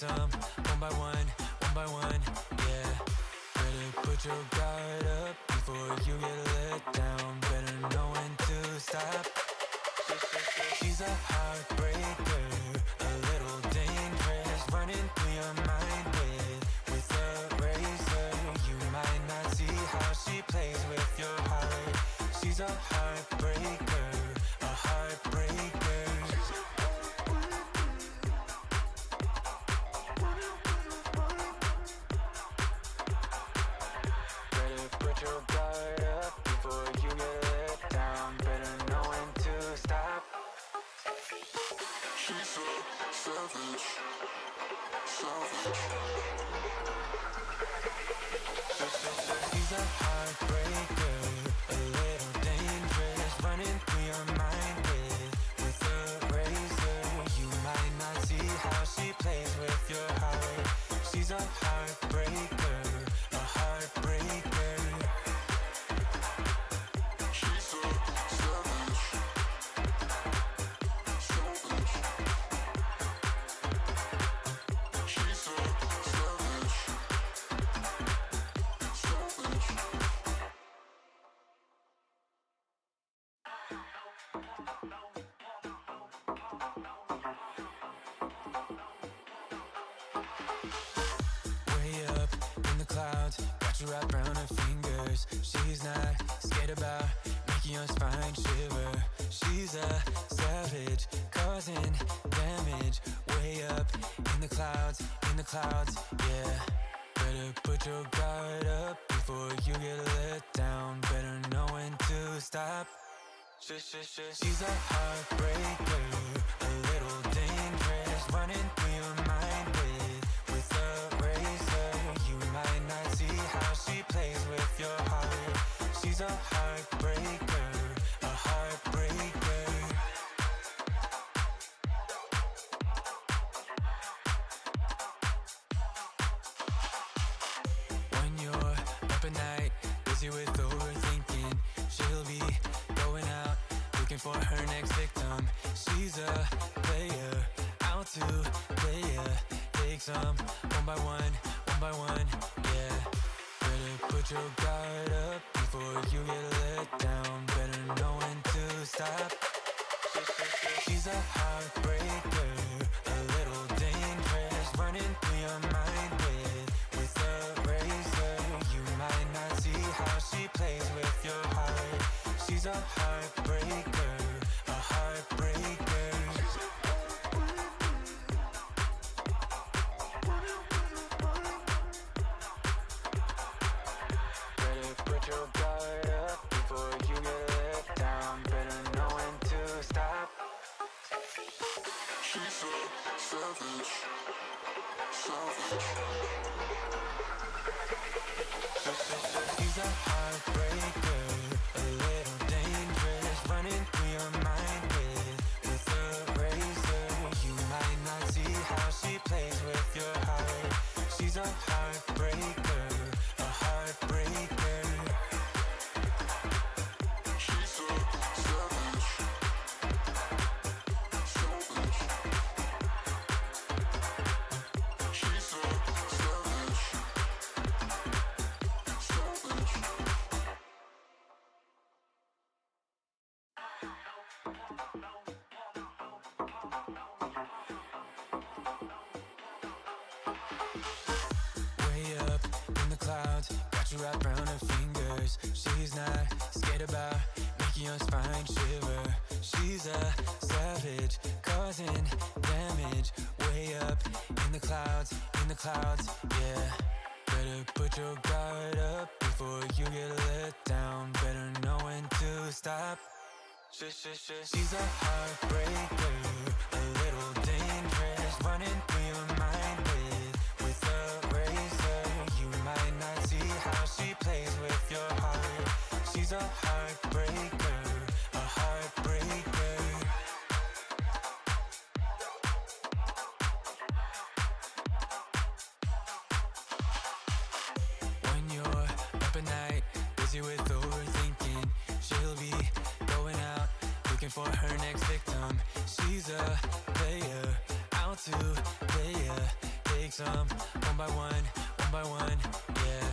some one by one, yeah. Better put your guard up before you get let down. Better know when to stop. She's a heartbreaker, a little dangerous, running through your mind with a razor. You might not see how she plays with your heart. She's a heartbreaker, a heartbreaker. Better put your guard up before you get let down. Better know when to stop. She's a savage, savage. She's a heartbreaker, a little dangerous, running through your mind with a razor. You might not see how she plays with your heart. She's a heartbreaker, a heartbreaker. She's a savage, savage. She's a savage, savage. Way up in the clouds, got you wrapped around her fingers. She's not scared about making your spine shiver. She's a savage, causing damage. Way up in the clouds, yeah. Better put your guard up before you get let down. Better know when to stop. She's a heartbreaker, a little dangerous, running through your mind with a razor. You might not see how she plays with your heart. She's a heartbreaker, a heartbreaker. When you're up at night, busy with overthinking, she'll be going out, looking for her next victim. She's a player, out to play ya. Take some one by one, yeah. Better put your guard up before you get let down. Better know when to stop. She's a heartbreaker, a little dangerous, running through your mind with a razor. You might not see how she plays with your heart. She's a heartbreaker, a heartbreaker. Better put your guard up before you get let down. Better know when to stop. She's a savage, savage. She's a heartbreaker, a little dangerous, running through your mind with a razor. You might not see how she plays with your heart. She's a heartbreaker, a heartbreaker. She's a savage, savage. She's a savage, savage. Way up in the clouds, got you wrapped around her fingers. She's not scared about making your spine shiver. She's a savage, causing damage. Way up in the clouds, yeah. Better put your guard up before you get let down. Better know when to stop. She's a heartbreaker, a little dangerous, running through your mind with a razor. You might not see how she plays with your heart. She's a heartbreaker, a heartbreaker. When you're up at night, busy with overthinking, she'll be going out, looking for her next victim. She's a player, out to play ya. Take some one by one, yeah.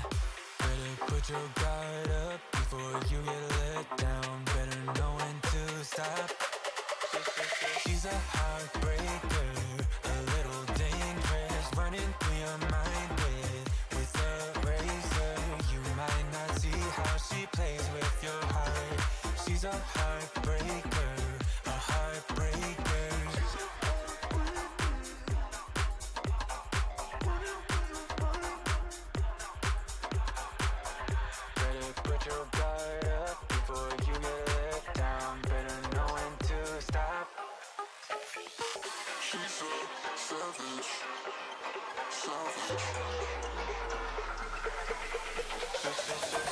Better put your guard up before you get let down. Better know when to stop. She's a heartbreaker, a little dangerous, running through your mind with a razor. You might not see how she plays with your heart. She's a heartbreaker, a heartbreaker. Better put your guard up before you get let down. Better know when to stop. She's a savage, savage.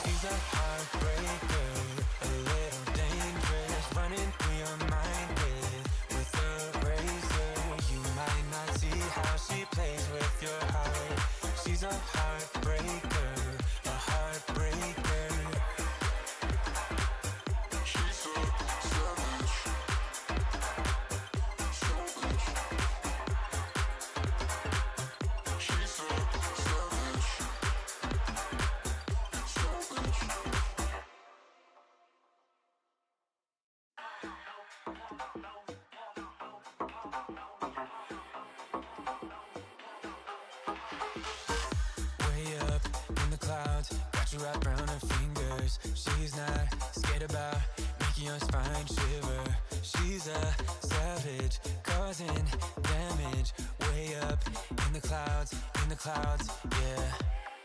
She's a heartbreaker, a little dangerous, running through your mind with a razor. You might not see how she plays with your heart. She's a heartbreaker, a heartbreaker. She's a savage, savage. She's a savage, savage. Way up in the clouds, got you wrapped around her fingers. She's not scared about making your spine shiver. She's a savage, causing damage. Way up in the clouds, yeah.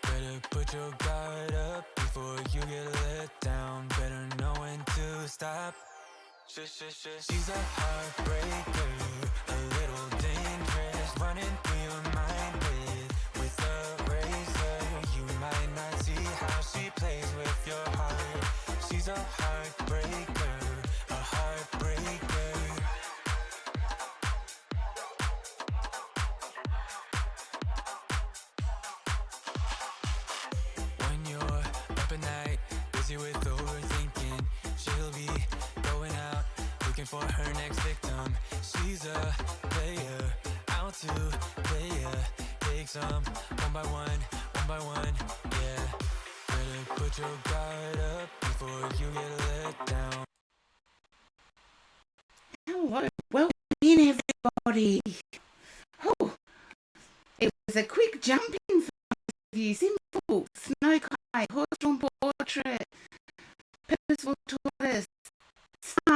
Better put your guard up before you get let down. Better know when to stop. She's a heartbreaker, a little dangerous, running through your mind with a razor. You might not see how she plays with your heart. She's a heartbreaker, a heartbreaker. When you're up at night, busy with overthinking, she'll be going out, looking for her next victim. She's a player, out to play ya. Take some one by one, yeah. Better put your guard up before you get let down. Hello, welcome in everybody. Oh, it was a quick jump in for you. Simple, snow kite, horse-drawn portrait, purposeful tortoise,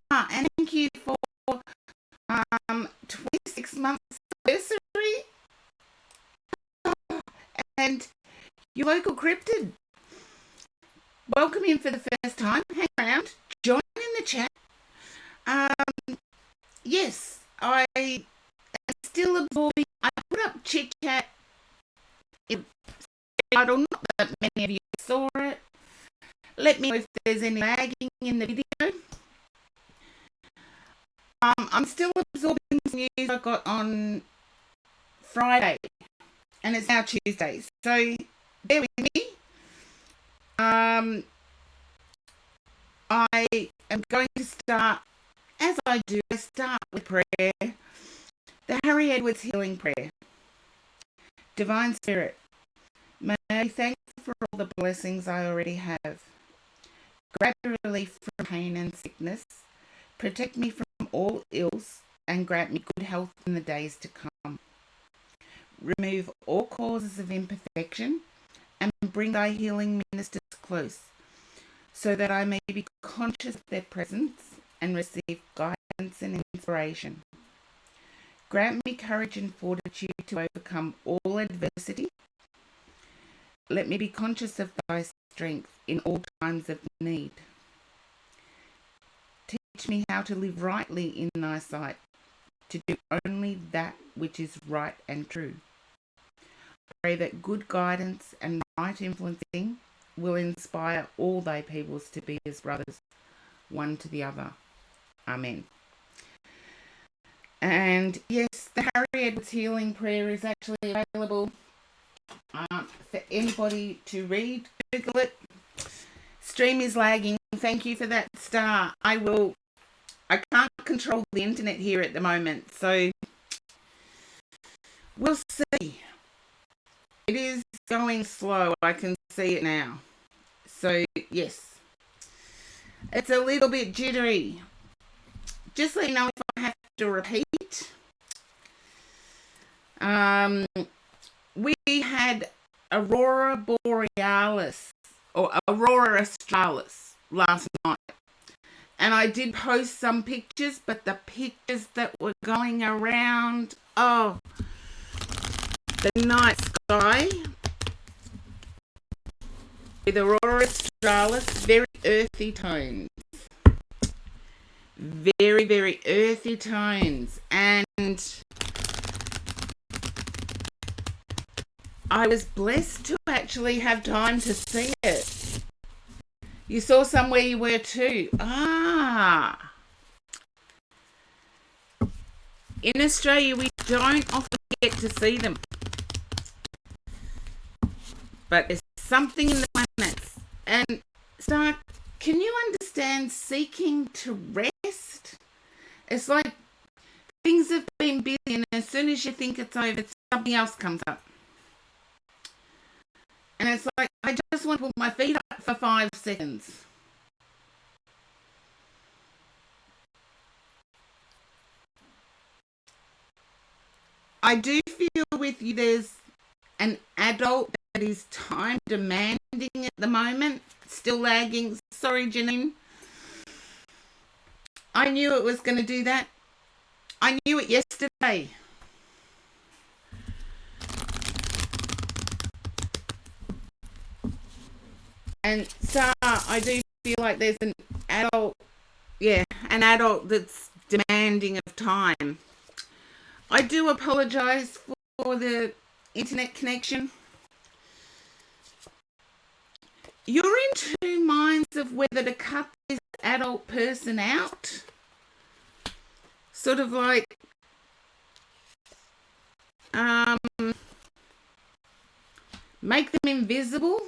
and thank you for 26 months anniversary and your local cryptid. Welcome in for the first time. Hang around, join in the chat. Yes, I am still absorbing. I put up Chit Chat. Title, not that many of you saw it. Let me know if there's any lagging in the video. I'm still absorbing some news I got on Friday, and it's now Tuesday. So bear with me. I am going to start, as I do, I start with prayer. The Harry Edwards Healing Prayer. Divine Spirit, may I be thankful for all the blessings I already have. Grant me relief from pain and sickness. Protect me from all ills and grant me good health in the days to come. Remove all causes of imperfection and bring thy healing ministers close, so that I may be conscious of their presence and receive guidance and inspiration. Grant me courage and fortitude to overcome all adversity. Let me be conscious of thy strength in all times of need. Teach me how to live rightly in thy sight, to do only that which is right and true. Pray that good guidance and right influencing will inspire all thy peoples to be as brothers, one to the other. Amen. And yes, the Harry Edwards Healing Prayer is actually available for anybody to read. Google it. Stream is lagging. Thank you for that star. I can't control the internet here at the moment, so we'll see. it is going slow. I can see it now. So, yes, it's a little bit jittery. Just let you know if I have to repeat. We had Aurora Borealis or Aurora Australis last night. And I did post some pictures, but the pictures that were going around, oh, the night sky with Aurora Australis, very earthy tones. Very, very earthy tones. And I was blessed to actually have time to see it. You saw somewhere you were too. Ah. In Australia, we don't often get to see them. But there's something in the planets. And Stark, can you understand seeking to rest? It's like things have been busy, and as soon as you think it's over, something else comes up. And it's like, I just want to put my feet up for 5 seconds. I do feel with you there's an adult that is time demanding at the moment, still lagging. Sorry, Janine. I knew it was going to do that. I knew it yesterday. And so I do feel like there's an adult that's demanding of time. I do apologise for the internet connection. You're in two minds of whether to cut this adult person out. Sort of like, make them invisible.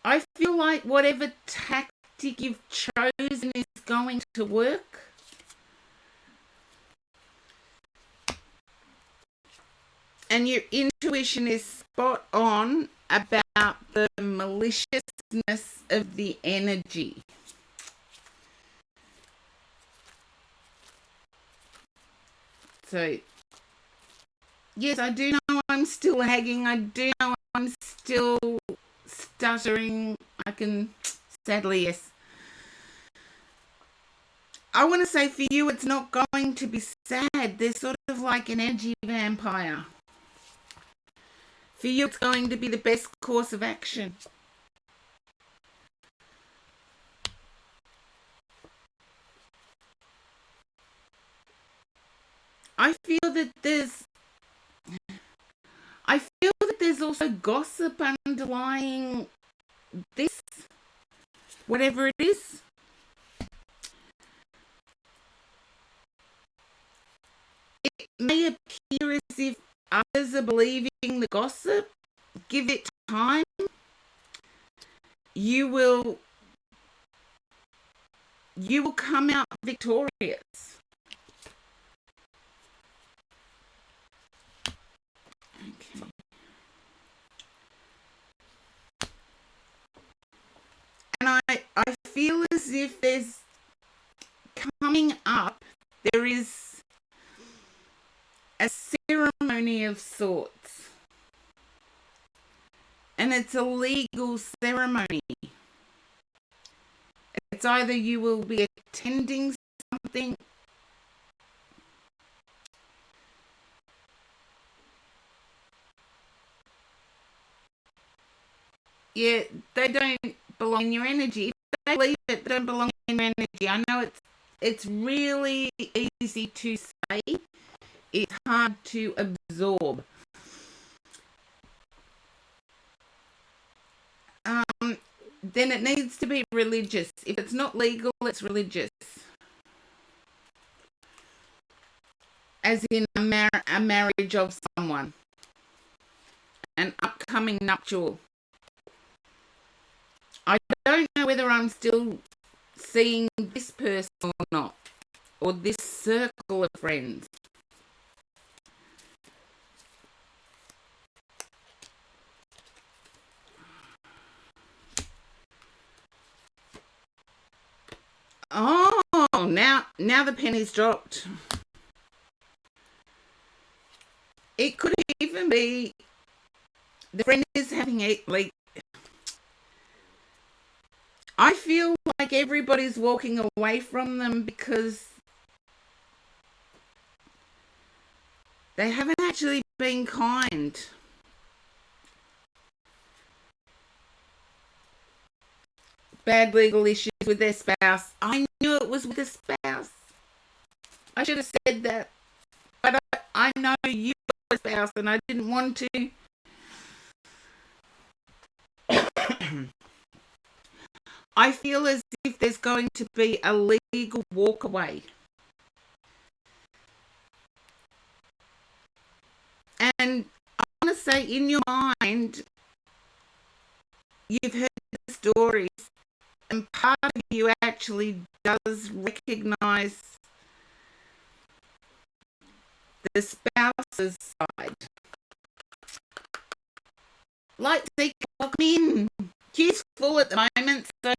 I feel like whatever tactic you've chosen is going to work. And your intuition is spot on about the maliciousness of the energy. So, yes, I do know I'm still lagging. I do know I'm still stuttering. I can, sadly, yes. I want to say for you, it's not going to be sad. They're sort of like an energy vampire. For you, it's going to be the best course of action. I feel that there's also gossip underlying this, whatever it is. It may appear as if others are believing the gossip. Give it time. You will come out victorious. Okay. And I feel as if there's coming up, there is a ceremony of sorts. And it's a legal ceremony. It's either you will be attending something, yeah, they don't belong in your energy. If they believe it, they don't belong in your energy. I know it's really easy to say. It's hard to absorb. Then it needs to be religious. If it's not legal, it's religious. As in a marriage of someone. An upcoming nuptial. I don't know whether I'm still seeing this person or not. or this circle of friends. Oh, now the penny's dropped. It could even be the friend is having a, like, I feel like everybody's walking away from them because they haven't actually been kind. Bad legal issues with their spouse. I knew it was with a spouse. I should have said that. But I know you are a spouse and I didn't want to. I feel as if there's going to be a legal walkaway. And I want to say, in your mind, you've heard the stories, and part of you actually does recognise the spouse's side. Like, see, come in. Queue's full at the moment, so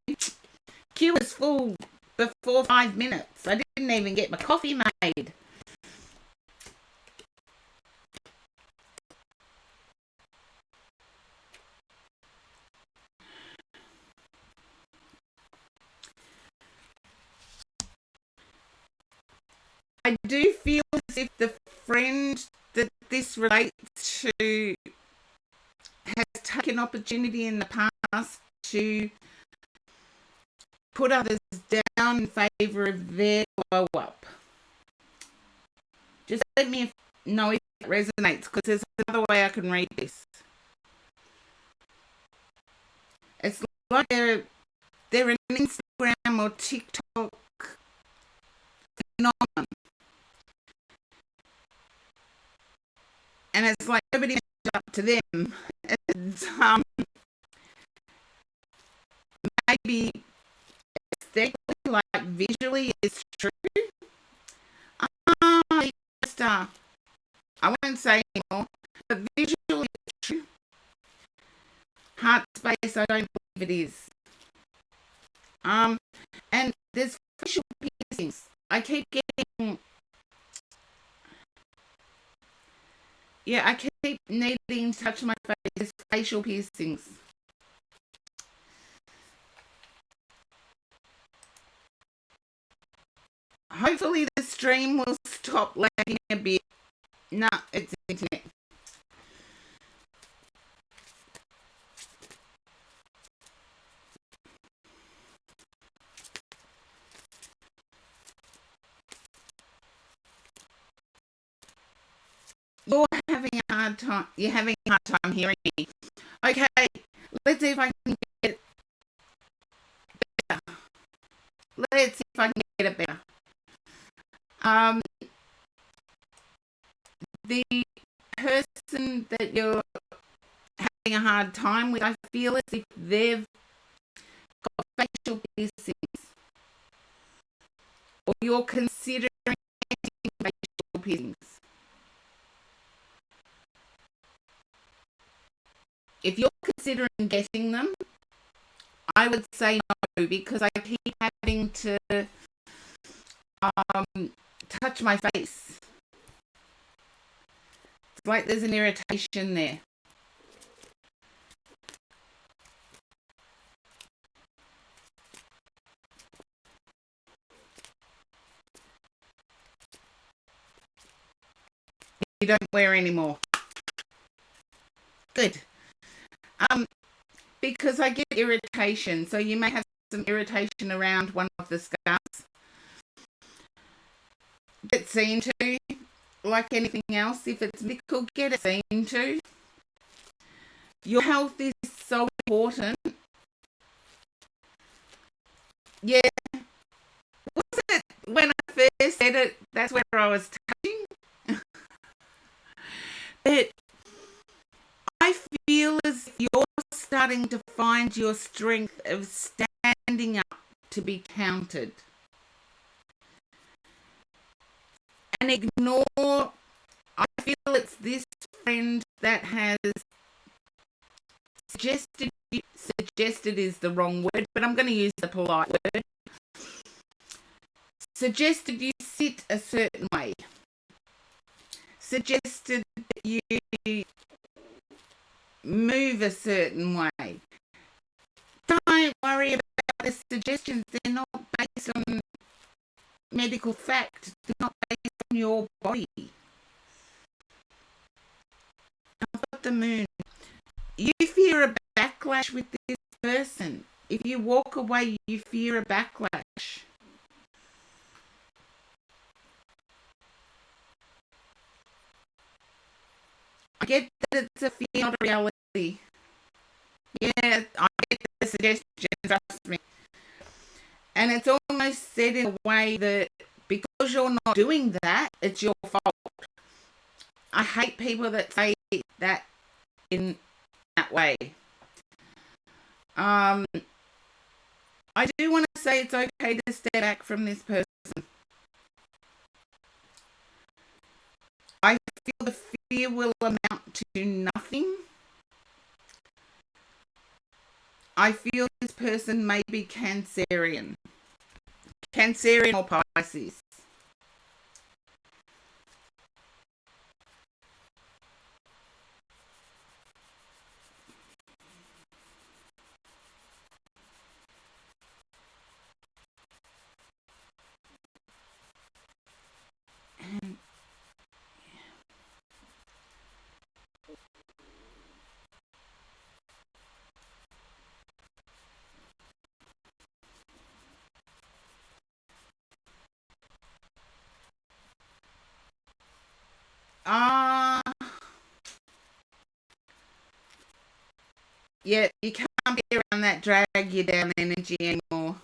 queue was full before 5 minutes. I didn't even get my coffee made. I do feel as if the friend that this relates to has taken opportunity in the past to put others down in favour of their glow up. Just let me know if it resonates, because there's another way I can read this. It's like they're an Instagram or TikTok phenomenon. And it's like nobody matches up to them. And, maybe aesthetically, like visually, it's true. I won't say anymore, but visually it's true. Heart space, I don't believe it is. And there's facial piercings. I keep needing to touch my face. Facial piercings. Hopefully the stream will stop lagging a bit. No, it's internet. You're having a hard time. You're having a hard time hearing me. Okay, let's see if I can get it better. Let's see if I can get it better. The person that you're having a hard time with, I feel as if they've got facial piercings, or you're considering facial piercings. If you're considering getting them, I would say no, because I keep having to touch my face. It's like there's an irritation there. You don't wear anymore. Good. Because I get irritation, so you may have some irritation around one of the scars. Get seen to, like anything else. If it's medical, get it seen to. Your health is so important. Yeah. Was it when I first said it, that's where I was touching? But I feel as if you're starting to find your strength of standing up to be counted. and ignore. I feel it's this friend that has suggested is the wrong word, but I'm going to use the polite word. Suggested you sit a certain way. Suggested that you move a certain way. Don't worry about the suggestions. They're not based on medical fact. They're not based on your body. I've got the moon. You fear a backlash with this person. If you walk away, you fear a backlash. I get that it's a fear, not a reality. Yeah, I get the suggestion, trust me. And it's almost said in a way that because you're not doing that, it's your fault. I hate people that say that in that way. I do want to say it's okay to step back from this person. I feel the fear will amount to nothing. I feel this person may be Cancerian or Pisces. Yeah, you can't be around that drag you down energy anymore.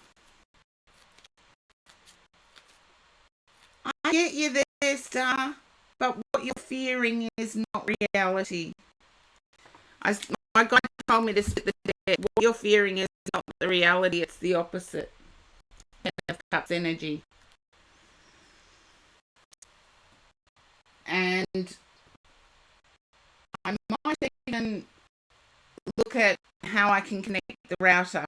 I get you there, Star, but what you're fearing is not reality. My guy told me to split the deck. What you're fearing is not the reality, it's the opposite. Ten of Cups energy. And I might even look at how I can connect the router.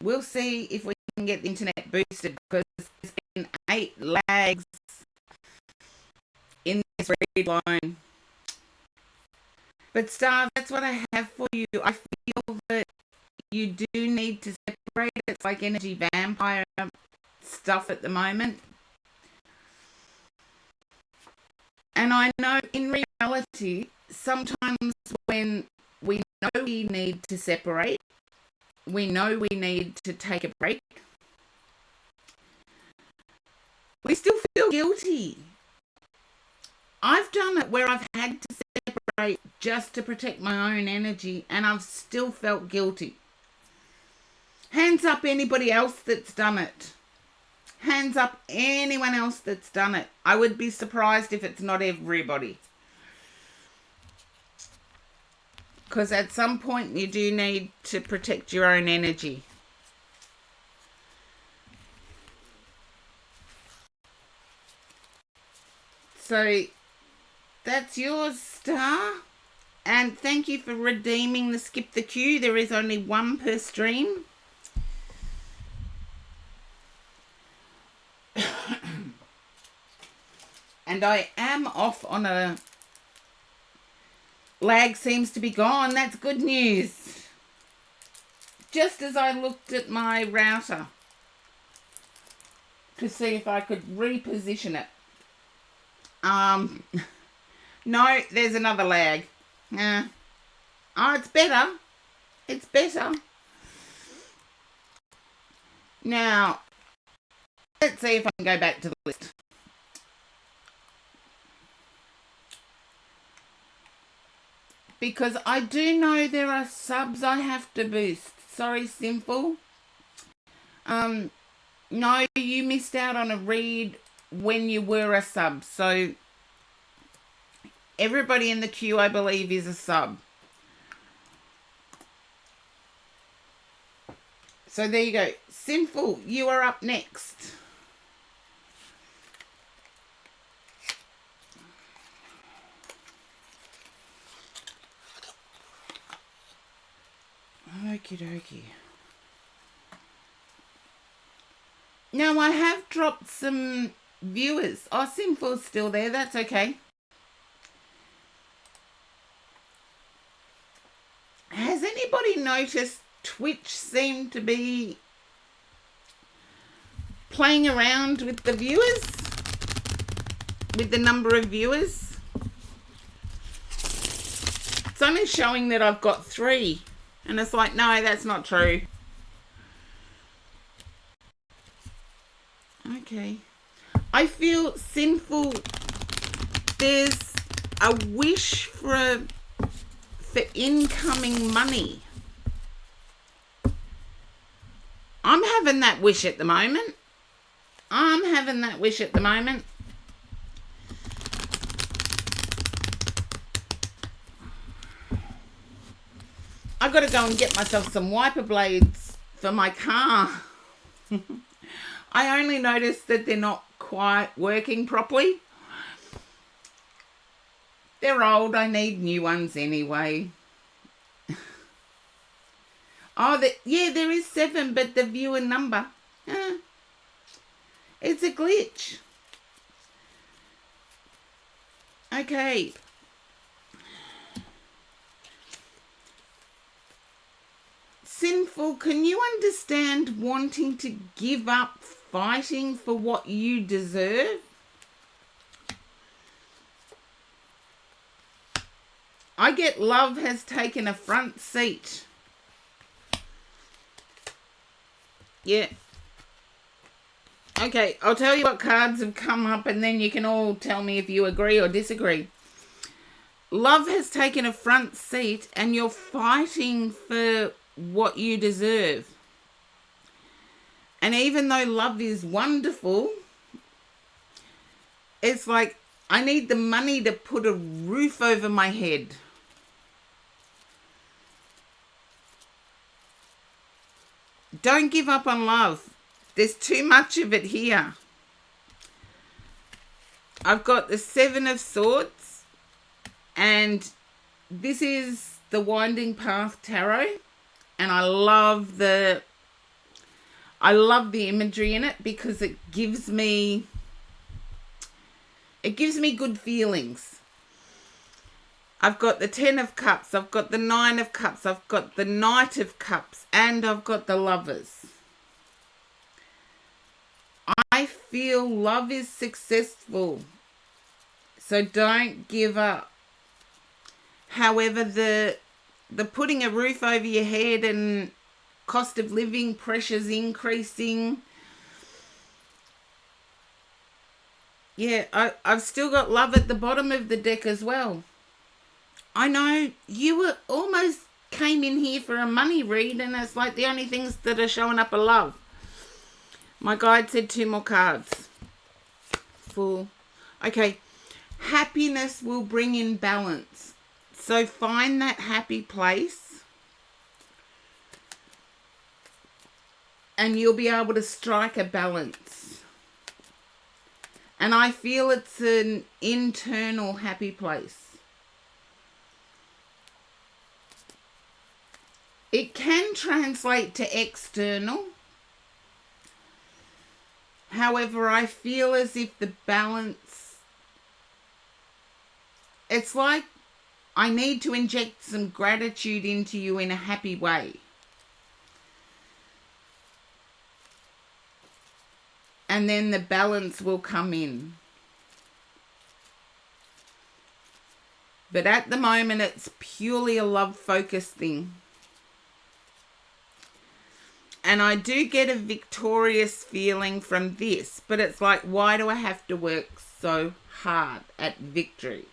We'll see if we can get the internet boosted because there's been 8 lags in this read line. But Star, that's what I have for you. I feel that you do need to separate. It's like energy vampire stuff at the moment. And I know in reality, sometimes when we know we need to separate, we know we need to take a break, we still feel guilty. I've done it where I've had to separate just to protect my own energy and I've still felt guilty. Hands up anybody else that's done it. Hands up anyone else that's done it. I would be surprised if it's not everybody. Because at some point you do need to protect your own energy. So that's yours, Star. And thank you for redeeming the skip the queue. There is only one per stream. And I am off on a lag seems to be gone. That's good news. Just as I looked at my router to see if I could reposition it. No, there's another lag. Oh, it's better. It's better. Now, let's see if I can go back to the list. Because I do know there are subs I have to boost. Sorry, Simple. No, you missed out on a read when you were a sub. So everybody in the queue, I believe, is a sub. So there you go. Sinful, you are up next. Okie dokie. Now, I have dropped some viewers. Oh, Sinful's still there. That's okay. Has anybody noticed Twitch seemed to be playing around with the viewers? With the number of viewers? It's only showing that I've got 3. And it's like, no, that's not true. Okay. I feel Sinful. There's a wish for incoming money. I'm having that wish at the moment. I got to go and get myself some wiper blades for my car. I only noticed that they're not quite working properly. They're old. I need new ones anyway. Oh, there is 7, but the viewer number. It's a glitch. Okay. Sinful, can you understand wanting to give up fighting for what you deserve? I get love has taken a front seat. Yeah. Okay, I'll tell you what cards have come up and then you can all tell me if you agree or disagree. Love has taken a front seat and you're fighting for what you deserve. And even though love is wonderful, it's like, I need the money to put a roof over my head. Don't give up on love. There's too much of it here. I've got the 7 of Swords, and this is the Winding Path Tarot, and I love the imagery in it because it gives me good feelings. I've got the 10 of Cups, I've got the 9 of Cups, I've got the Knight of Cups, and I've got the Lovers. I feel love is successful, so don't give up. However, the putting a roof over your head and cost of living pressures increasing. Yeah, I've still got love at the bottom of the deck as well. I know you were almost came in here for a money read and it's like the only things that are showing up are love. My guide said 2 more cards. Full. Okay. Happiness will bring in balance. So find that happy place and you'll be able to strike a balance. And I feel it's an internal happy place. It can translate to external. However, I feel as if the balance, it's like I need to inject some gratitude into you in a happy way. And then the balance will come in. But at the moment, it's purely a love-focused thing. And I do get a victorious feeling from this, but it's like, why do I have to work so hard at victory?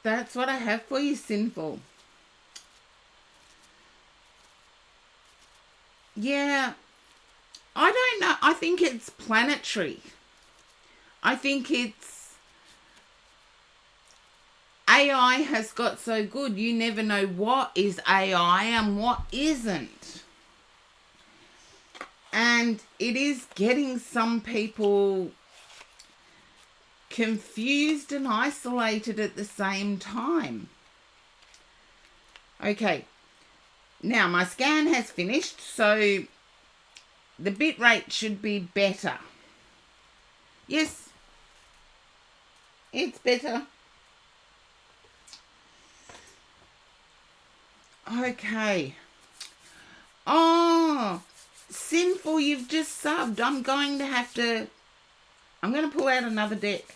That's what I have for you, Sinful. Yeah, I don't know. I think it's planetary. I think it's AI has got so good, you never know what is AI and what isn't. And it is getting some people confused and isolated at the same time. Okay, now my scan has finished, so the bit rate should be better. Yes, it's better. Okay. Oh, Sinful, you've just subbed. I'm going to pull out another deck.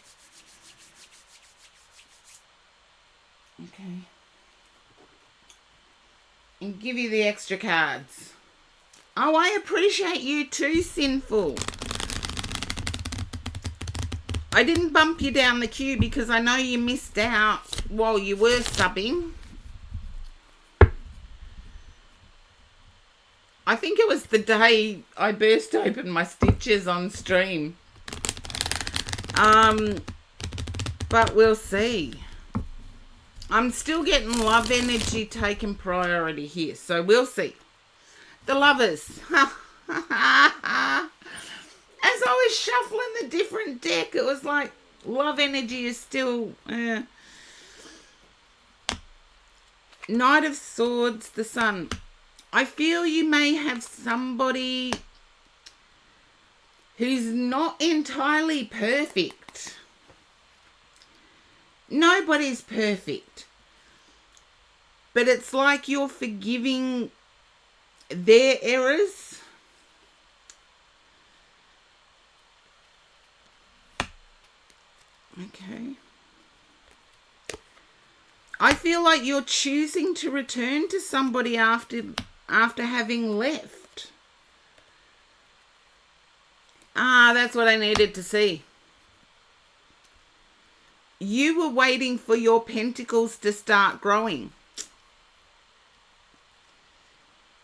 Okay. And give you the extra cards. Oh, I appreciate you too, Sinful. I didn't bump you down the queue because I know you missed out while you were subbing. I think it was the day I burst open my stitches on stream. But we'll see. I'm still getting love energy taking priority here, so we'll see. The lovers. As I was shuffling the different deck, it was like love energy is still... Knight of Swords, the Sun. I feel you may have somebody who's not entirely perfect. Nobody's perfect. But it's like you're forgiving their errors. Okay. I feel like you're choosing to return to somebody after having left. That's what I needed to see. You were waiting for your pentacles to start growing.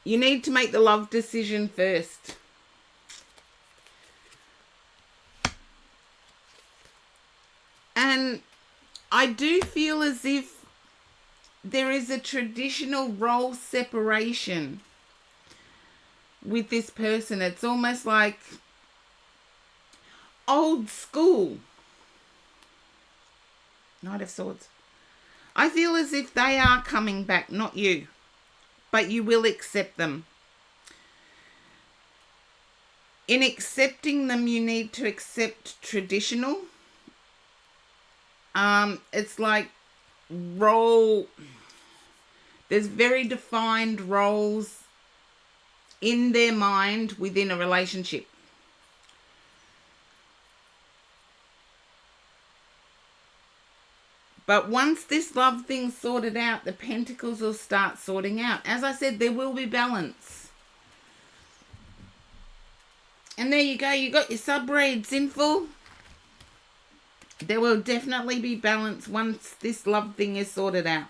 You need to make the love decision first. And I do feel as if there is a traditional role separation with this person. It's almost like old school. Knight of Swords. I feel as if they are coming back, not you. But you will accept them. In accepting them, you need to accept traditional. It's like role. There's very defined roles in their mind within a relationship. But once this love thing's sorted out, the pentacles will start sorting out. As I said, there will be balance. And there you go. You got your sub-read, Sinful. There will definitely be balance once this love thing is sorted out.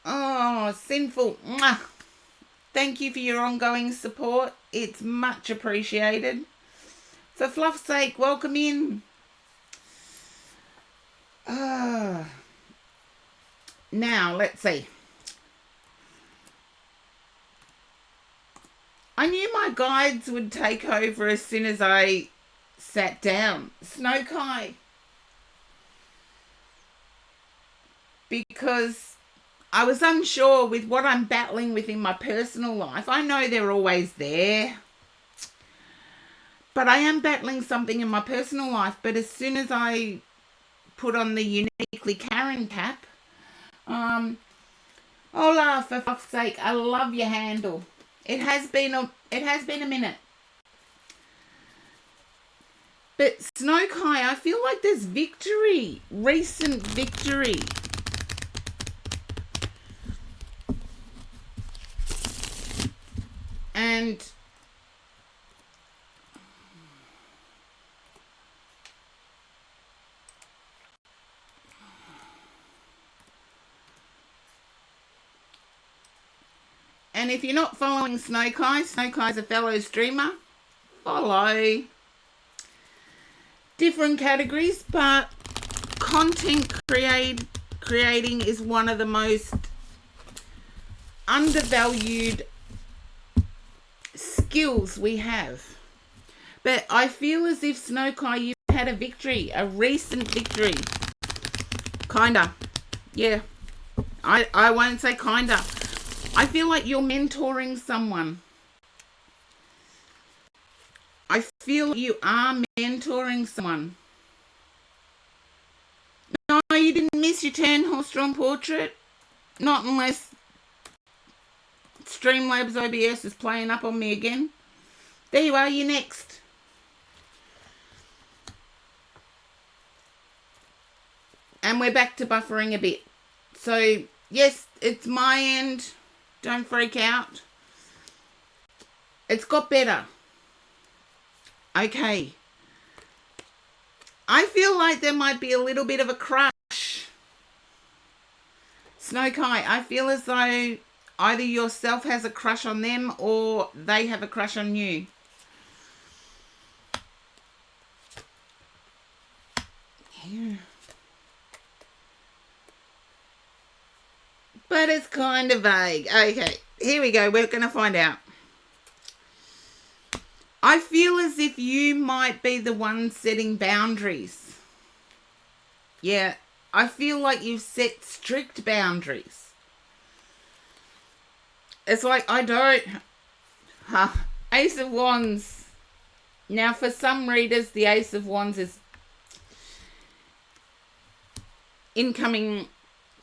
Oh, Sinful. Mwah. Thank you for your ongoing support. It's much appreciated. For fluff's sake, welcome in. Now, let's see. I knew my guides would take over as soon as I sat down. Snow Kai. Because I was unsure with what I'm battling with in my personal life. I know they're always there. But I am battling something in my personal life. But as soon as I put on the uniquely Karen cap, Hola, for fuck's sake, I love your handle. It has been a minute. But Snow Kai, I feel like there's victory. Recent victory. And if you're not following Snow Kai's a fellow streamer. Follow. Different categories, but content creating is one of the most undervalued skills we have. But I feel as if Snow Kai, you've had a victory, a recent victory. Kinda. Yeah. I won't say kinda. I feel like you're mentoring someone. I feel you are mentoring someone. No, you didn't miss your turn, horse-drawn portrait. Not unless Streamlabs OBS is playing up on me again. There you are, you're next. And we're back to buffering a bit. So, yes, it's my end. Don't freak out. It's got better. Okay. I feel like there might be a little bit of a crush. Snow Kai, I feel as though either yourself has a crush on them or they have a crush on you. Yeah. But it's kind of vague. Okay, here we go. We're going to find out. I feel as if you might be the one setting boundaries. Yeah, I feel like you've set strict boundaries. It's like, I don't... Ace of Wands. Now, for some readers, the Ace of Wands is incoming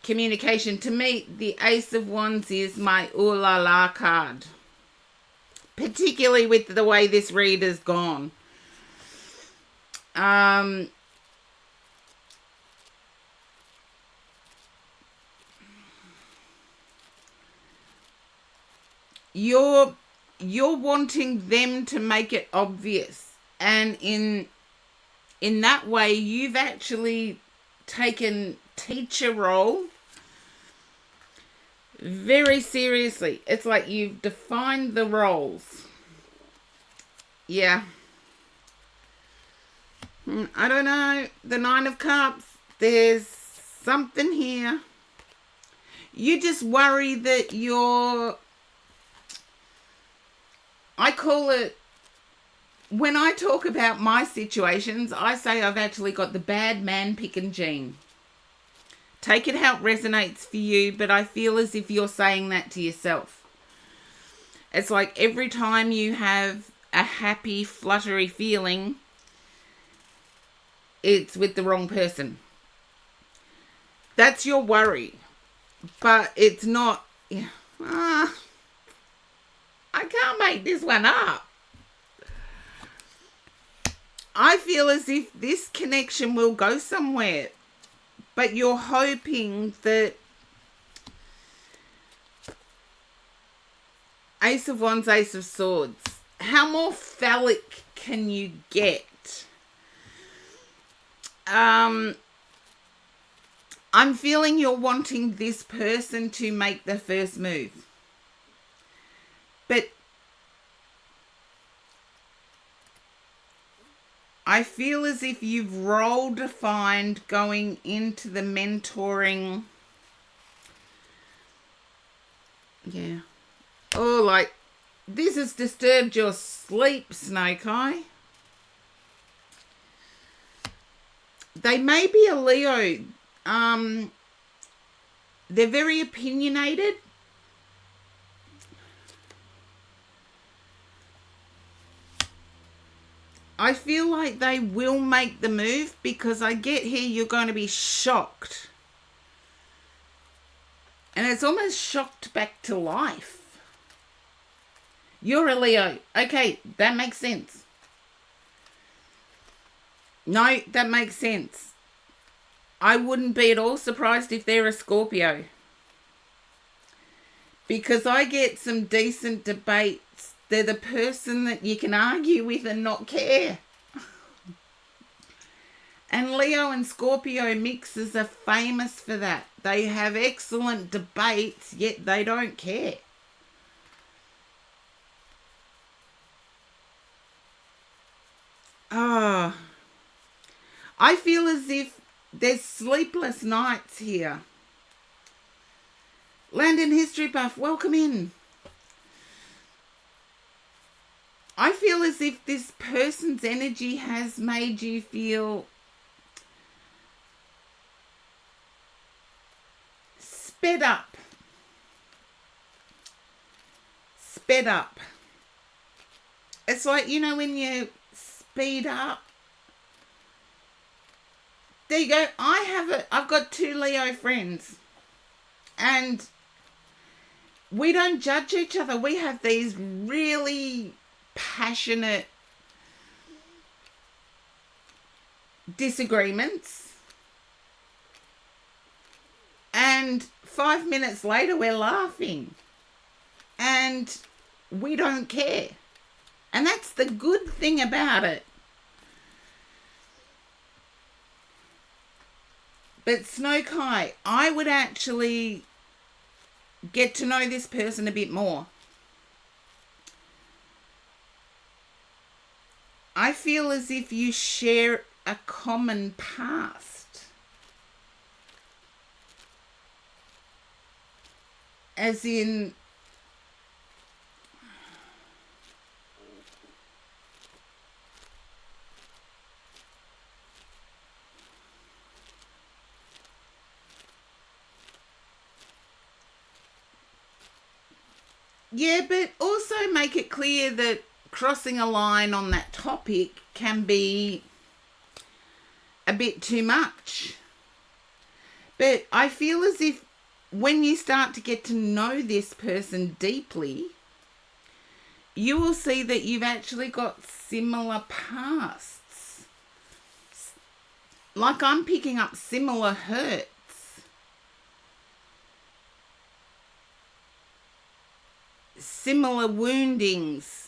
communication. To me, the Ace of Wands is my ooh la la card. Particularly with the way this reader's gone. You're wanting them to make it obvious. And in that way, you've actually taken teacher role very seriously. It's like you've defined the roles. Yeah. I don't know. The Nine of Cups. There's something here. You just worry that you're... I call it... When I talk about my situations, I say I've actually got the bad man picking gene. Take it how it resonates for you, but I feel as if you're saying that to yourself. It's like every time you have a happy, fluttery feeling, it's with the wrong person. That's your worry. But it's not... I can't make this one up. I feel as if this connection will go somewhere. But you're hoping that Ace of Wands, Ace of Swords. How more phallic can you get? I'm feeling you're wanting this person to make the first move. But I feel as if you've role defined going into the mentoring. Yeah. Oh, like, this has disturbed your sleep, Snow Kai. They may be a Leo. They're very opinionated. I feel like they will make the move because I get here you're going to be shocked. And it's almost shocked back to life. You're a Leo. Okay, that makes sense. No, that makes sense. I wouldn't be at all surprised if they're a Scorpio. Because I get some decent debates. They're the person that you can argue with and not care. And Leo and Scorpio mixes are famous for that. They have excellent debates, yet they don't care. I feel as if There's sleepless nights here. Landon History Buff, welcome in. I feel as if this person's energy has made you feel sped up. Sped up. It's like, you know, when you speed up. There you go. I've got 2 Leo friends. And we don't judge each other. We have these really passionate disagreements. And 5 minutes later, we're laughing. And we don't care. And that's the good thing about it. But Snow Kai, I would actually get to know this person a bit more. I feel as if you share a common past. As in, yeah, but also make it clear that crossing a line on that topic can be a bit too much. But I feel as if when you start to get to know this person deeply, you will see that you've actually got similar pasts. Like I'm picking up similar hurts. Similar woundings.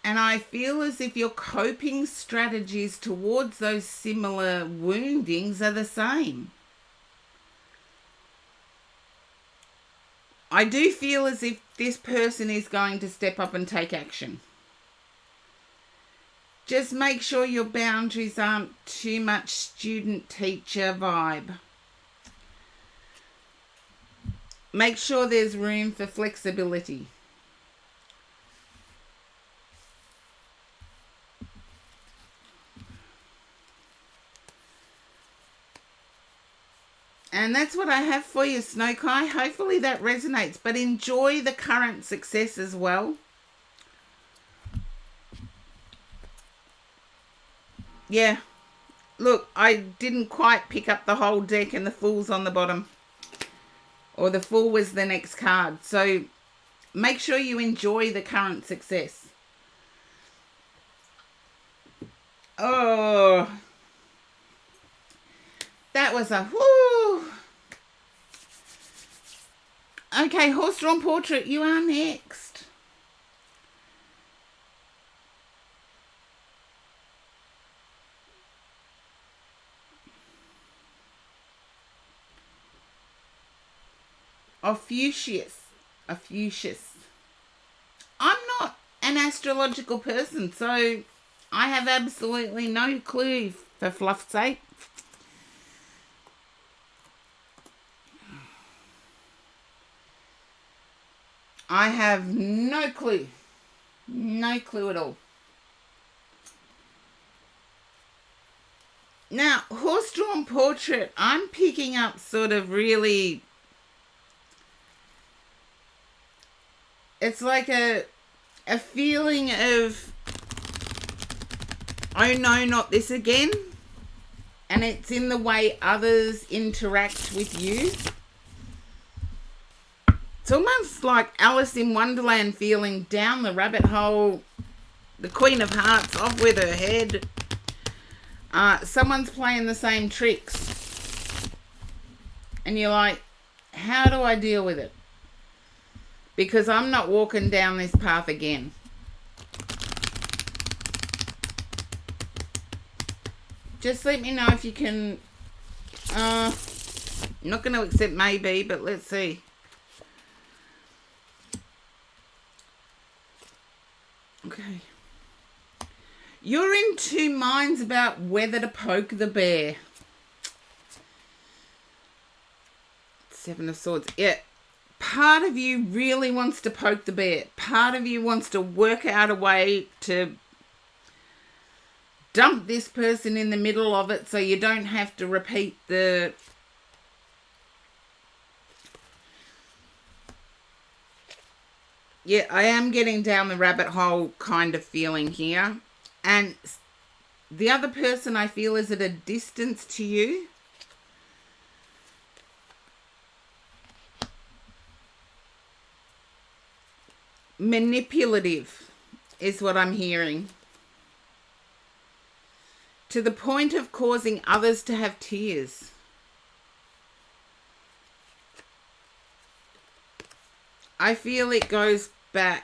And I feel as if your coping strategies towards those similar woundings are the same. I do feel as if this person is going to step up and take action. Just make sure your boundaries aren't too much student-teacher vibe. Make sure there's room for flexibility. And that's what I have for you, Snow Kai. Hopefully that resonates. But enjoy the current success as well. Yeah. Look, I didn't quite pick up the whole deck and the Fool's on the bottom. Or the Fool was the next card. So make sure you enjoy the current success. Oh. That was a whoo. Okay, Horse-Drawn Portrait, you are next. Ophiuchius. I'm not an astrological person, so I have absolutely no clue, for fluff's sake. I have no clue. No clue at all. Now, Horse-Drawn Portrait, I'm picking up sort of really... It's like a feeling of, oh no, not this again. And it's in the way others interact with you. It's almost like Alice in Wonderland feeling, down the rabbit hole, the Queen of Hearts off with her head. Someone's playing the same tricks. And you're like, how do I deal with it? Because I'm not walking down this path again. Just let me know if you can... I'm not going to accept maybe, but let's see. You're in two minds about whether to poke the bear. Seven of Swords. Yeah. Part of you really wants to poke the bear. Part of you wants to work out a way to dump this person in the middle of it so you don't have to repeat the... Yeah, I am getting down the rabbit hole kind of feeling here. And the other person I feel is at a distance to you. Manipulative is what I'm hearing. To the point of causing others to have tears. I feel it goes back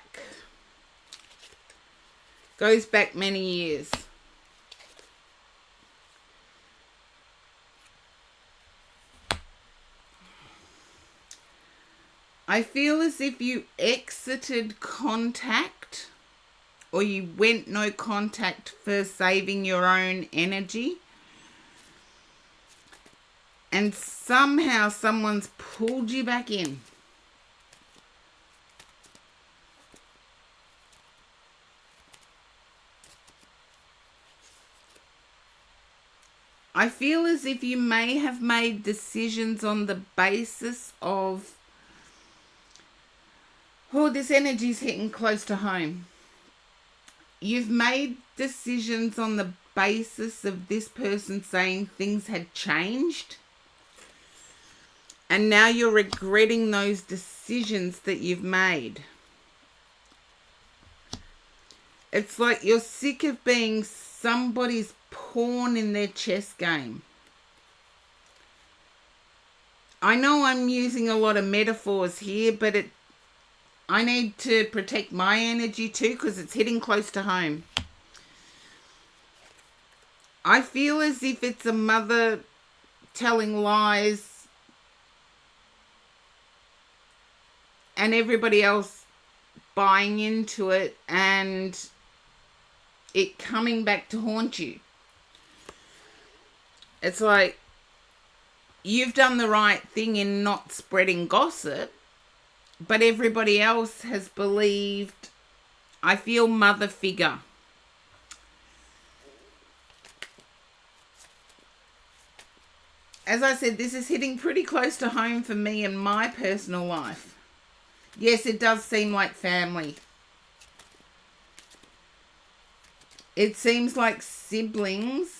many years. I feel as if you exited contact or you went no contact for saving your own energy. And somehow someone's pulled you back in. I feel as if you may have made decisions on the basis of, oh, this energy's hitting close to home. You've made decisions on the basis of this person saying things had changed. And now you're regretting those decisions that you've made. It's like you're sick of being somebody's pawn in their chess game. I know I'm using a lot of metaphors here, but I need to protect my energy too because it's hitting close to home. I feel as if it's a mother telling lies and everybody else buying into it and it coming back to haunt you. It's like you've done the right thing in not spreading gossip, but everybody else has believed. I feel mother figure. As I said, this is hitting pretty close to home for me in my personal life. Yes, it does seem like family. It seems like siblings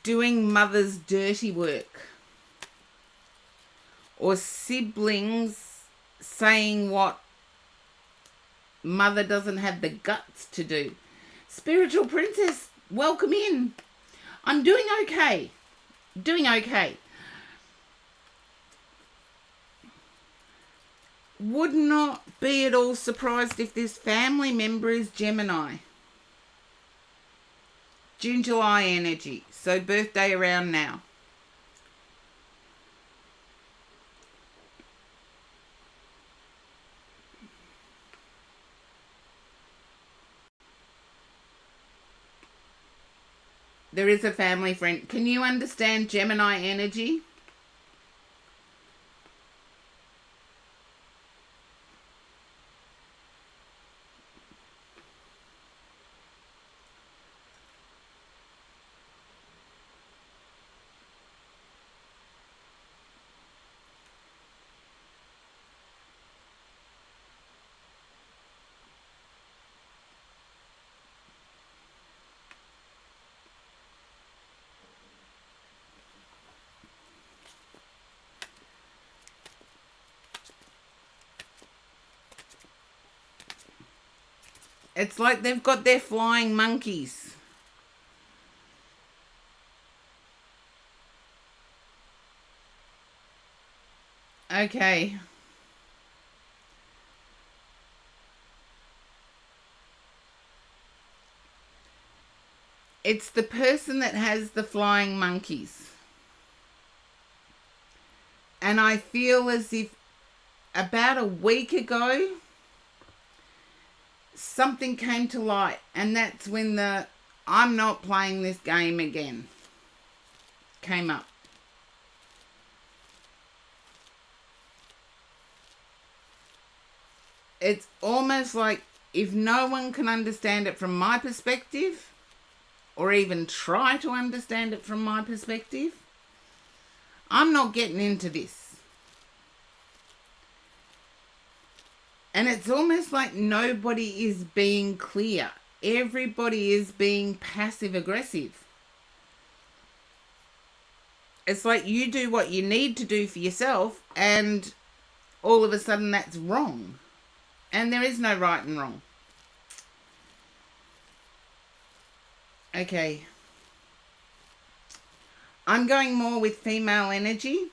doing mother's dirty work. Or siblings saying what mother doesn't have the guts to do. Spiritual princess, welcome in. I'm doing okay. Doing okay. Would not be at all surprised if this family member is Gemini. June, July energy. So birthday around now. There is a family friend. Can you understand Gemini energy? It's like they've got their flying monkeys. Okay. It's the person that has the flying monkeys. And I feel as if about a week ago, something came to light, and that's when the I'm not playing this game again came up. It's almost like if no one can understand it from my perspective, or even try to understand it from my perspective, I'm not getting into this. And it's almost like nobody is being clear. Everybody is being passive aggressive. It's like you do what you need to do for yourself, and all of a sudden that's wrong. And there is no right and wrong. Okay. I'm going more with female energy.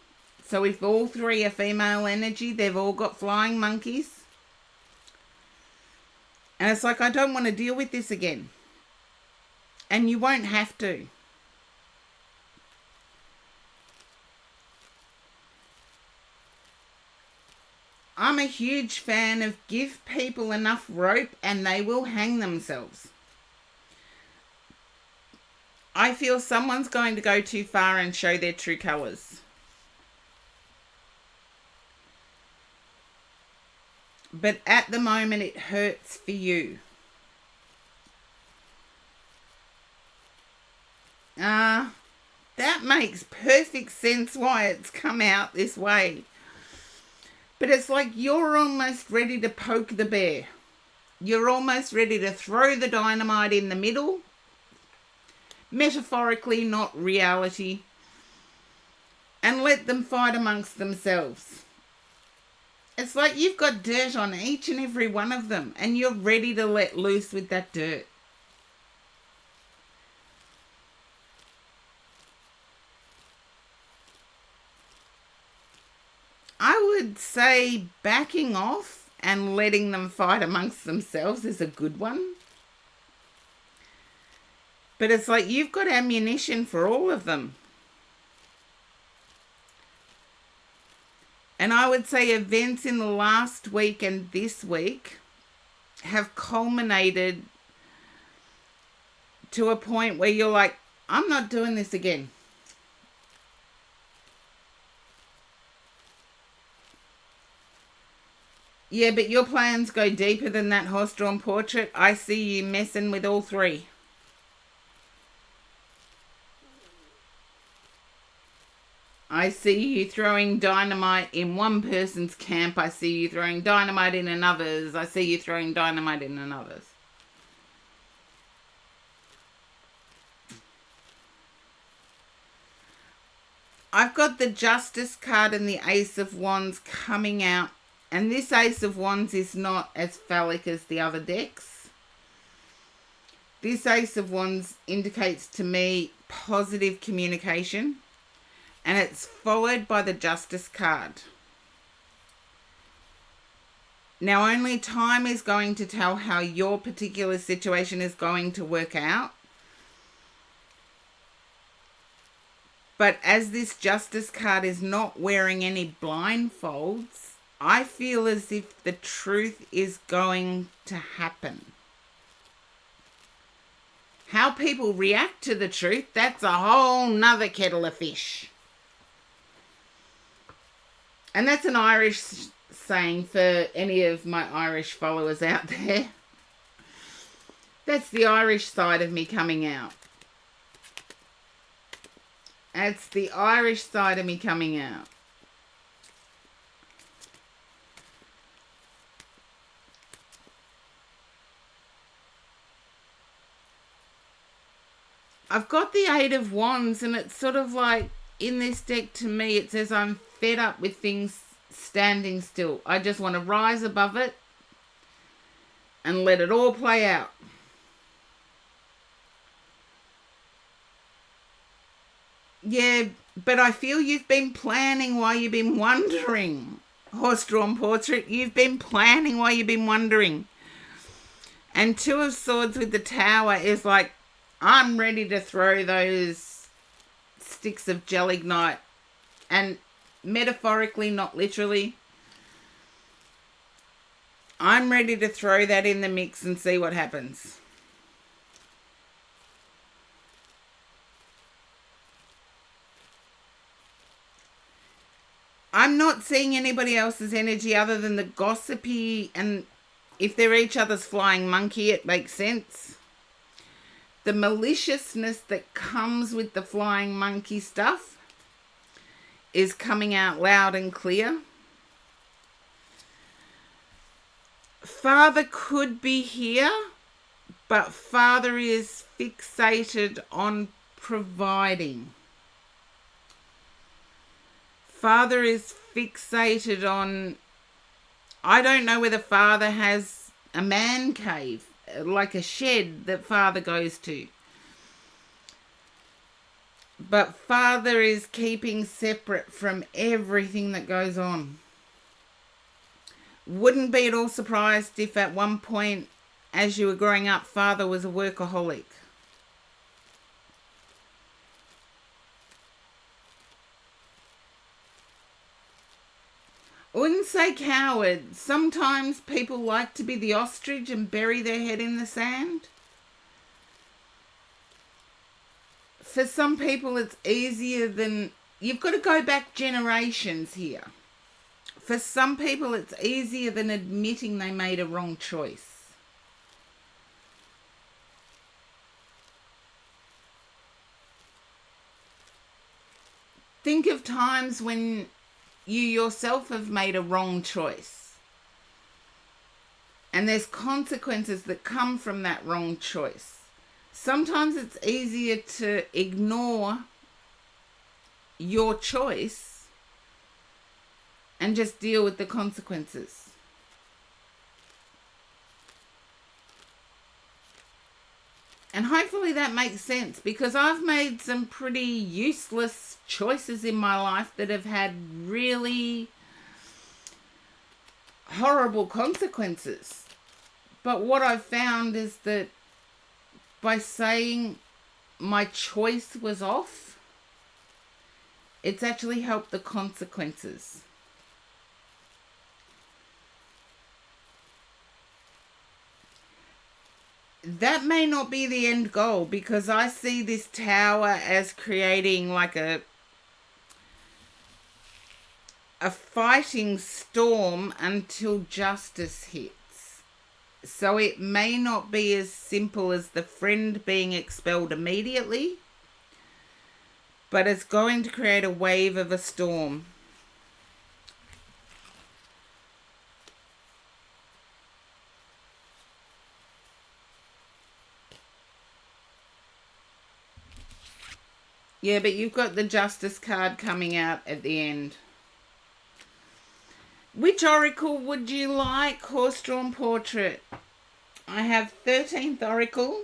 So if all three are female energy, they've all got flying monkeys. And it's like, I don't want to deal with this again. And you won't have to. I'm a huge fan of give people enough rope and they will hang themselves. I feel someone's going to go too far and show their true colours. But at the moment, it hurts for you. That makes perfect sense why it's come out this way. But it's like you're almost ready to poke the bear. You're almost ready to throw the dynamite in the middle. Metaphorically, not reality. And let them fight amongst themselves. It's like you've got dirt on each and every one of them, and you're ready to let loose with that dirt. I would say backing off and letting them fight amongst themselves is a good one. But it's like you've got ammunition for all of them. And I would say events in the last week and this week have culminated to a point where you're like, I'm not doing this again. Yeah, but your plans go deeper than that horse-drawn portrait. I see you messing with all three. I see you throwing dynamite in one person's camp. I see you throwing dynamite in another's. I see you throwing dynamite in another's. I've got the Justice card and the Ace of Wands coming out. And this Ace of Wands is not as phallic as the other decks. This Ace of Wands indicates to me positive communication. And it's followed by the Justice card. Now, only time is going to tell how your particular situation is going to work out. But as this Justice card is not wearing any blindfolds, I feel as if the truth is going to happen. How people react to the truth, that's a whole nother kettle of fish. And that's an Irish saying for any of my Irish followers out there. That's the Irish side of me coming out. That's the Irish side of me coming out. I've got the Eight of Wands, and it's sort of like, in this deck to me, it says I'm fed up with things standing still. I just want to rise above it and let it all play out. Yeah, but I feel you've been planning while you've been wondering. Horse-drawn portrait, you've been planning while you've been wondering. And Two of Swords with the Tower is like, I'm ready to throw those sticks of gelignite, and metaphorically, not literally. I'm ready to throw that in the mix and see what happens. I'm not seeing anybody else's energy other than the gossipy, and if they're each other's flying monkey, it makes sense. The maliciousness that comes with the flying monkey stuff is coming out loud and clear. Father could be here, but Father is fixated on providing. Father is fixated on, I don't know whether Father has a man cave, like a shed that Father goes to. But Father is keeping separate from everything that goes on. Wouldn't be at all surprised if at one point, as you were growing up, Father was a workaholic. I wouldn't say coward. Sometimes people like to be the ostrich and bury their head in the sand. For some people, it's easier than... You've got to go back generations here. For some people, it's easier than admitting they made a wrong choice. Think of times when you yourself have made a wrong choice. And there's consequences that come from that wrong choice. Sometimes it's easier to ignore your choice and just deal with the consequences. And hopefully that makes sense, because I've made some pretty useless choices in my life that have had really horrible consequences. But what I've found is that by saying my choice was off, it's actually helped the consequences. That may not be the end goal, because I see this tower as creating like a fighting storm until justice hits. So it may not be as simple as the friend being expelled immediately, but it's going to create a wave of a storm. Yeah, but you've got the Justice card coming out at the end. Which oracle would you like? Horse-drawn portrait. I have 13th oracle,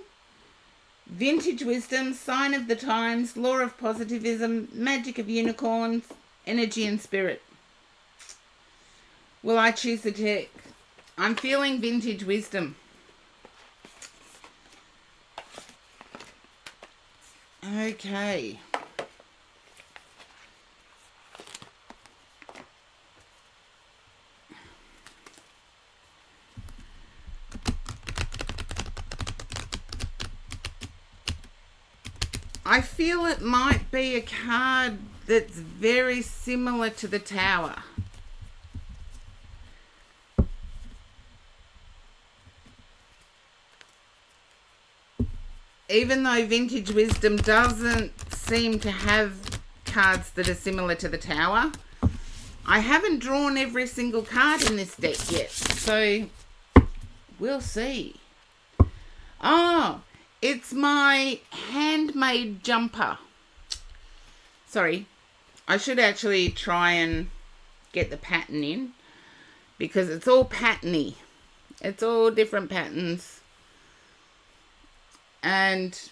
Vintage Wisdom, Sign of the Times, Law of Positivism, Magic of Unicorns, Energy and Spirit. Will I choose the deck? I'm feeling Vintage Wisdom. Okay. I feel it might be a card that's very similar to the Tower. Even though Vintage Wisdom doesn't seem to have cards that are similar to the Tower, I haven't drawn every single card in this deck yet, so we'll see. Oh, it's my handmade jumper. Sorry, I should actually try and get the pattern in, because it's all patterny. It's all different patterns. And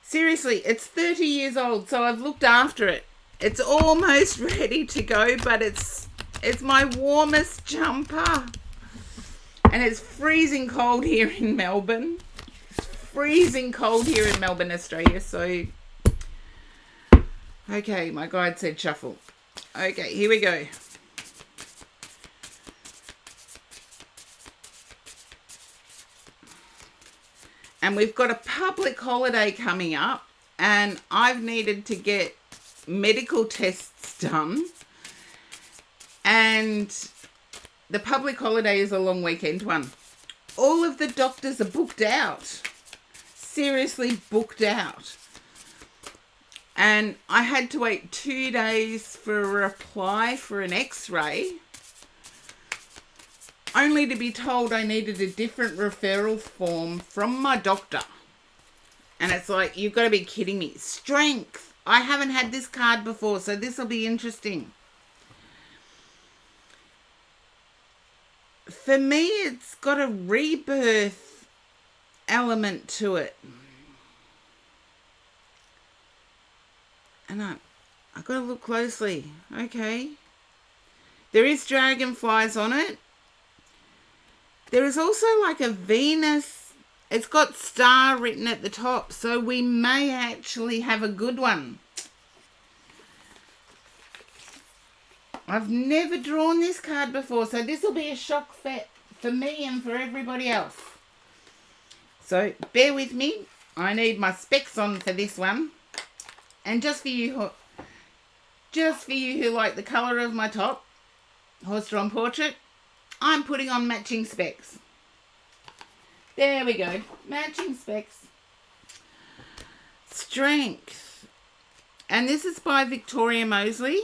seriously, it's 30 years old, so I've looked after it. It's almost ready to go, but it's my warmest jumper. And it's freezing cold here in Melbourne. It's freezing cold here in Melbourne, Australia. So, okay, my guide said shuffle. Okay, here we go. And we've got a public holiday coming up, and I've needed to get medical tests done. And the public holiday is a long weekend one. All of the doctors are booked out. Seriously booked out. And I had to wait 2 days for a reply for an x-ray, only to be told I needed a different referral form from my doctor. And it's like, you've got to be kidding me. Strength. I haven't had this card before, so this will be interesting. For me, it's got a rebirth element to it. And I've got to look closely. Okay. There is dragonflies on it. There is also like a Venus. It's got star written at the top, so we may actually have a good one. I've never drawn this card before, so this will be a shock for me and for everybody else. So bear with me. I need my specs on for this one. And just for you who like the colour of my top, horse-drawn portrait, I'm putting on matching specs. There we go. Matching specs. Strength. And this is by Victoria Mosley.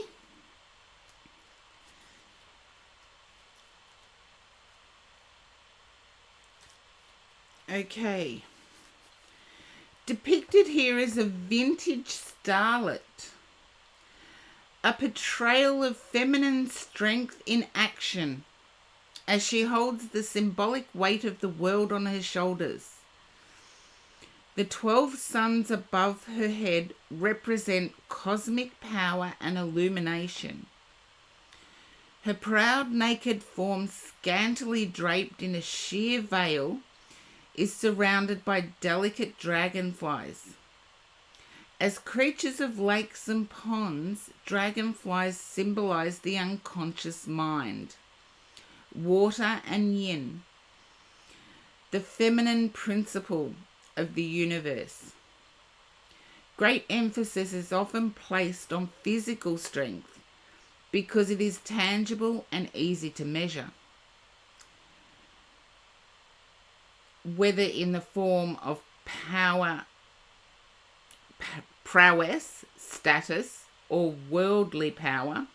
Okay. Depicted here is a vintage starlet. A portrayal of feminine strength in action, as she holds the symbolic weight of the world on her shoulders. The 12 suns above her head represent cosmic power and illumination. Her proud naked form, scantily draped in a sheer veil, is surrounded by delicate dragonflies. As creatures of lakes and ponds, dragonflies symbolize the unconscious mind, water and yin, the feminine principle of the universe. Great emphasis is often placed on physical strength because it is tangible and easy to measure, whether in the form of power, prowess, status, or worldly power.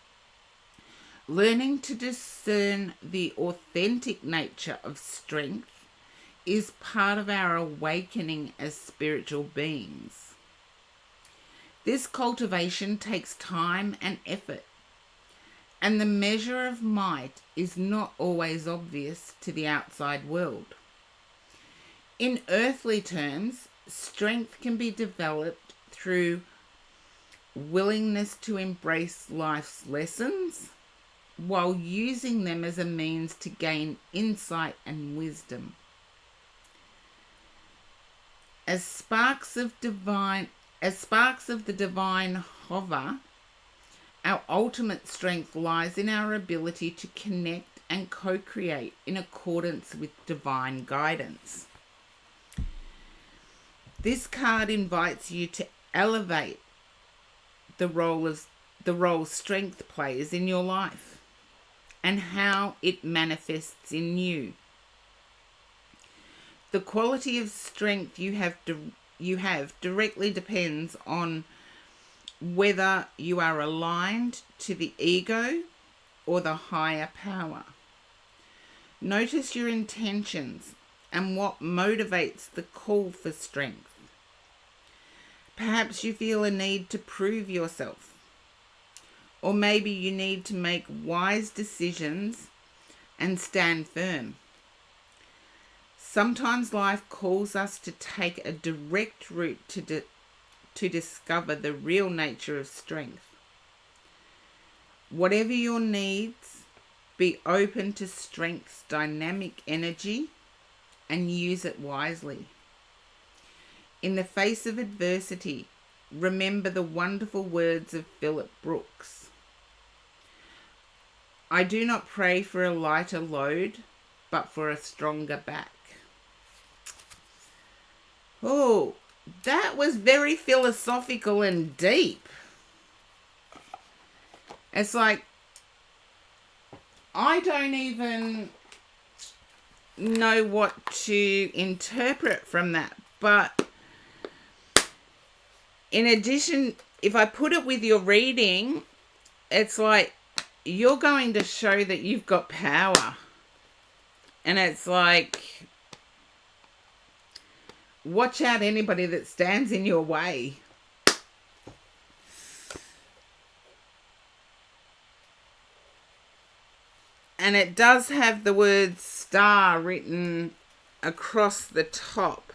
Learning to discern the authentic nature of strength is part of our awakening as spiritual beings. This cultivation takes time and effort, and the measure of might is not always obvious to the outside world. In earthly terms, strength can be developed through willingness to embrace life's lessons while using them as a means to gain insight and wisdom. As sparks of the divine hover, our ultimate strength lies in our ability to connect and co-create in accordance with divine guidance. This card invites you to elevate the role strength plays in your life and how it manifests in you. The quality of strength you have directly depends on whether you are aligned to the ego or the higher power. Notice your intentions and what motivates the call for strength. Perhaps you feel a need to prove yourself, or maybe you need to make wise decisions and stand firm. Sometimes life calls us to take a direct route to discover the real nature of strength. Whatever your needs, be open to strength's dynamic energy and use it wisely. In the face of adversity, remember the wonderful words of Philip Brooks. I do not pray for a lighter load, but for a stronger back. Oh, that was very philosophical and deep. It's like, I don't even know what to interpret from that. But in addition, if I put it with your reading, it's like you're going to show that you've got power. And it's like, watch out anybody that stands in your way. And it does have the word star written across the top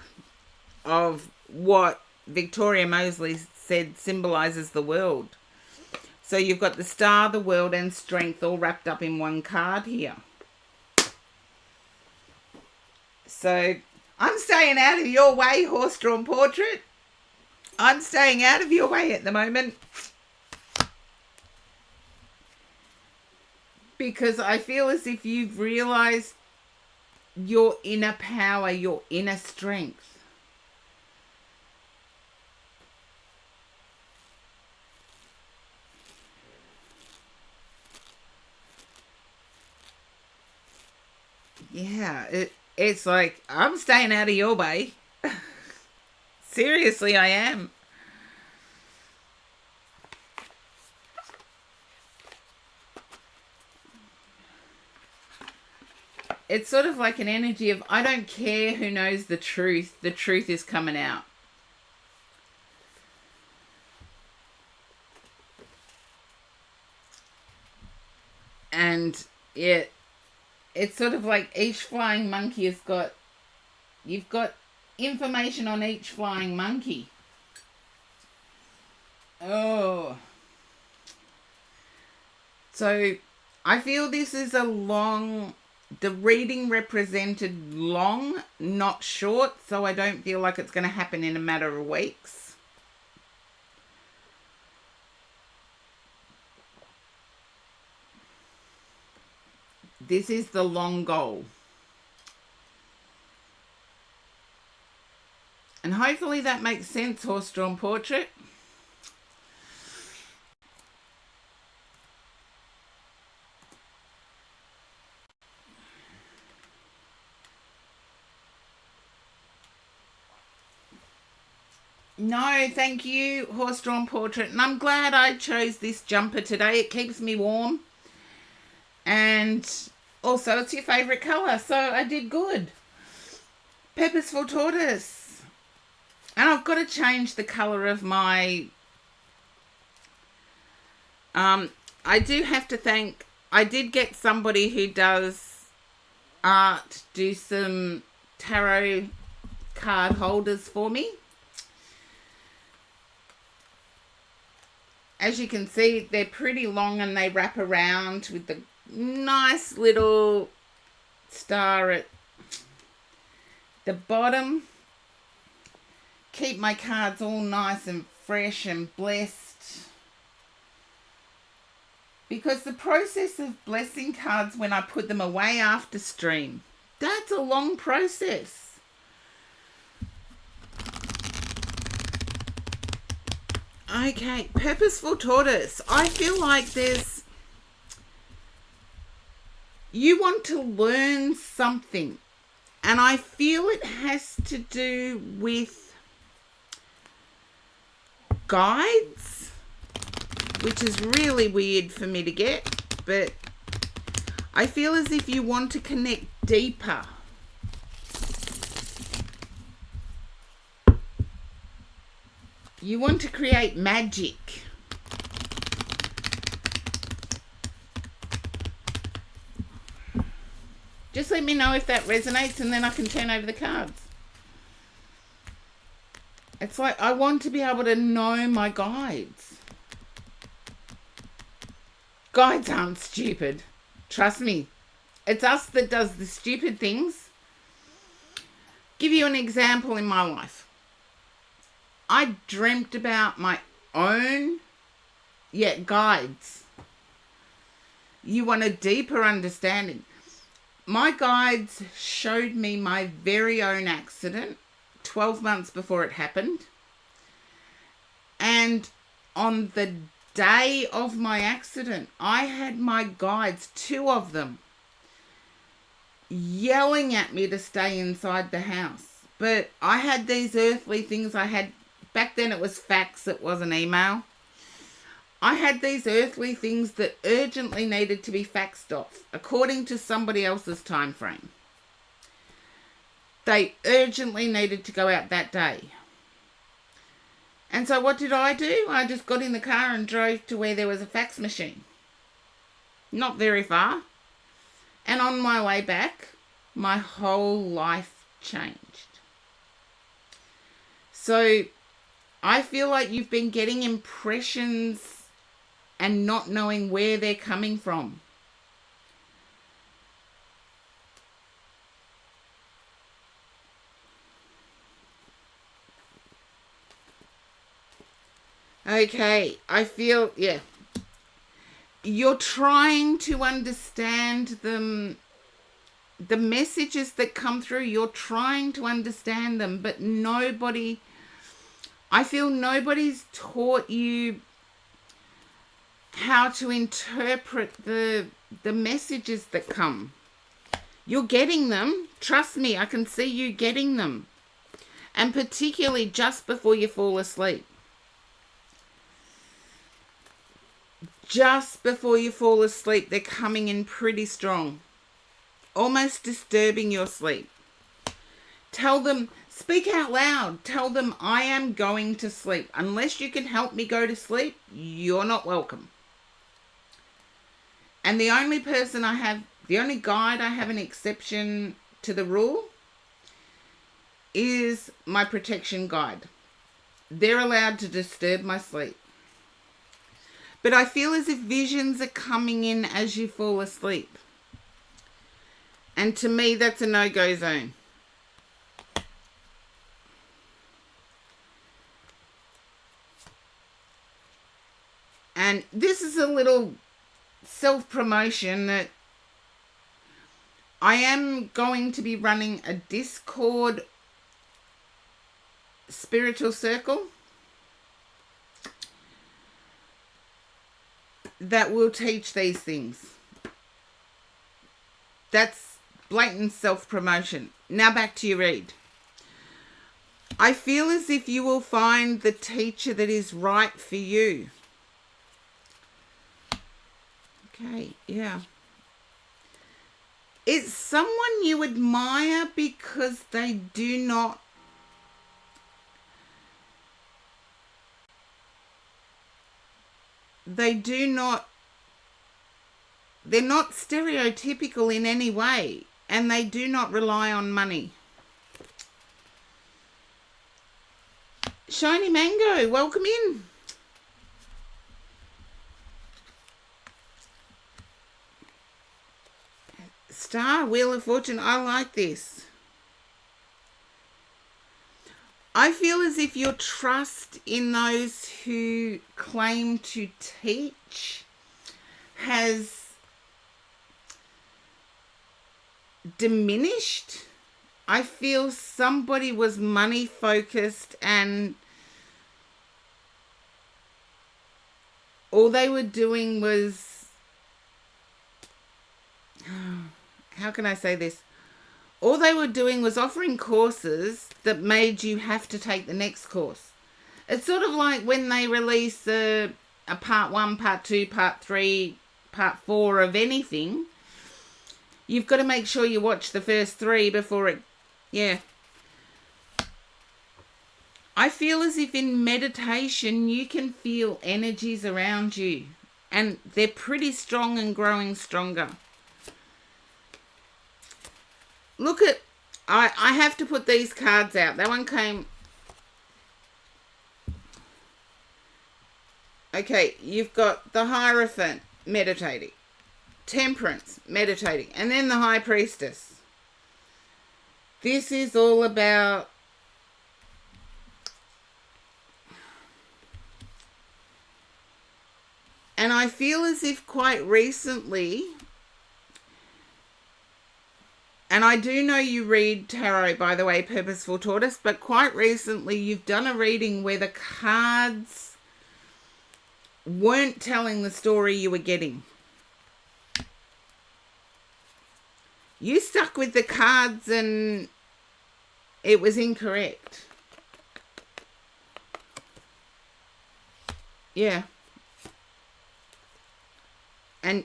of what Victoria Mosley said symbolises the world. So you've got the star, the world, and strength all wrapped up in one card here. So I'm staying out of your way, horse-drawn portrait. I'm staying out of your way at the moment. Because I feel as if you've realised your inner power, your inner strength. Yeah, it's like, I'm staying out of your way. Seriously, I am. It's sort of like an energy of, I don't care who knows the truth is coming out. And it's sort of like each flying monkey has got, you've got information on each flying monkey. Oh. So I feel this is the reading represented long, not short, so I don't feel like it's going to happen in a matter of weeks. This is the long goal. And hopefully that makes sense, horse-drawn portrait. No, thank you, horse-drawn portrait. And I'm glad I chose this jumper today. It keeps me warm. And also, it's your favourite colour, so I did good. Purposeful tortoise. And I've got to change the colour of my... I do have to thank... I did get somebody who does art do some tarot card holders for me. As you can see, they're pretty long and they wrap around with the nice little star at the bottom. Keep my cards all nice and fresh and blessed. Because the process of blessing cards when I put them away after stream, that's a long process. Okay, purposeful tortoise. I feel like you want to learn something. And I feel it has to do with guides, which is really weird for me to get. But I feel as if you want to connect deeper. You want to create magic. Just let me know if that resonates and then I can turn over the cards. It's like I want to be able to know my guides. Guides aren't stupid. Trust me. It's us that does the stupid things. Give you an example in my life. I dreamt about my own, guides. You want a deeper understanding. My guides showed me my very own accident 12 months before it happened. And on the day of my accident, I had my guides, 2 of them, yelling at me to stay inside the house. But I had these earthly things. Back then it was fax, it wasn't email. I had these earthly things that urgently needed to be faxed off according to somebody else's time frame. They urgently needed to go out that day. And so what did I do? I just got in the car and drove to where there was a fax machine. Not very far. And on my way back, my whole life changed. So I feel like you've been getting impressions and not knowing where they're coming from. Okay, I feel, you're trying to understand them. The messages that come through, you're trying to understand them, but I feel nobody's taught you how to interpret the messages that come. You're getting them. Trust me, I can see you getting them. And particularly just before you fall asleep. Just before you fall asleep, they're coming in pretty strong. Almost disturbing your sleep. Tell them, speak out loud. Tell them, I am going to sleep. Unless you can help me go to sleep, you're not welcome. And the only guide I have an exception to the rule is my protection guide. They're allowed to disturb my sleep. But I feel as if visions are coming in as you fall asleep. And to me, that's a no-go zone. And this is a little self-promotion that I am going to be running a Discord spiritual circle that will teach these things. That's blatant self-promotion. Now back to your read. I feel as if you will find the teacher that is right for you. Okay, yeah. It's someone you admire because they're not stereotypical in any way, and they do not rely on money. Shiny Mango, welcome in. Star, Wheel of Fortune, I like this. I feel as if your trust in those who claim to teach has diminished. I feel somebody was money focused and all they were doing was, how can I say this? All they were doing was offering courses that made you have to take the next course. It's sort of like when they release a part 1, part 2, part 3, part 4 of anything. You've got to make sure you watch the first 3 before it, I feel as if in meditation you can feel energies around you. And they're pretty strong and growing stronger. Look at, I have to put these cards out. That one came. Okay, you've got the Hierophant meditating. Temperance meditating. And then the High Priestess. This is all about and I feel as if quite recently And I do know you read tarot, by the way, Purposeful Tortoise, but quite recently you've done a reading where the cards weren't telling the story you were getting. You stuck with the cards and it was incorrect. Yeah. And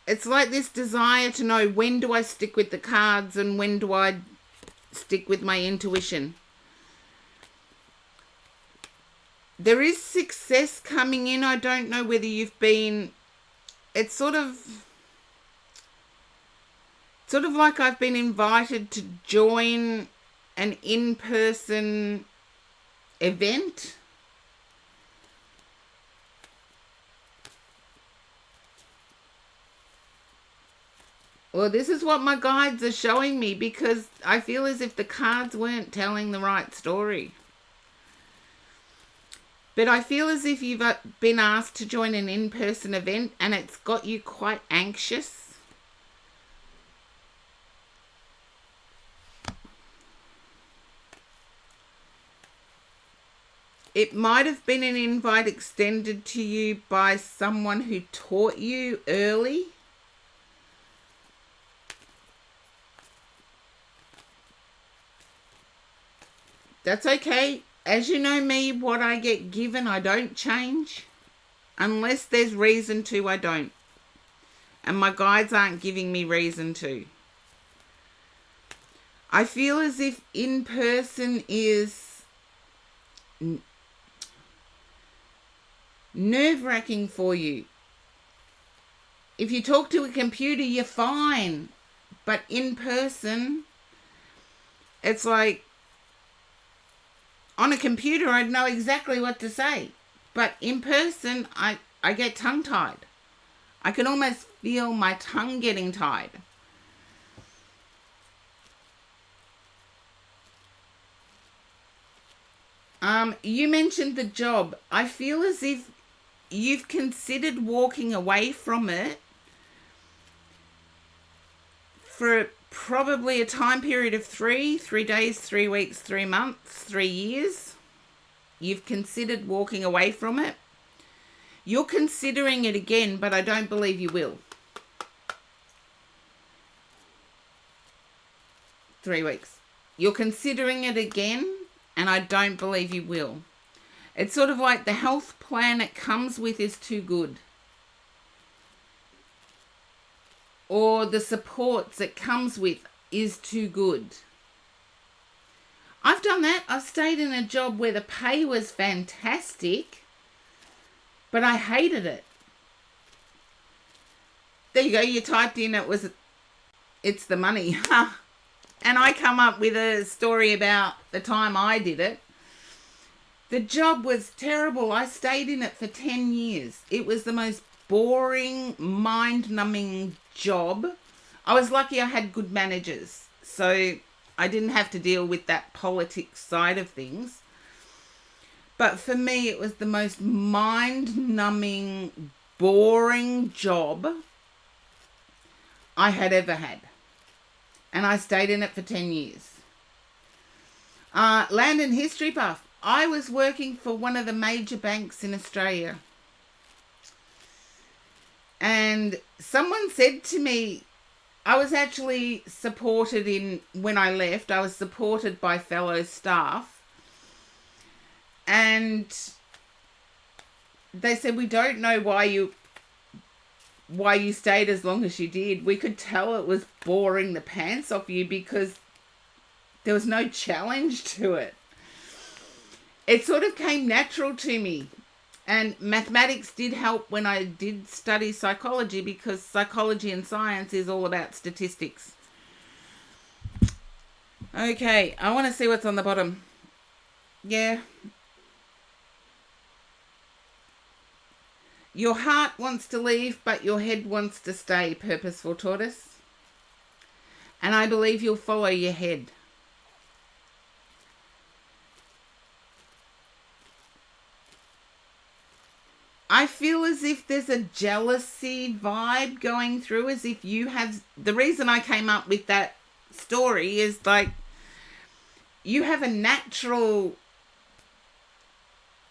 it's like this desire to know, when do I stick with the cards and when do I stick with my intuition? There is success coming in. I don't know whether you've been... It's sort of like I've been invited to join an in-person event. Well, this is what my guides are showing me, because I feel as if the cards weren't telling the right story. But I feel as if you've been asked to join an in-person event and it's got you quite anxious. It might have been an invite extended to you by someone who taught you early. That's okay. As you know me, what I get given, I don't change. Unless there's reason to, I don't. And my guides aren't giving me reason to. I feel as if in-person is nerve-wracking for you. If you talk to a computer, you're fine. But in person, it's like, on a computer, I'd know exactly what to say. But in person, I get tongue-tied. I can almost feel my tongue getting tied. You mentioned the job. I feel as if you've considered walking away from it for probably a time period of 3 days, 3 weeks, 3 months, 3 years. You've considered walking away from it. You're considering it again, but I don't believe you will. 3 weeks. You're considering it again, and I don't believe you will. It's sort of like the health plan it comes with is too good. Or the supports it comes with is too good. I've done that. I've stayed in a job where the pay was fantastic, but I hated it. There you go. You typed in it's the money. And I come up with a story about the time I did it. The job was terrible. I stayed in it for 10 years. It was the most boring, mind-numbing job. I was lucky I had good managers, so I didn't have to deal with that politics side of things. But for me, it was the most mind-numbing, boring job I had ever had. And I stayed in it for 10 years. Land and history buff. I was working for one of the major banks in Australia. And someone said to me, I was actually supported when I left, I was supported by fellow staff. And they said, we don't know why you stayed as long as you did. We could tell it was boring the pants off you because there was no challenge to it. It sort of came natural to me. And mathematics did help when I did study psychology, because psychology and science is all about statistics. Okay, I want to see what's on the bottom. Yeah. Your heart wants to leave, but your head wants to stay, Purposeful Tortoise. And I believe you'll follow your head. I feel as if there's a jealousy vibe going through, as if you have... The reason I came up with that story is like you have a natural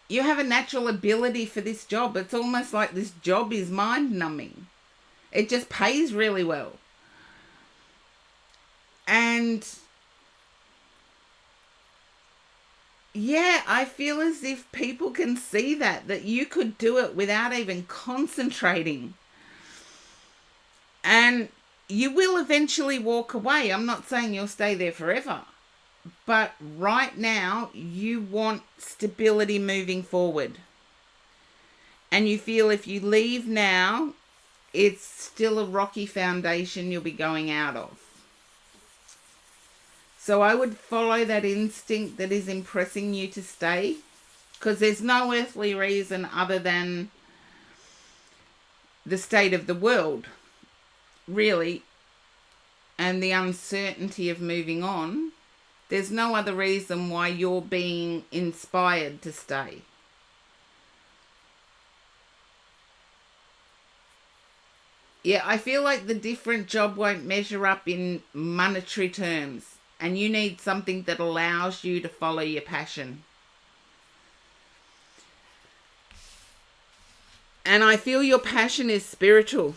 ability for this job. It's almost like this job is mind numbing. It just pays really well. And yeah, I feel as if people can see that you could do it without even concentrating. And you will eventually walk away. I'm not saying you'll stay there forever. But right now, you want stability moving forward. And you feel if you leave now, it's still a rocky foundation you'll be going out of. So I would follow that instinct that is impressing you to stay. Because there's no earthly reason other than the state of the world, really, and the uncertainty of moving on. There's no other reason why you're being inspired to stay. Yeah, I feel like the different job won't measure up in monetary terms, and you need something that allows you to follow your passion. And I feel your passion is spiritual.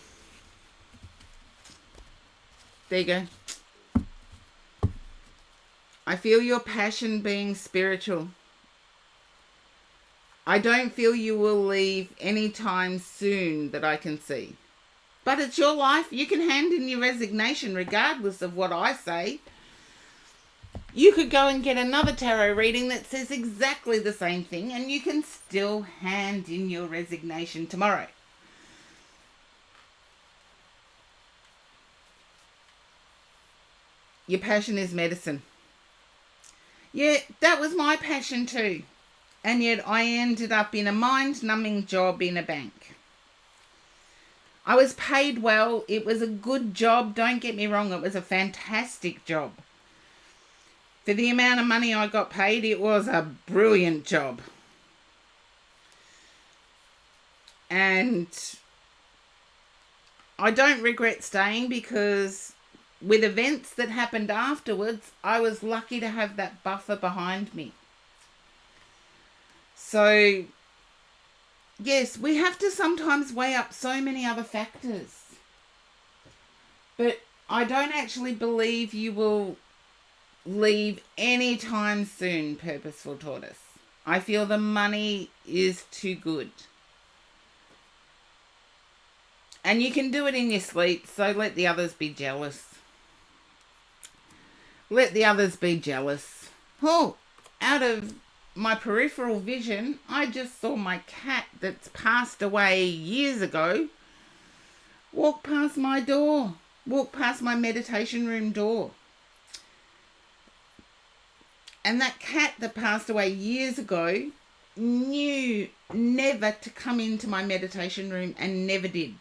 There you go. I feel your passion being spiritual. I don't feel you will leave anytime soon that I can see. But it's your life. You can hand in your resignation regardless of what I say. You could go and get another tarot reading that says exactly the same thing, and you can still hand in your resignation tomorrow. Your passion is medicine. Yeah, that was my passion too. And yet I ended up in a mind-numbing job in a bank. I was paid well. It was a good job. Don't get me wrong. It was a fantastic job. For the amount of money I got paid, it was a brilliant job. And I don't regret staying because with events that happened afterwards, I was lucky to have that buffer behind me. So, yes, we have to sometimes weigh up so many other factors. But I don't actually believe you will leave anytime soon, Purposeful Tortoise. I feel the money is too good. And you can do it in your sleep, so let the others be jealous. Let the others be jealous. Oh, out of my peripheral vision, I just saw my cat that's passed away years ago walk past my door, walk past my meditation room door. And that cat that passed away years ago knew never to come into my meditation room and never did.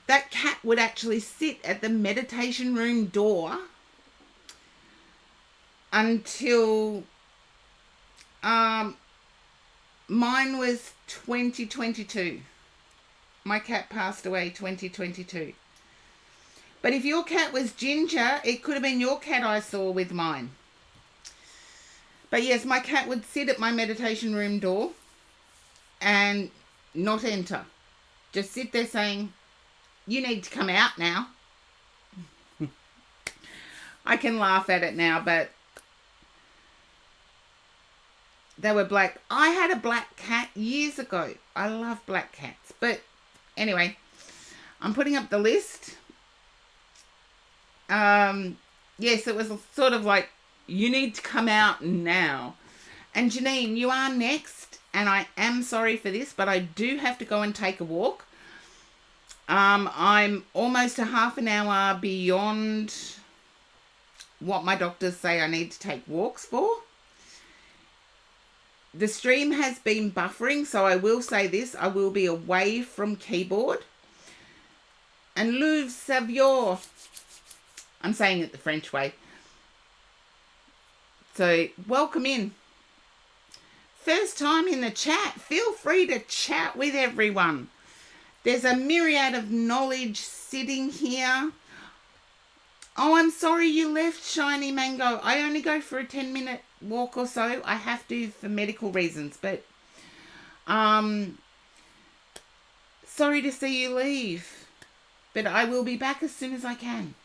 That cat would actually sit at the meditation room door until mine was 2022. My cat passed away 2022. But if your cat was Ginger, it could have been your cat I saw with mine. But yes, my cat would sit at my meditation room door and not enter. Just sit there saying, "You need to come out now." I can laugh at it now, but they were black. I had a black cat years ago. I love black cats. But anyway, I'm putting up the list. Yes, it was sort of like, you need to come out now. And Janine, you are next. And I am sorry for this, but I do have to go and take a walk. I'm almost a half an hour beyond what my doctors say I need to take walks for. The stream has been buffering, so I will say this. I will be away from keyboard. And Louvre Savior. I'm saying it the French way. So, welcome in. First time in the chat. Feel free to chat with everyone. There's a myriad of knowledge sitting here. Oh, I'm sorry you left, Shiny Mango. I only go for a 10-minute walk or so. I have to for medical reasons, but um sorry to see you leave. But I will be back as soon as I can.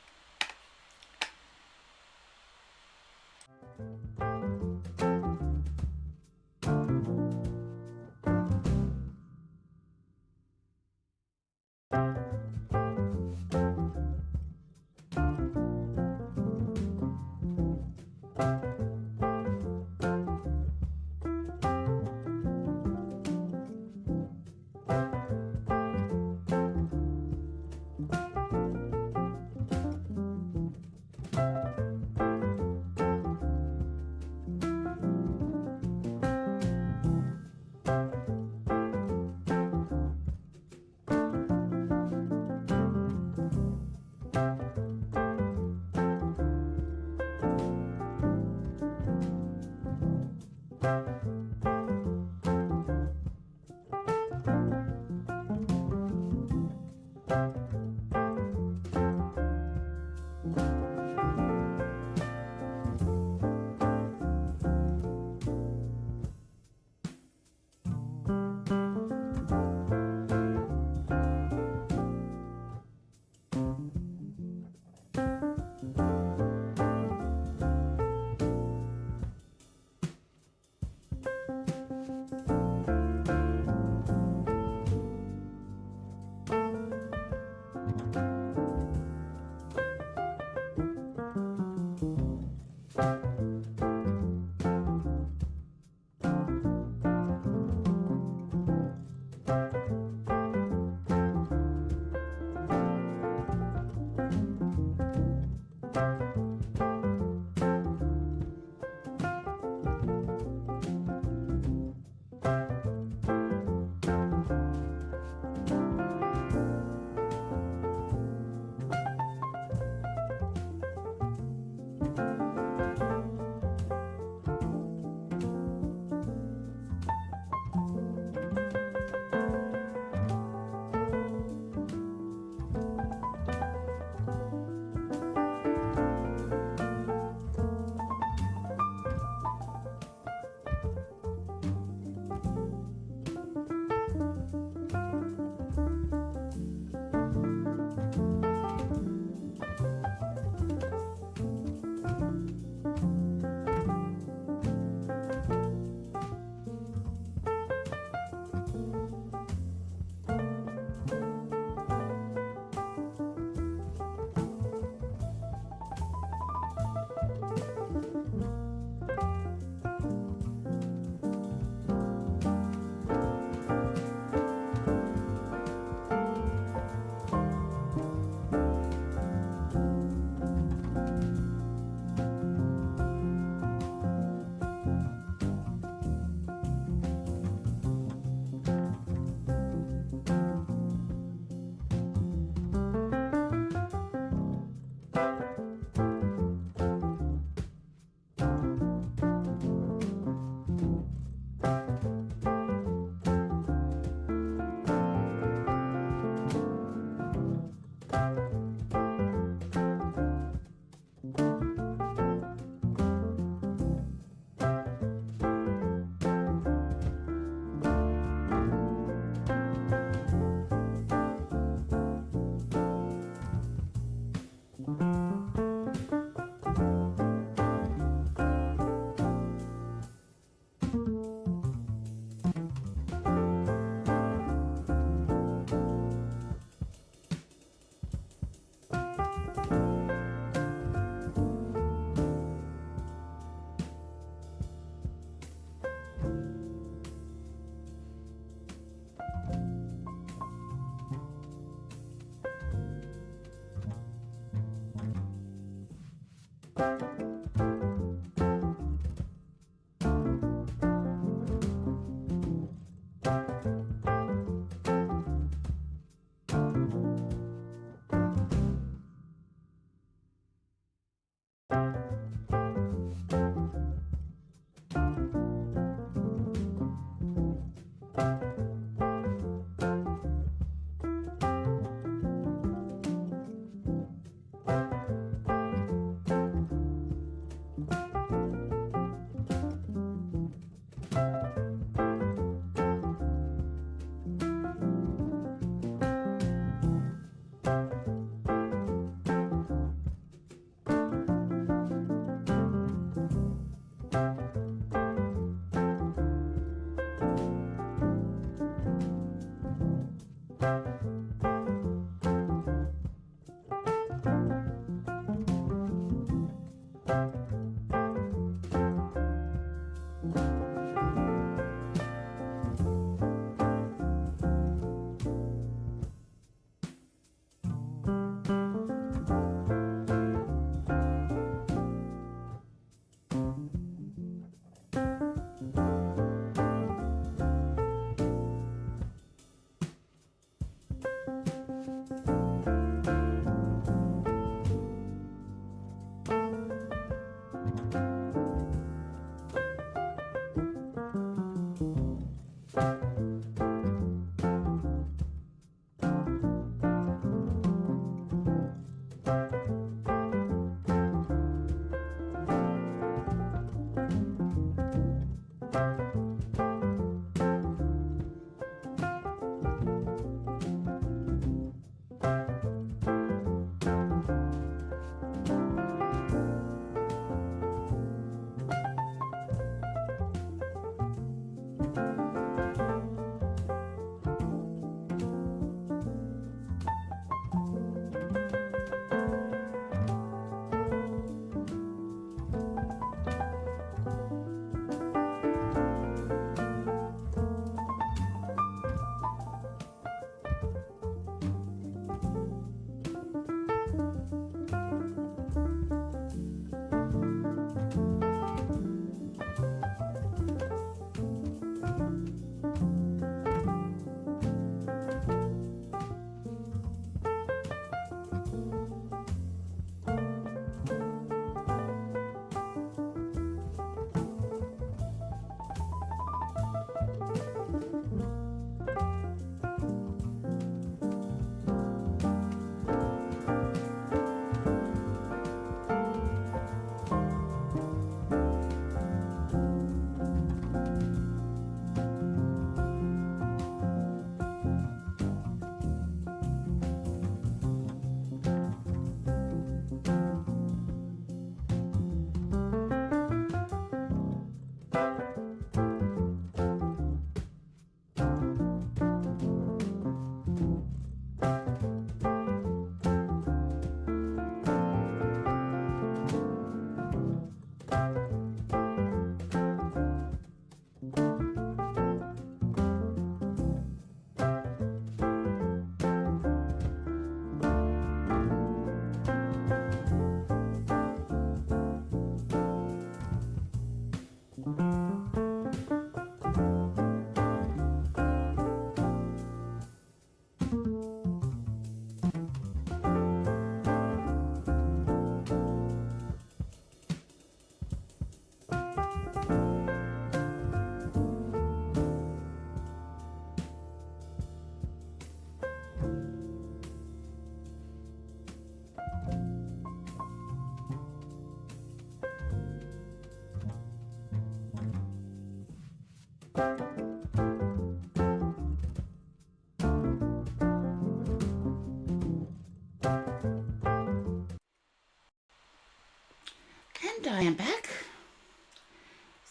And I am back.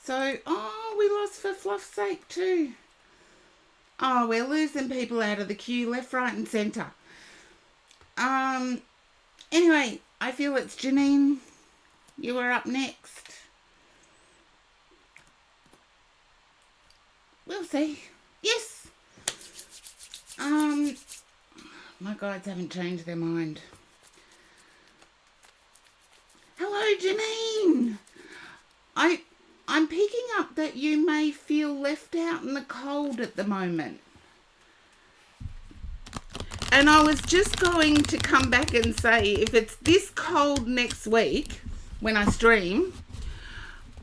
So, we lost for fluff's sake too. Oh, we're losing people out of the queue, left, right and centre. Anyway, I feel it's Janine. You are up next. We'll see. Yes. My guides haven't changed their mind. Hello, Janine. I'm picking up that you may feel left out in the cold at the moment. And I was just going to come back and say, if it's this cold next week when I stream,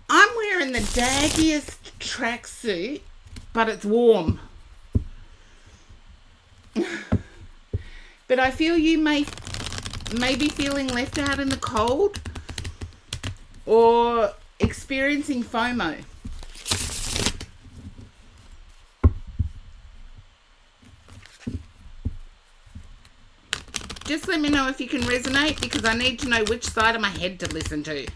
I'm wearing the daggiest tracksuit, but it's warm. But I feel you may be feeling left out in the cold or experiencing FOMO. Just let me know if you can resonate, because I need to know which side of my head to listen to.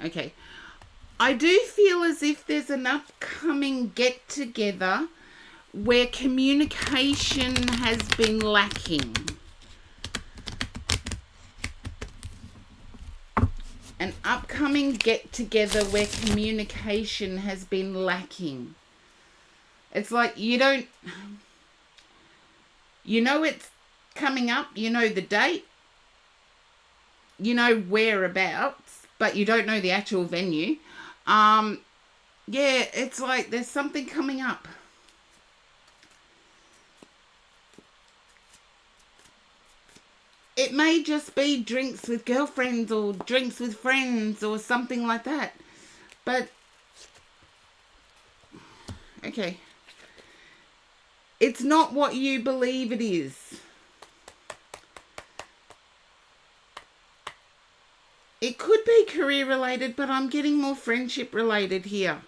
Okay. I do feel as if there's an upcoming get-together where communication has been lacking. An upcoming get-together where communication has been lacking. It's like you know it's coming up, you know the date, you know whereabouts, but you don't know the actual venue. Yeah, it's like there's something coming up. it may just be drinks with girlfriends or drinks with friends or something like that. But, okay. It's not what you believe it is. It could be career related, but I'm getting more friendship related here.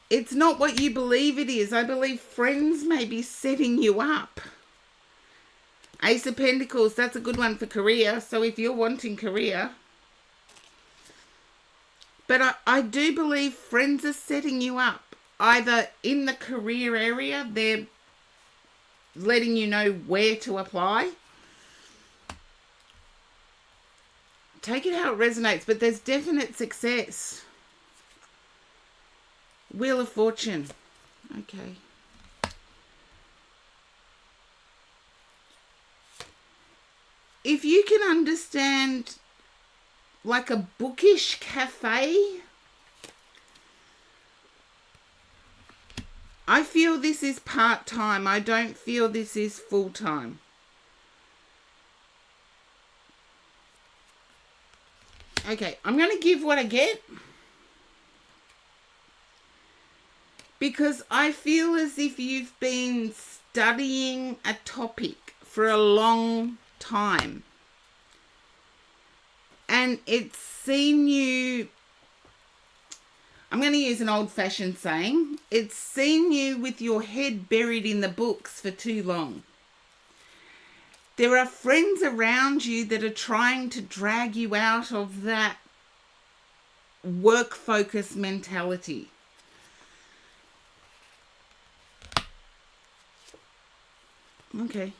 It's not what you believe it is. I believe friends may be setting you up. Ace of Pentacles, that's a good one for career. So if you're wanting career. But I do believe friends are setting you up. Either in the career area, they're letting you know where to apply. Take it how it resonates, but there's definite success. Wheel of Fortune. Okay. If you can understand like a bookish cafe, I feel this is part-time. I don't feel this is full-time. Okay, I'm going to give what I get. Because I feel as if you've been studying a topic for a long time. And it's seen you, I'm going to use an old-fashioned saying, it's seen you with your head buried in the books for too long. There are friends around you that are trying to drag you out of that work-focused mentality. Okay.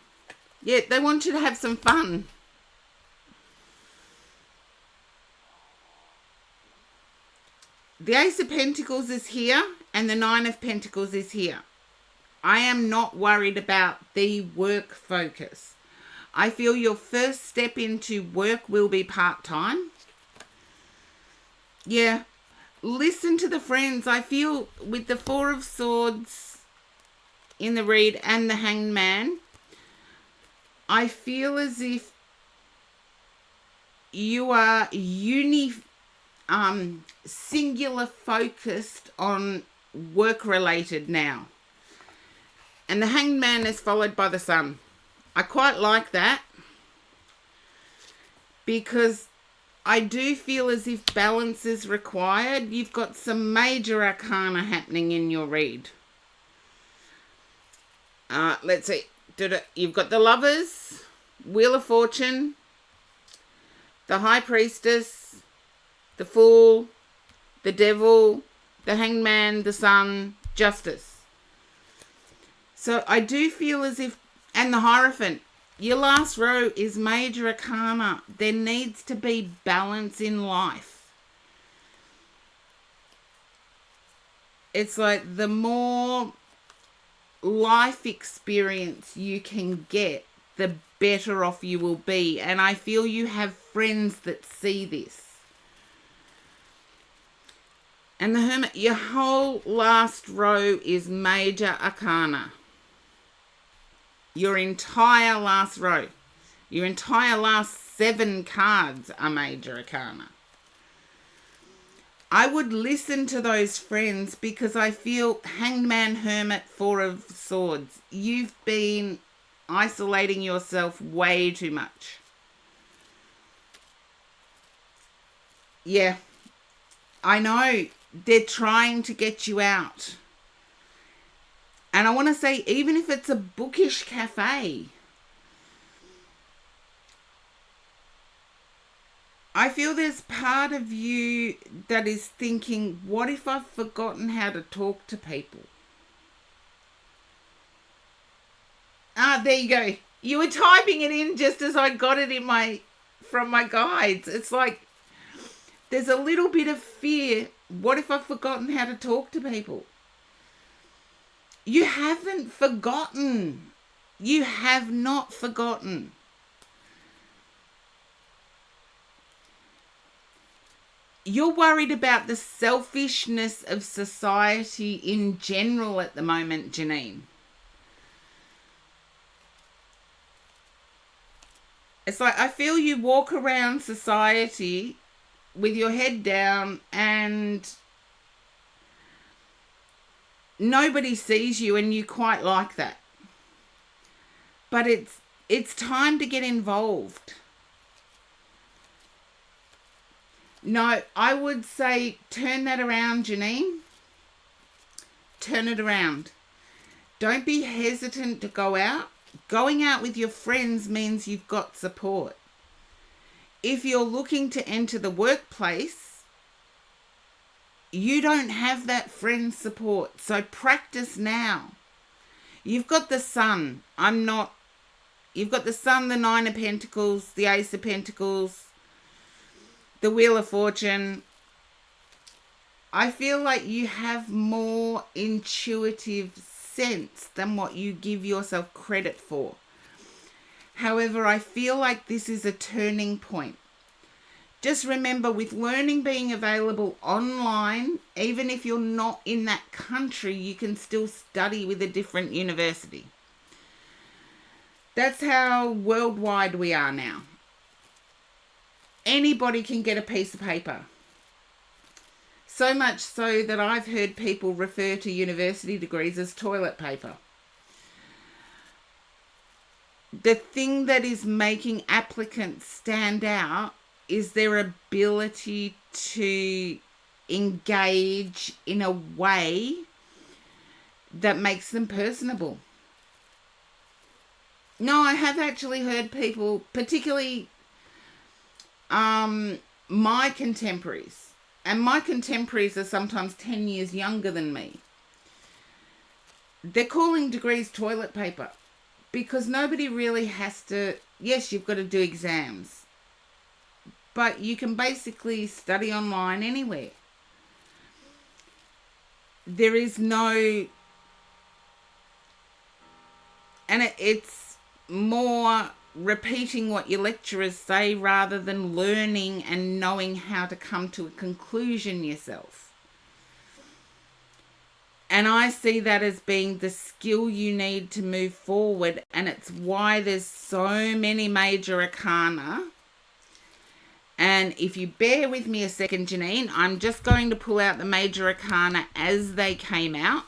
Yeah, they want you to have some fun. The Ace of Pentacles is here and the Nine of Pentacles is here. I am not worried about the work focus. I feel your first step into work will be part-time. Yeah. Listen to the friends. I feel with the Four of Swords in the read and the Hanged Man, I feel as if you are singular focused on work related now. And the Hanged Man is followed by the Sun. I quite like that because I do feel as if balance is required. You've got some major arcana happening in your read. Let's see. You've got the Lovers, Wheel of Fortune, the High Priestess, the Fool, the Devil, the Hanged Man, the Sun, Justice. So I do feel as if, and the Hierophant, your last row is major arcana. There needs to be balance in life. It's like the more life experience you can get, the better off you will be. And I feel you have friends that see this. And the Hermit, your whole last row is major arcana. Your entire last row, your entire last 7 cards are major arcana. I would listen to those friends because I feel Hanged Man, Hermit, Four of Swords. You've been isolating yourself way too much. Yeah, I know. They're trying to get you out. And I want to say, even if it's a bookish cafe, I feel there's part of you that is thinking, what if I've forgotten how to talk to people? There you go. You were typing it in just as I got it from my guides. It's like, there's a little bit of fear. What if I've forgotten how to talk to people? You haven't forgotten. You have not forgotten. You're worried about the selfishness of society in general at the moment, Janine. It's like I feel you walk around society with your head down and nobody sees you, and you quite like that. But it's time to get involved. No, I would say turn that around, Janine. Turn it around. Don't be hesitant to go out. Going out with your friends means you've got support. If you're looking to enter the workplace, you don't have that friend support. So practice now. You've got the sun. You've got the sun, the Nine of Pentacles, the Ace of Pentacles, the Wheel of Fortune. I feel like you have more intuitive sense than what you give yourself credit for. However, I feel like this is a turning point. Just remember, with learning being available online, even if you're not in that country, you can still study with a different university. That's how worldwide we are now. Anybody can get a piece of paper. So much so that I've heard people refer to university degrees as toilet paper. The thing that is making applicants stand out is their ability to engage in a way that makes them personable. No, I have actually heard people, particularly my contemporaries, and my contemporaries are sometimes 10 years younger than me. They're calling degrees toilet paper because nobody really has to. Yes, you've got to do exams, but you can basically study online anywhere. There is no, and it's more repeating what your lecturers say rather than learning and knowing how to come to a conclusion yourself. And I see that as being the skill you need to move forward, and it's why there's so many major arcana. And if you bear with me a second, Janine, I'm just going to pull out the major arcana as they came out.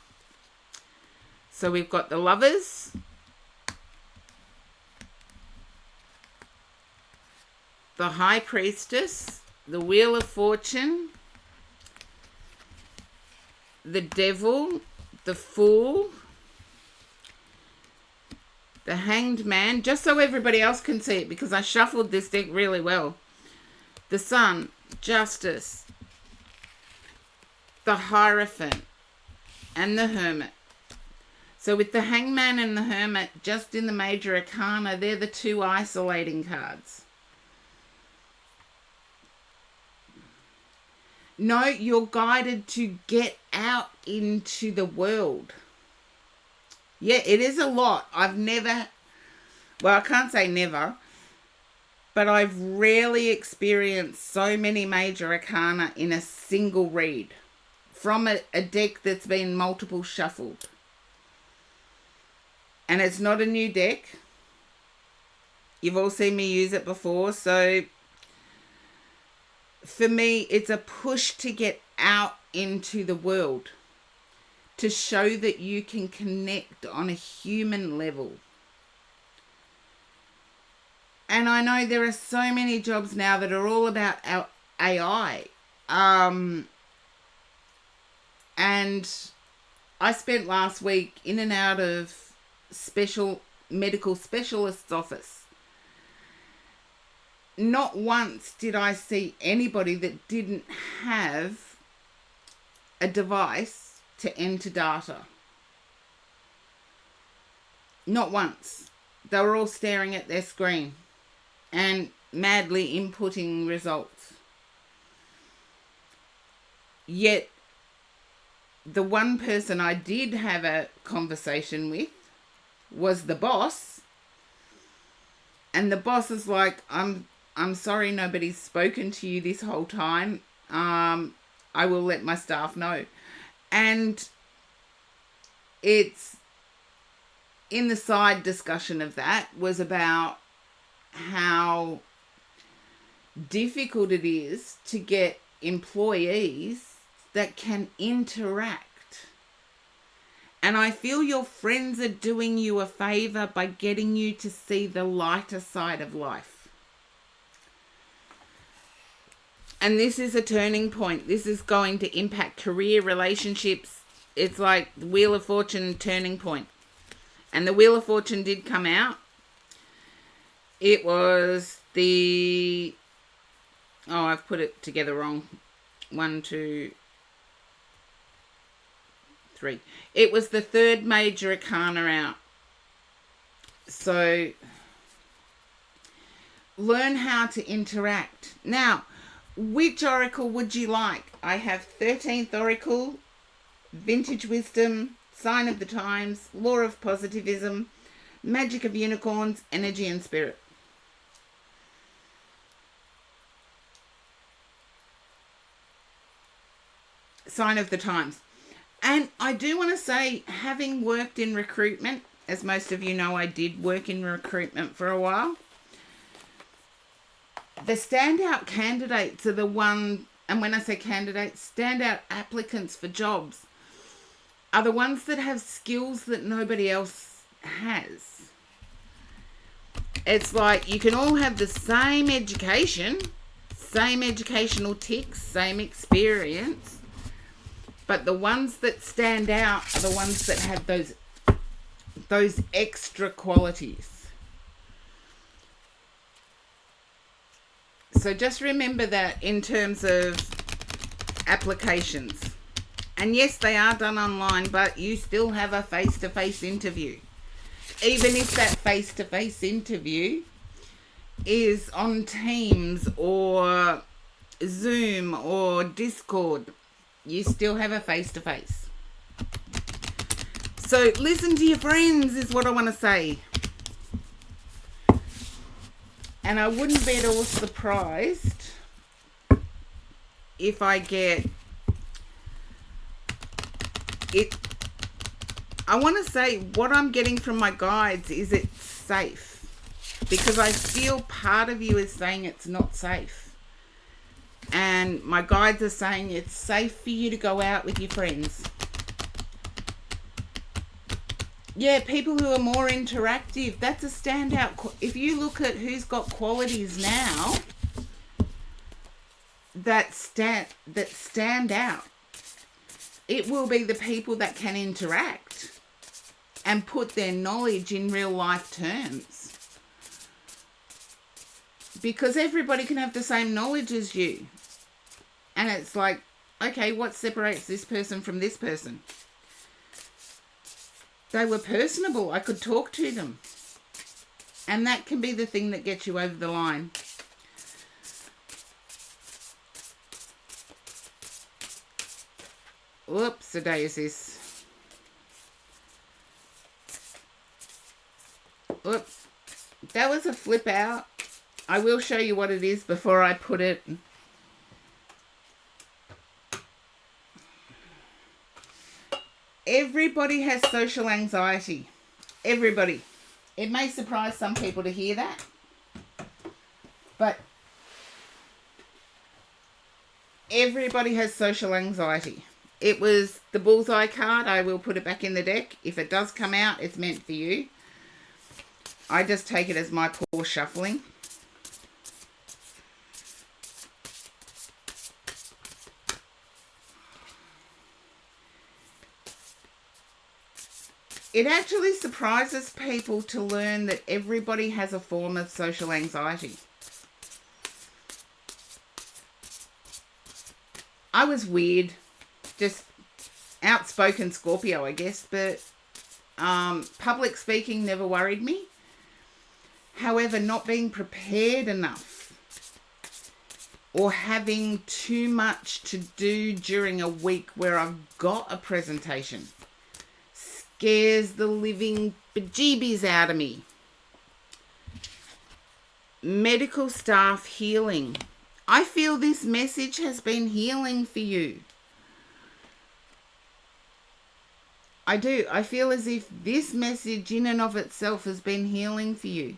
So we've got the Lovers, the High Priestess, the Wheel of Fortune, the Devil, the Fool, the Hanged Man, just so everybody else can see it because I shuffled this deck really well. The Sun, Justice, the Hierophant, and the Hermit. So with the Hangman and the Hermit just in the major arcana, they're the two isolating cards. No, you're guided to get out into the world. Yeah, it is a lot. I can't say never, but I've rarely experienced so many major arcana in a single read from a deck that's been multiple shuffled. And it's not a new deck. You've all seen me use it before, so for me, it's a push to get out into the world, to show that you can connect on a human level. And I know there are so many jobs now that are all about our AI. And I spent last week in and out of special medical specialist's office. Not once did I see anybody that didn't have a device to enter data. Not once. They were all staring at their screen and madly inputting results. Yet, the one person I did have a conversation with was the boss. And the boss is like, I'm sorry nobody's spoken to you this whole time. I will let my staff know. And it's in the side discussion of that was about how difficult it is to get employees that can interact. And I feel your friends are doing you a favor by getting you to see the lighter side of life. And this is a turning point. This is going to impact career, relationships. It's like the Wheel of Fortune turning point. And the Wheel of Fortune did come out. It was the... Oh, I've put it together wrong. 1, 2, 3. It was the third major arcana out. So, learn how to interact. Now, which oracle would you like? I have 13th oracle, vintage wisdom, sign of the times, law of positivism, magic of unicorns, energy and spirit. Sign of the times. And I do want to say, having worked in recruitment, as most of you know, I did work in recruitment for a while. The standout candidates are the one, and when I say candidates, standout applicants for jobs are the ones that have skills that nobody else has. It's like you can all have the same education, same educational ticks, same experience, but the ones that stand out are the ones that have those extra qualities. So just remember that in terms of applications. And yes, they are done online, but you still have a face-to-face interview. Even if that face-to-face interview is on Teams or Zoom or Discord, you still have a face-to-face. So listen to your friends is what I want to say. And I wouldn't be at all surprised if I get it. I want to say what I'm getting from my guides is it's safe. Because I feel part of you is saying it's not safe. And my guides are saying it's safe for you to go out with your friends. Yeah, people who are more interactive, that's a standout. If you look at who's got qualities now that stand out, it will be the people that can interact and put their knowledge in real life terms. Because everybody can have the same knowledge as you. And it's like, okay, what separates this person from this person? They were personable. I could talk to them. And that can be the thing that gets you over the line. Whoops, a daisies. Whoops. That was a flip out. I will show you what it is before I put it. Everybody has social anxiety. Everybody. It may surprise some people to hear that. But everybody has social anxiety. It was the bullseye card. I will put it back in the deck. If it does come out, it's meant for you. I just take it as my poor shuffling. It actually surprises people to learn that everybody has a form of social anxiety. I was weird, just outspoken Scorpio, I guess, but public speaking never worried me. However, not being prepared enough or having too much to do during a week where I've got a presentation scares the living bejeebies out of me. Medical staff healing. I feel this message has been healing for you. I do. I feel as if this message in and of itself has been healing for you.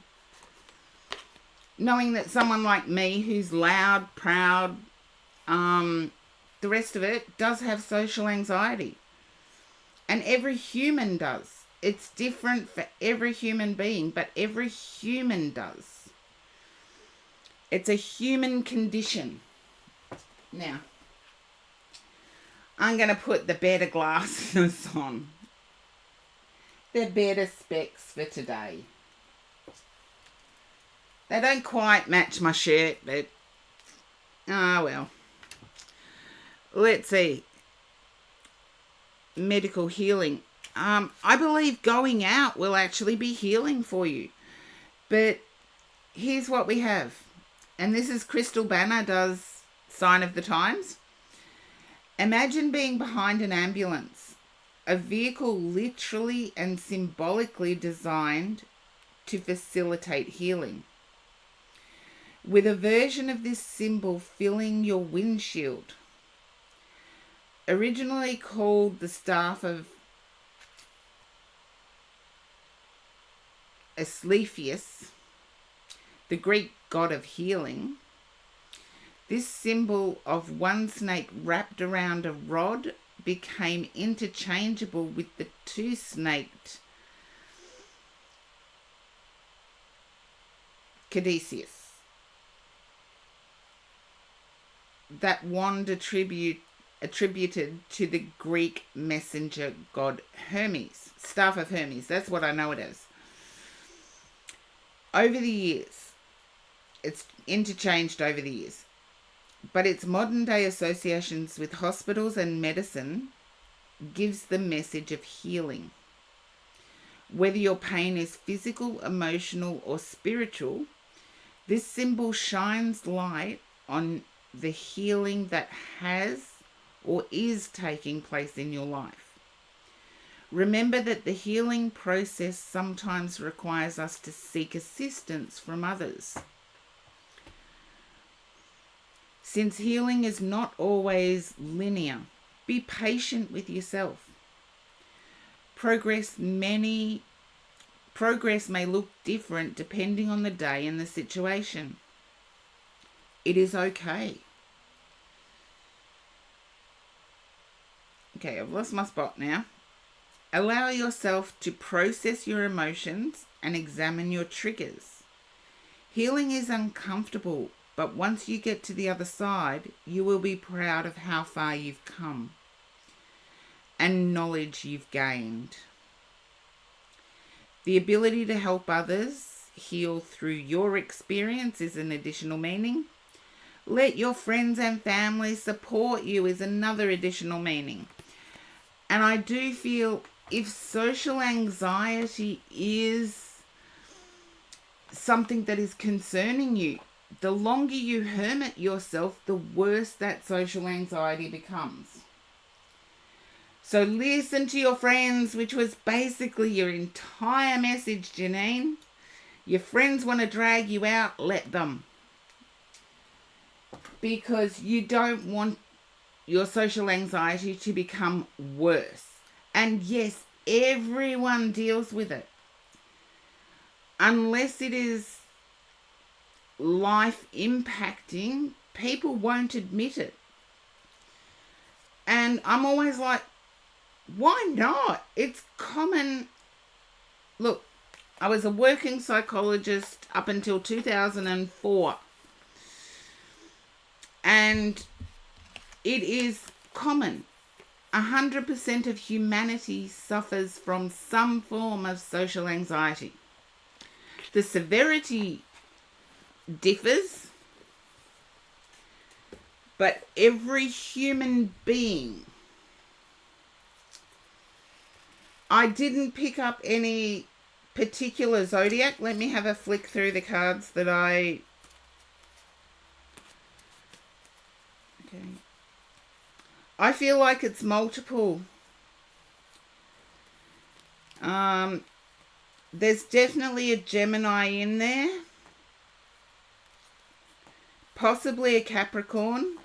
knowing that someone like me who's loud, proud, the rest of it does have social anxiety. And every human does. It's different for every human being, but every human does. It's a human condition. Now, I'm going to put the better glasses on. They're better specs for today. They don't quite match my shirt, but well. Let's see. Medical healing. I believe going out will actually be healing for you. But here's what we have. And this is Crystal Banner does Sign of the Times. Imagine being behind an ambulance, a vehicle literally and symbolically designed to facilitate healing, with a version of this symbol filling your windshield. Originally called the staff of Asclepius, the Greek god of healing, this symbol of one snake wrapped around a rod became interchangeable with the two-snaked caduceus. That wand attributed to the Greek messenger god Hermes, staff of Hermes. That's what I know it as. Over the years, it's interchanged over the years, but its modern day associations with hospitals and medicine gives the message of healing. Whether your pain is physical, emotional, or spiritual, this symbol shines light on the healing that has or is taking place in your life. Remember that the healing process sometimes requires us to seek assistance from others. Since healing is not always linear, be patient with yourself. Progress may look different depending on the day and the situation. It is okay. Okay, I've lost my spot now. Allow yourself to process your emotions and examine your triggers. Healing is uncomfortable, but once you get to the other side, you will be proud of how far you've come and knowledge you've gained. The ability to help others heal through your experience is an additional meaning. Let your friends and family support you is another additional meaning. And I do feel if social anxiety is something that is concerning you, the longer you hermit yourself, the worse that social anxiety becomes. So listen to your friends, which was basically your entire message, Janine. Your friends want to drag you out, let them. Because you don't want your social anxiety to become worse. And yes, everyone deals with it. Unless it is life impacting, people won't admit it. And I'm always like, why not? It's common. Look, I was a working psychologist up until 2004. And it is common. 100% of humanity suffers from some form of social anxiety. The severity differs, but every human being. I didn't pick up any particular zodiac. Let me have a flick through the cards that I... Okay. I feel like it's multiple. There's definitely a Gemini in there. Possibly a Capricorn.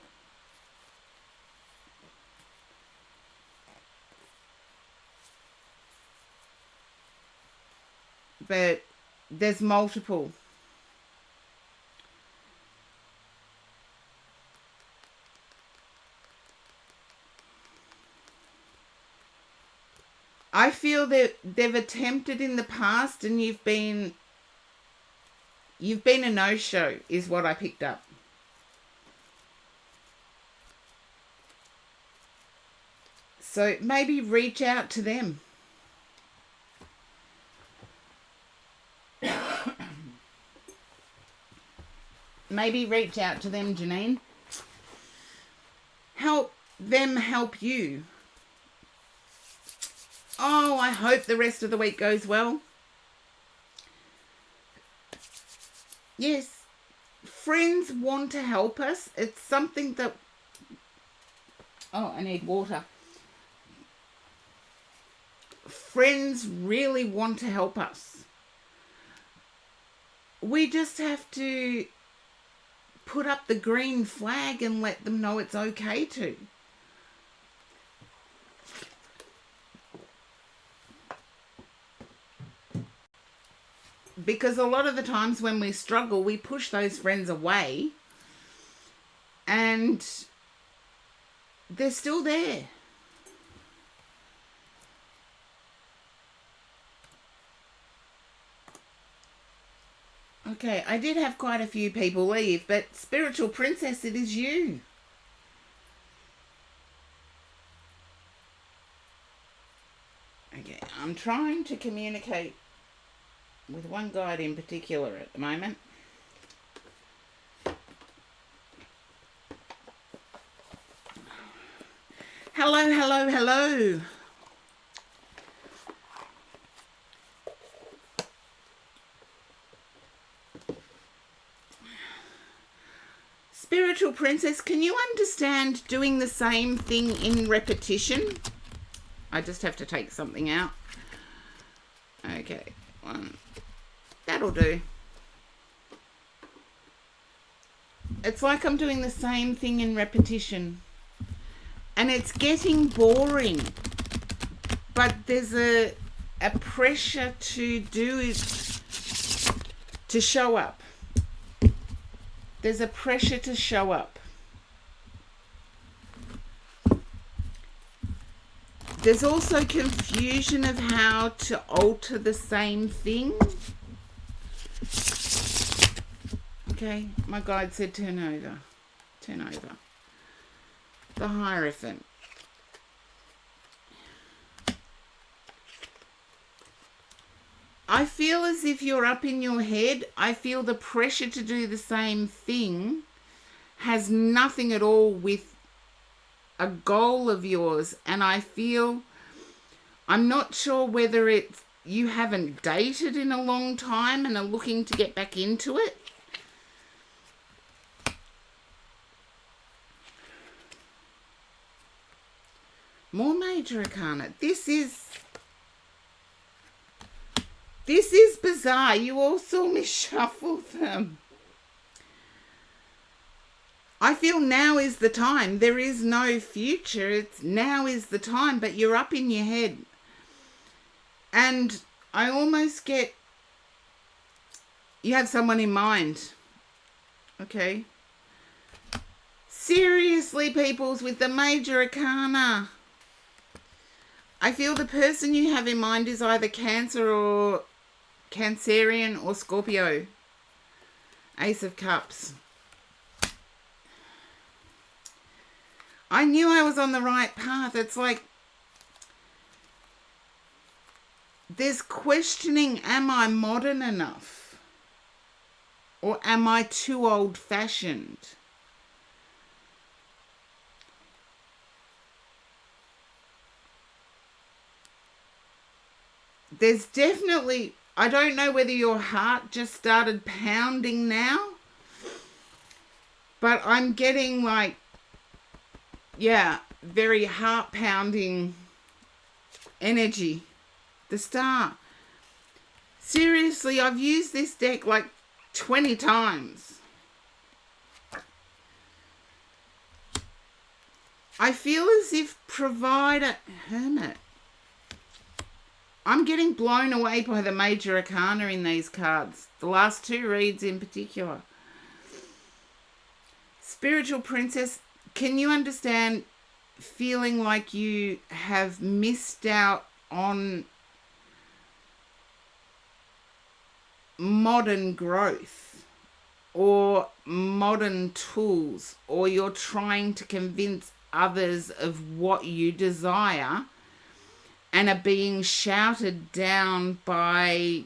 But there's multiple. I feel that they've attempted in the past and you've been a no-show is what I picked up. So maybe reach out to them. Maybe reach out to them, Janine. Help them help you. Oh, I hope the rest of the week goes well. Yes, friends want to help us. It's something that... Oh, I need water. Friends really want to help us. We just have to put up the green flag and let them know it's okay to. Because a lot of the times when we struggle, we push those friends away and they're still there. Okay, I did have quite a few people leave, but Spiritual Princess, it is you. Okay, I'm trying to communicate with one guide in particular at the moment. Hello, hello, hello. Spiritual Princess, can you understand doing the same thing in repetition? I just have to take something out. Okay, one. That'll do. It's like I'm doing the same thing in repetition. And it's getting boring. But there's a pressure to do it, to show up. There's a pressure to show up. There's also confusion of how to alter the same thing. Okay, my guide said turn over. Turn over. The Hierophant. I feel as if you're up in your head. I feel the pressure to do the same thing has nothing at all with a goal of yours. And I feel, I'm not sure whether it's you haven't dated in a long time and are looking to get back into it. More Major Arcana. This is bizarre. You all saw me shuffle them. I feel now is the time. There is no future. It's now is the time, but you're up in your head. And I almost get you have someone in mind. Okay. Seriously, peoples, with the Major Arcana. I feel the person you have in mind is either Cancer or Cancerian or Scorpio. Ace of Cups. I knew I was on the right path. It's like there's questioning, am I modern enough? Or am I too old-fashioned? There's definitely, I don't know whether your heart just started pounding now, but I'm getting like, yeah, very heart pounding energy. The Star. Seriously, I've used this deck like 20 times. I feel as if Provider, Hermit. I'm getting blown away by the Major Arcana in these cards. The last two reads in particular. Spiritual Princess, can you understand feeling like you have missed out on modern growth or modern tools, or you're trying to convince others of what you desire and are being shouted down by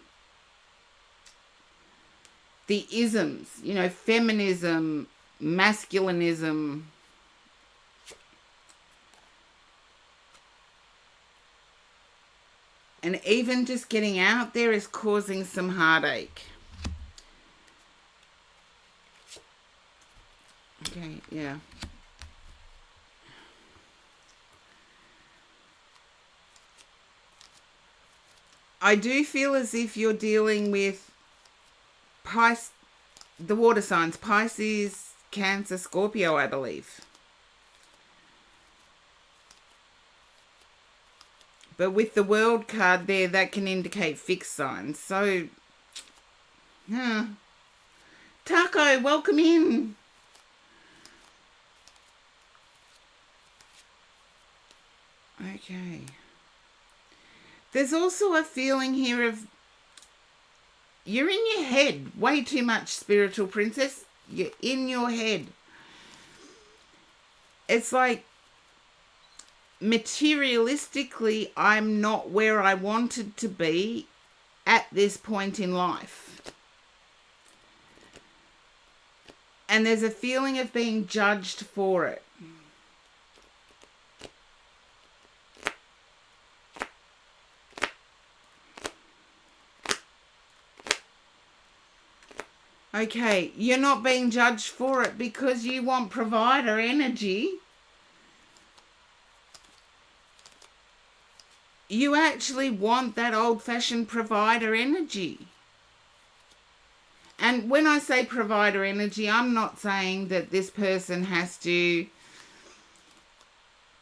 the isms, feminism, masculinism. And even just getting out there is causing some heartache. Okay, yeah. I do feel as if you're dealing with the water signs, Pisces, Cancer, Scorpio, I believe. But with the World card there, that can indicate fixed signs. So, Taco, welcome in. Okay. There's also a feeling here of you're in your head way too much, spiritual princess. You're in your head. It's like materialistically, I'm not where I wanted to be at this point in life. And there's a feeling of being judged for it. Okay, you're not being judged for it because you want provider energy. You actually want that old-fashioned provider energy. And when I say provider energy, I'm not saying that this person has to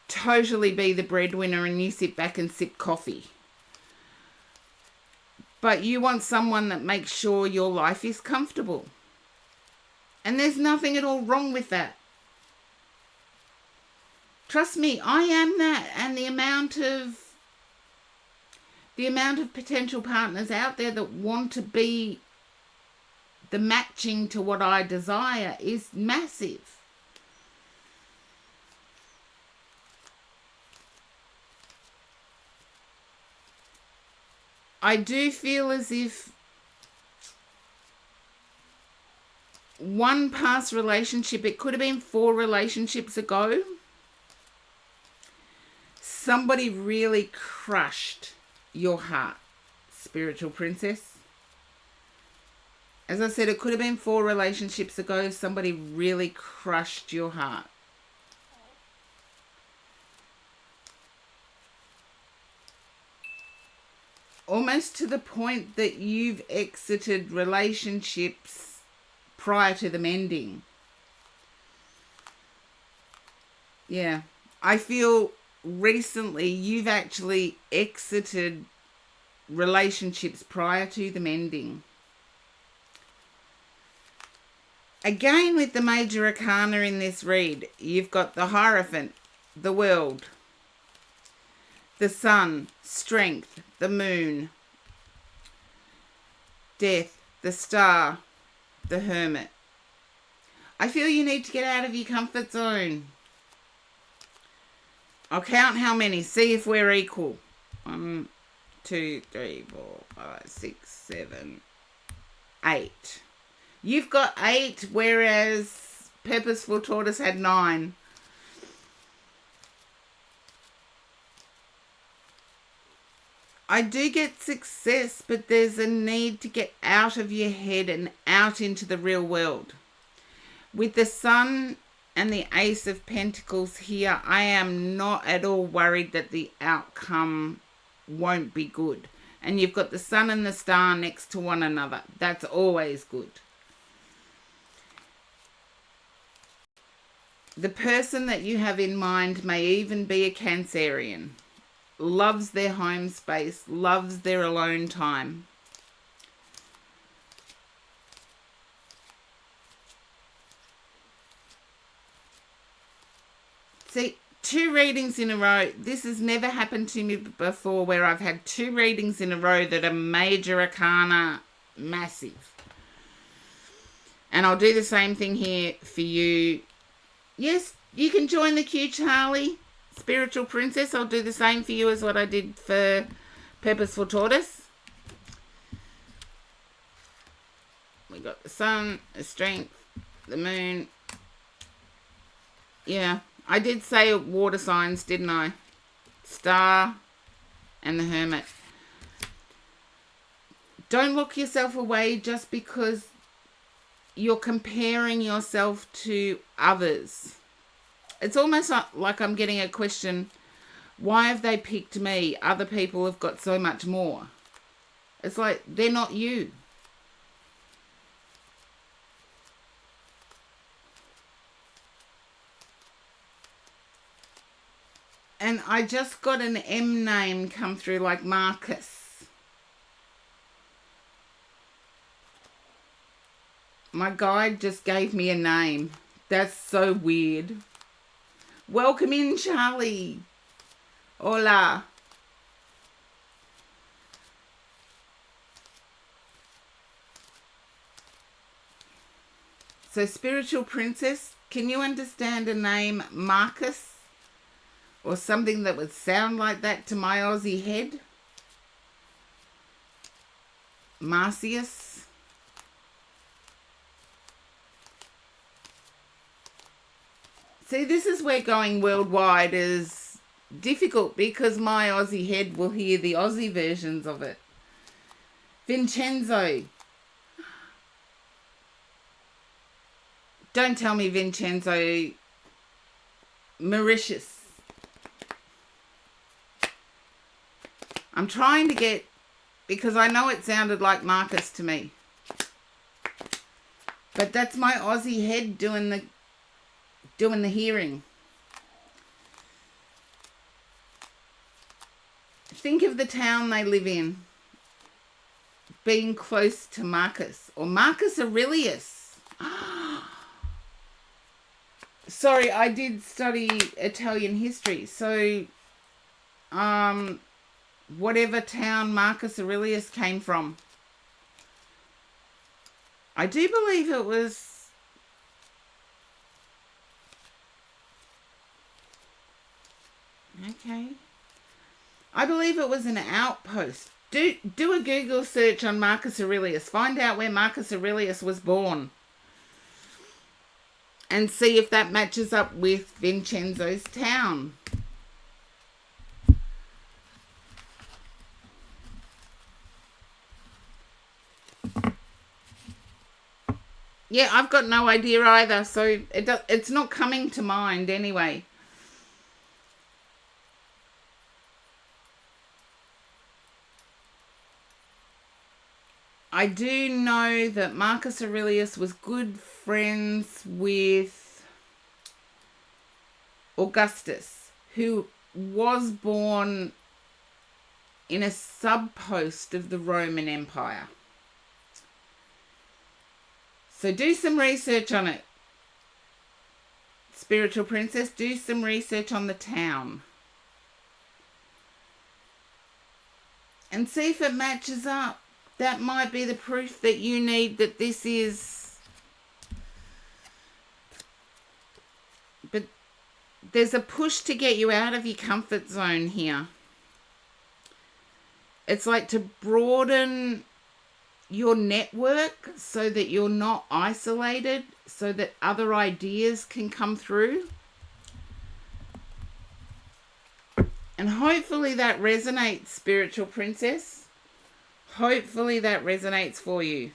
totally be the breadwinner and you sit back and sip coffee. But you want someone that makes sure your life is comfortable. And there's nothing at all wrong with that. Trust me, I am that. And the amount of potential partners out there that want to be the matching to what I desire is massive. I do feel as if one past relationship, it could have been 4 relationships ago, somebody really crushed your heart, spiritual princess. As I said, it could have been 4 relationships ago, somebody really crushed your heart. Almost to the point that you've exited relationships prior to them ending. Yeah. I feel recently you've actually exited relationships prior to them ending. Again, with the major arcana in this read, you've got the Hierophant, the World, the Sun, Strength, the Moon, Death, the Star, the Hermit. I feel you need to get out of your comfort zone. I'll count how many, see if we're equal. 1, 2, 3, 4, 5, 6, 7, 8. You've got 8, whereas Purposeful Tortoise had 9. I do get success, but there's a need to get out of your head and out into the real world. With the Sun and the Ace of Pentacles here, I am not at all worried that the outcome won't be good. And you've got the Sun and the Star next to one another. That's always good. The person that you have in mind may even be a Cancerian. Loves their home space, loves their alone time. See, 2 readings in a row. This has never happened to me before, where I've had 2 readings in a row that are major arcana, massive. And I'll do the same thing here for you. Yes, you can join the queue, Charlie. Spiritual Princess, I'll do the same for you as what I did for Purposeful Tortoise. We got the sun, the strength, the moon. Yeah, I did say water signs, didn't I? Star and the Hermit. Don't look yourself away just because you're comparing yourself to others. It's almost like I'm getting a question, why have they picked me? Other people have got so much more. It's like, they're not you. And I just got an M name come through, like Marcus. My guide just gave me a name. That's so weird. Welcome in, Charlie. Hola. So, Spiritual Princess, can you understand a name Marcus? Or something that would sound like that to my Aussie head? Marcius? See, this is where going worldwide is difficult, because my Aussie head will hear the Aussie versions of it. Vincenzo. Don't tell me Vincenzo. Mauritius. I'm trying to get, because I know it sounded like Marcus to me. But that's my Aussie head doing the hearing. Think of the town they live in being close to Marcus, or Marcus Aurelius. Sorry, I did study Italian history. So, whatever town Marcus Aurelius came from, I do believe it was... Okay. I believe it was an outpost. Do a Google search on Marcus Aurelius. Find out where Marcus Aurelius was born. And see if that matches up with Vincenzo's town. Yeah, I've got no idea either, so it's not coming to mind anyway. I do know that Marcus Aurelius was good friends with Augustus, who was born in a subpost of the Roman Empire. So do some research on it. Spiritual Princess, do some research on the town. And see if it matches up. That might be the proof that you need, that this is... But there's a push to get you out of your comfort zone here. It's like to broaden your network so that you're not isolated, so that other ideas can come through. And hopefully that resonates, Spiritual Princess. Hopefully that resonates for you.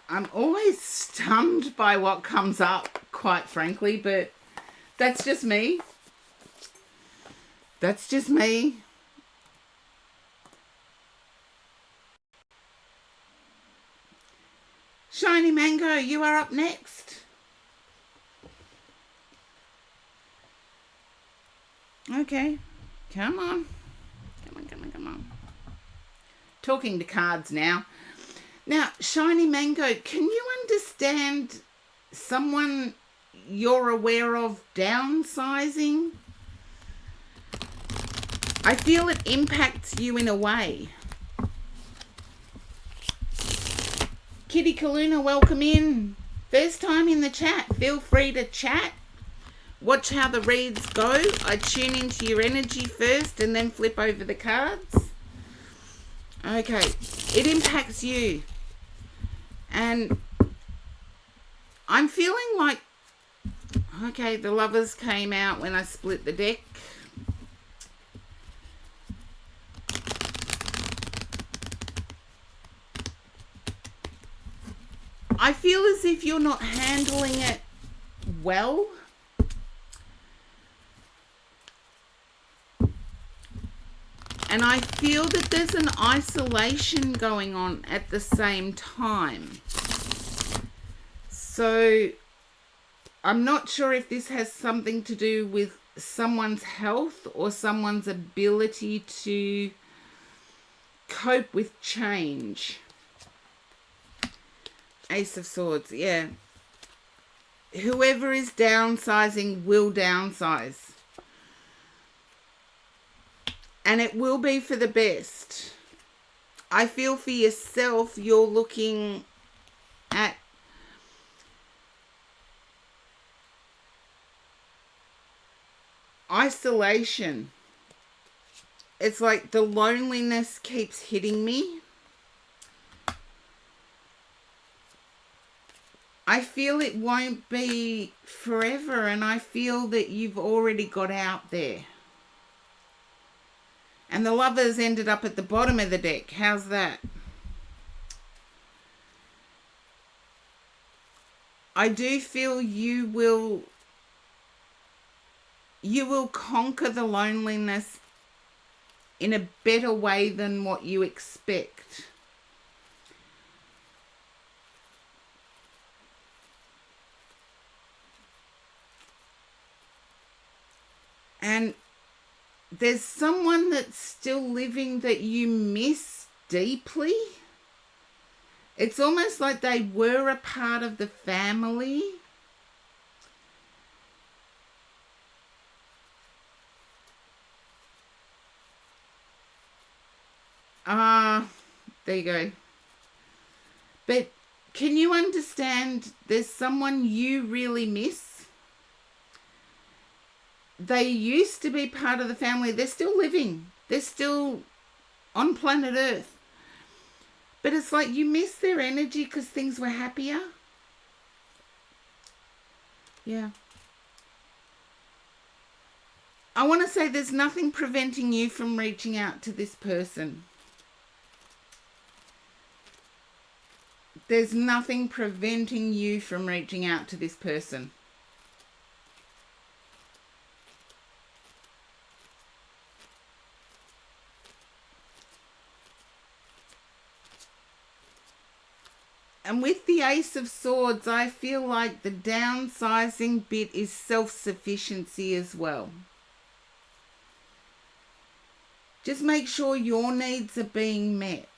I'm always stunned by what comes up, quite frankly, but that's just me. That's just me. Shiny Mango, you are up next. Okay. Come on. Come on. Talking to cards now. Now, Shiny Mango, can you understand someone you're aware of downsizing? I feel it impacts you in a way. Kitty Kaluna, welcome in. First time in the chat. Feel free to chat. Watch how the reads go. I tune into your energy first and then flip over the cards. Okay, it impacts you. And I'm feeling like, okay, the Lovers came out when I split the deck. I feel as if you're not handling it well. And I feel that there's an isolation going on at the same time. So I'm not sure if this has something to do with someone's health or someone's ability to cope with change. Ace of Swords, yeah. Whoever is downsizing will downsize. And it will be for the best. I feel for yourself, you're looking at isolation. It's like the loneliness keeps hitting me. I feel it won't be forever, and I feel that you've already got out there. And the Lovers ended up at the bottom of the deck. How's that? I do feel you will conquer the loneliness in a better way than what you expect. And there's someone that's still living that you miss deeply. It's almost like they were a part of the family. There you go. But can you understand there's someone you really miss? They used to be part of the family. They're still living. They're still on planet Earth. But it's like you miss their energy because things were happier. Yeah. I want to say there's nothing preventing you from reaching out to this person. There's nothing preventing you from reaching out to this person. And with the Ace of Swords, I feel like the downsizing bit is self-sufficiency as well. Just make sure your needs are being met,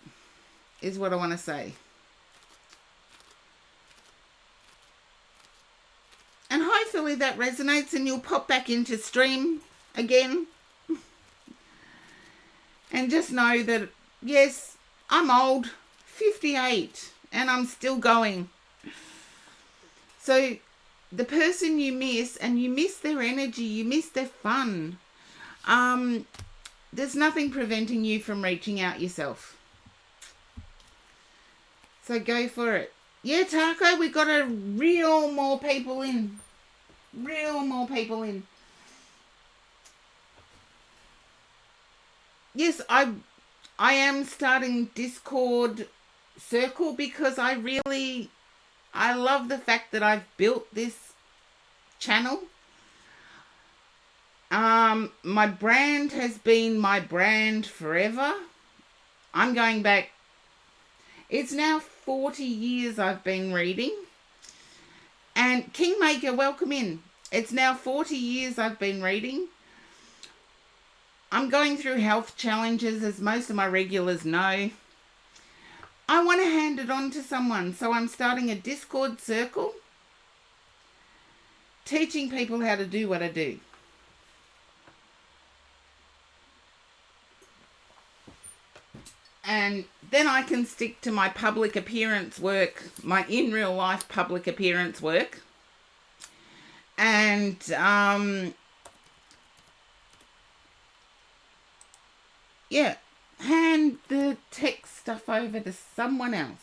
is what I want to say. And hopefully that resonates and you'll pop back into stream again. And just know that, yes, I'm old, 58, and I'm still going. So the person you miss, and you miss their energy, you miss their fun, there's nothing preventing you from reaching out yourself. So go for it. Yeah, Taco, we got to reel more people in. Reel more people in. Yes, I am starting Discord circle because I love the fact that I've built this channel. My brand has been my brand forever. I'm going back. It's now 40 years I've been reading. And Kingmaker, welcome in. It's now 40 years I've been reading. I'm going through health challenges, as most of my regulars know. I want to hand it on to someone, so I'm starting a Discord circle teaching people how to do what I do. And then I can stick to my public appearance work, my in real life public appearance work. And yeah, hand the tech stuff over to someone else.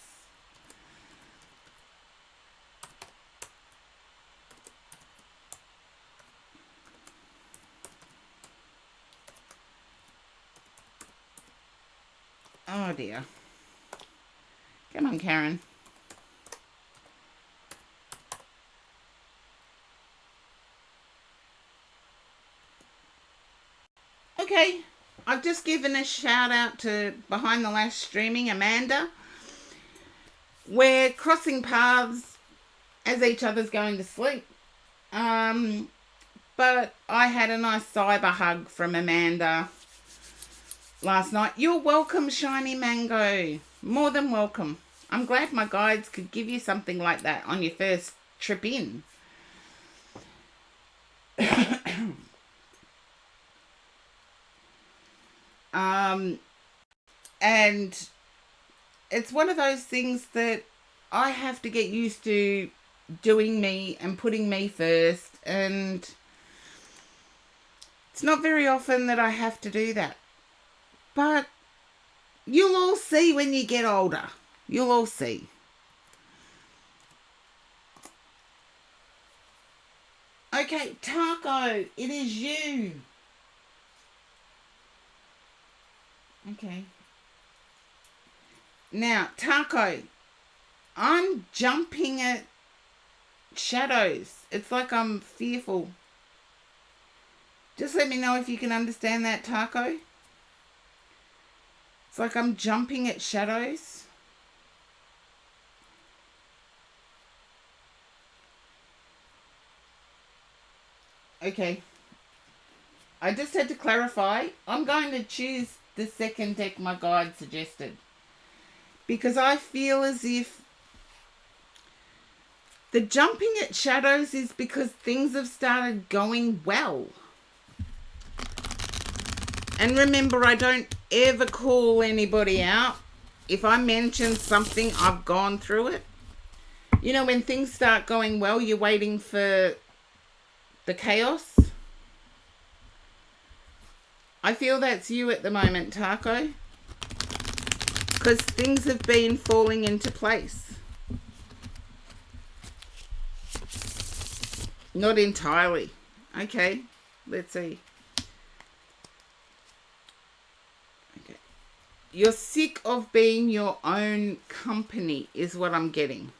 Oh dear. Come on, Karen. Okay, I've just given a shout out to Behind the Lash Streaming, Amanda. We're crossing paths as each other's going to sleep. But I had a nice cyber hug from Amanda last night. You're welcome, Shiny Mango. More than welcome. I'm glad my guides could give you something like that on your first trip in. And it's one of those things that I have to get used to doing me and putting me first. And it's not very often that I have to do that. But you'll all see when you get older. You'll all see. Okay, Taco, it is you. Okay. Now, Taco, I'm jumping at shadows. It's like I'm fearful. Just let me know if you can understand that, Taco. It's like I'm jumping at shadows. Okay. I just had to clarify. I'm going to choose the second deck my guide suggested, because I feel as if the jumping at shadows is because things have started going well. And remember, I don't ever call anybody out. If I mention something, I've gone through it. You know, when things start going well, you're waiting for the chaos. I feel that's you at the moment, Taco. Because things have been falling into place. Not entirely. Okay, let's see. Okay. You're sick of being your own company is what I'm getting.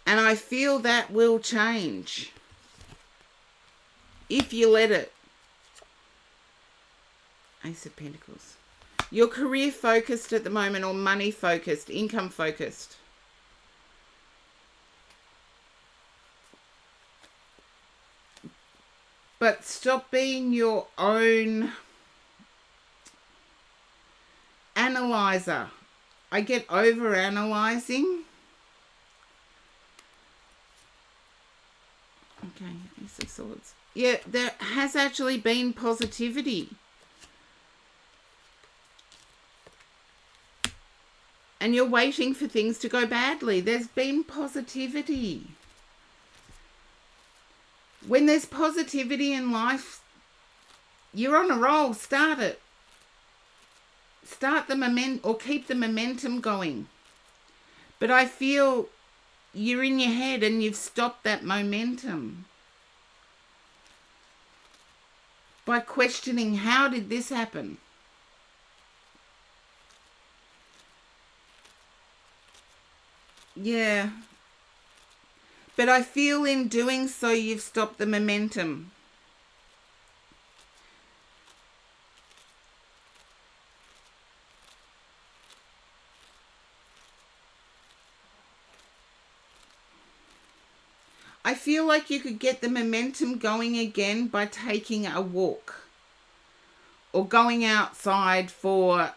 And I feel that will change if you let it. Ace of Pentacles. You're career focused at the moment, or money focused, income focused. But stop being your own analyzer. I get over analyzing. Okay, Ace of Swords. Yeah, there has actually been positivity. And you're waiting for things to go badly. There's been positivity. When there's positivity in life, you're on a roll. Start it. Start the momentum, or keep the momentum going. But I feel you're in your head and you've stopped that momentum by questioning, how did this happen? Yeah. But I feel in doing so, you've stopped the momentum. I feel like you could get the momentum going again by taking a walk. or going outside for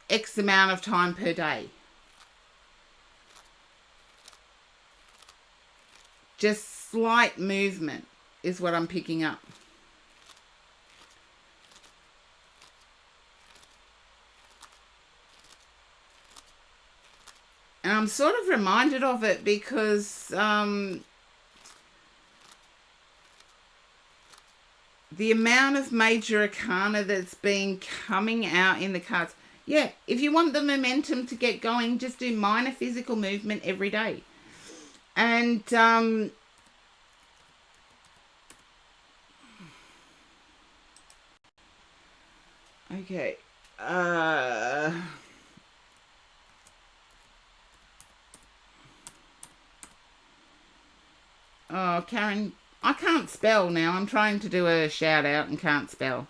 X amount of time per day. Just slight movement is what I'm picking up. And I'm sort of reminded of it because the amount of major arcana that's been coming out in the cards. Yeah, if you want the momentum to get going, just do minor physical movement every day. And okay. Oh, Karen, I can't spell now. I'm trying to do a shout out and can't spell.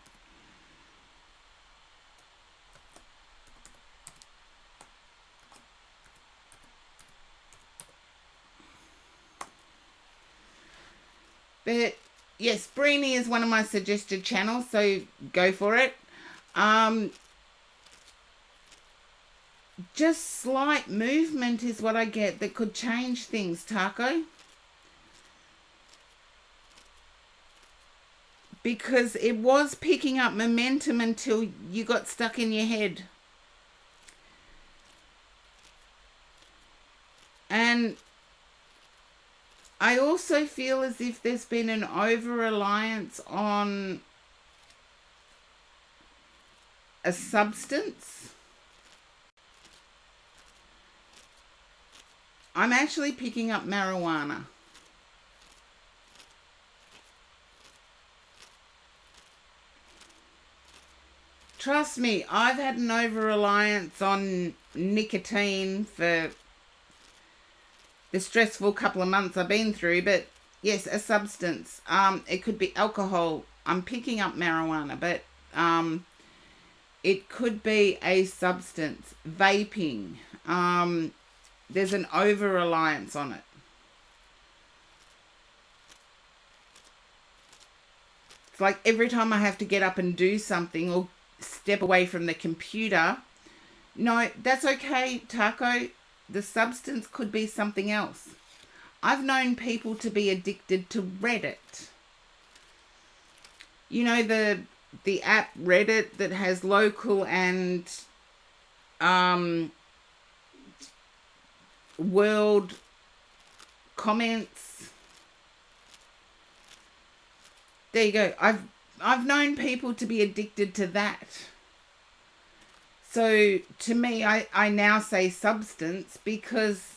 But yes, Breenie is one of my suggested channels, so go for it. Just slight movement is what I get that could change things, Taco. Because it was picking up momentum until you got stuck in your head. And I also feel as if there's been an over-reliance on a substance. I'm actually picking up marijuana. Trust me, I've had an over-reliance on nicotine for the stressful couple of months I've been through, but yes, a substance. It could be alcohol. I'm picking up marijuana, but it could be a substance. Vaping. There's an over-reliance on it. It's like every time I have to get up and do something or step away from the computer. No, that's okay, Taco. The substance could be something else. I've known people to be addicted to Reddit. You know, the app Reddit that has local and world comments. There you go. I've known people to be addicted to that. So to me, I now say substance because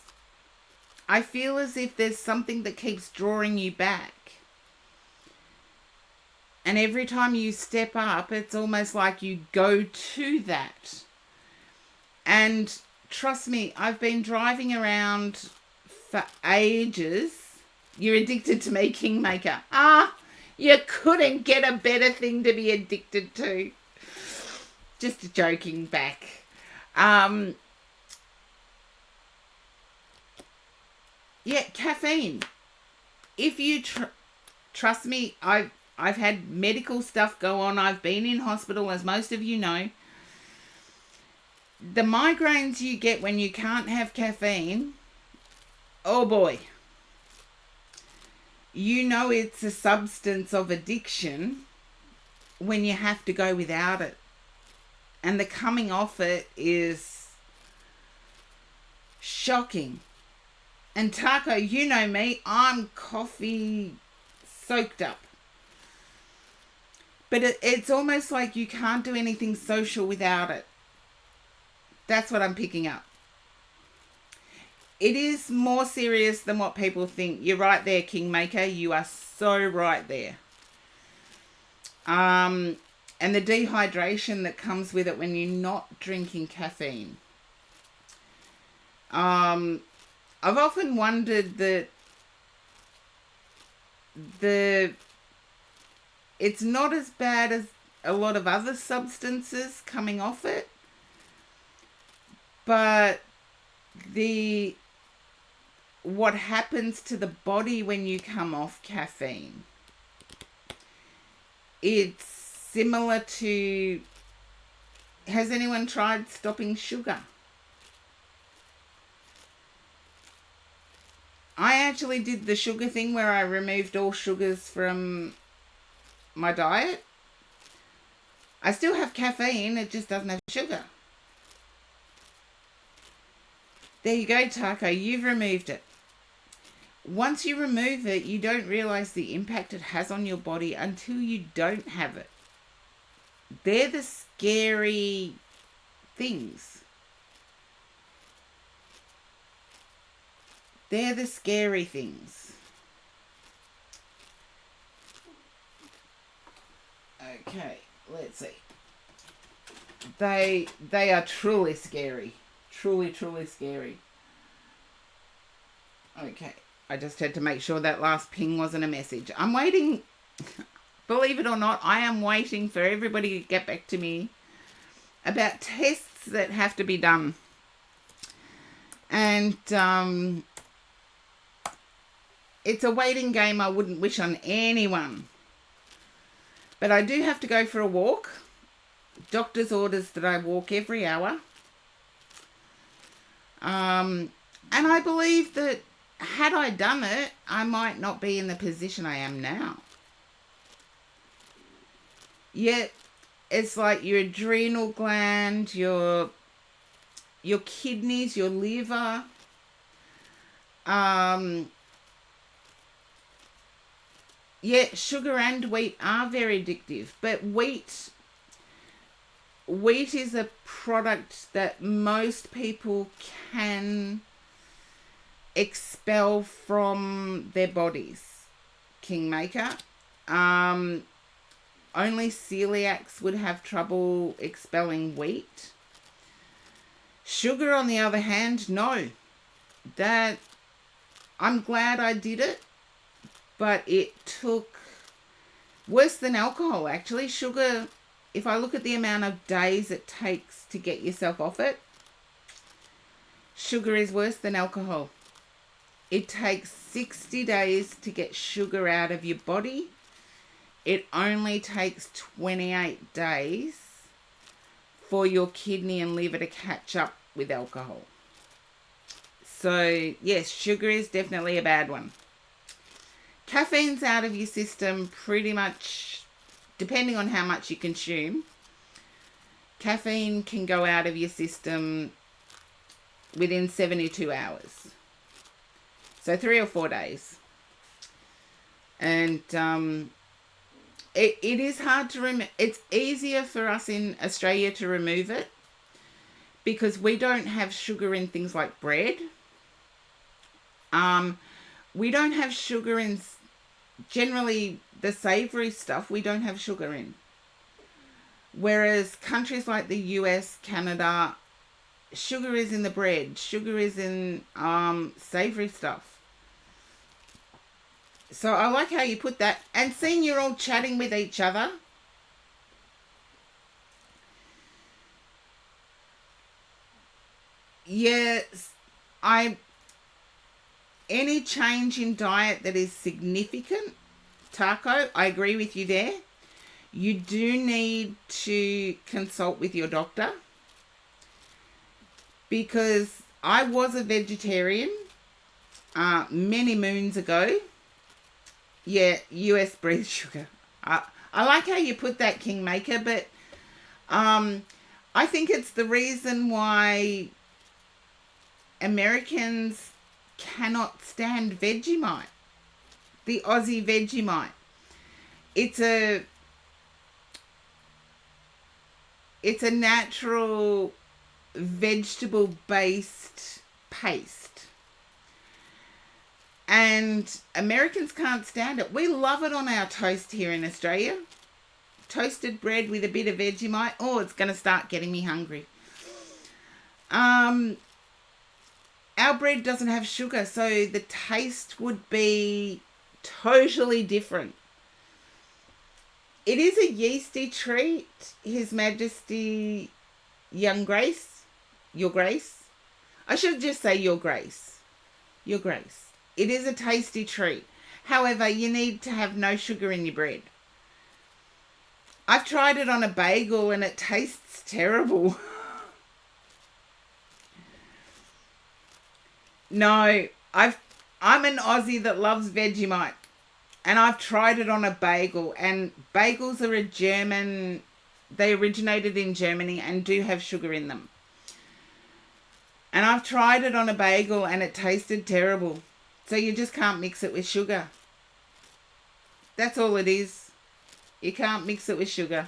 I feel as if there's something that keeps drawing you back. And every time you step up, it's almost like you go to that. And trust me, I've been driving around for ages. You're addicted to me, Kingmaker. You couldn't get a better thing to be addicted to. Just joking back. Yeah, caffeine. If you trust me, I've had medical stuff go on. I've been in hospital, as most of you know. The migraines you get when you can't have caffeine, oh boy. You know it's a substance of addiction when you have to go without it. And the coming off it is shocking. And Taco, you know me, I'm coffee soaked up. But it's almost like you can't do anything social without it. That's what I'm picking up. It is more serious than what people think. You're right there, Kingmaker. You are so right there. And the dehydration that comes with it when you're not drinking caffeine. I've often wondered that it's not as bad as a lot of other substances coming off it, but what happens to the body when you come off caffeine, it's similar to, has anyone tried stopping sugar? I actually did the sugar thing where I removed all sugars from my diet. I still have caffeine, it just doesn't have sugar. There you go, Taco, you've removed it. Once you remove it, you don't realize the impact it has on your body until you don't have it. They're the scary things. They're the scary things. Okay, let's see. They are truly scary. Truly scary. Okay, I just had to make sure that last ping wasn't a message. I'm waiting, believe it or not, I am waiting for everybody to get back to me about tests that have to be done. And it's a waiting game I wouldn't wish on anyone. But I do have to go for a walk. Doctor's orders that I walk every hour. And I believe that had I done it, I might not be in the position I am now. Yet, it's like your adrenal gland, your kidneys, your liver, yeah, sugar and wheat are very addictive, but wheat is a product that most people can expel from their bodies. Kingmaker. Only celiacs would have trouble expelling wheat. Sugar, on the other hand, no. That, I'm glad I did it, but it took, worse than alcohol actually. Sugar, if I look at the amount of days it takes to get yourself off it, sugar is worse than alcohol. It takes 60 days to get sugar out of your body. It only takes 28 days for your kidney and liver to catch up with alcohol. So, yes, sugar is definitely a bad one. Caffeine's out of your system pretty much, depending on how much you consume. Caffeine can go out of your system within 72 hours. So 3 or 4 days. And it is hard to remove. It's easier for us in Australia to remove it because we don't have sugar in things like bread. We don't have sugar in, generally the savoury stuff, we don't have sugar in. Whereas countries like the US, Canada, sugar is in the bread. Sugar is in savoury stuff. So I like how you put that. And seeing you're all chatting with each other. Yes, any change in diet that is significant, Taco, I agree with you there. You do need to consult with your doctor. Because I was a vegetarian many moons ago. Yeah, US breed sugar. I like how you put that, Kingmaker, but I think it's the reason why Americans cannot stand Vegemite, the Aussie Vegemite. It's a natural vegetable-based paste. And Americans can't stand it. We love it on our toast here in Australia. Toasted bread with a bit of Vegemite. Oh, it's going to start getting me hungry. Our bread doesn't have sugar, so the taste would be totally different. It is a yeasty treat, His Majesty Young Grace. Your Grace. I should just say Your Grace. Your Grace. It is a tasty treat. However, you need to have no sugar in your bread. I've tried it on a bagel and it tastes terrible. No, I'm an Aussie that loves Vegemite, and I've tried it on a bagel, and bagels are a German, they originated in Germany and do have sugar in them. And I've tried it on a bagel and it tasted terrible. So you just can't mix it with sugar. That's all it is. You can't mix it with sugar.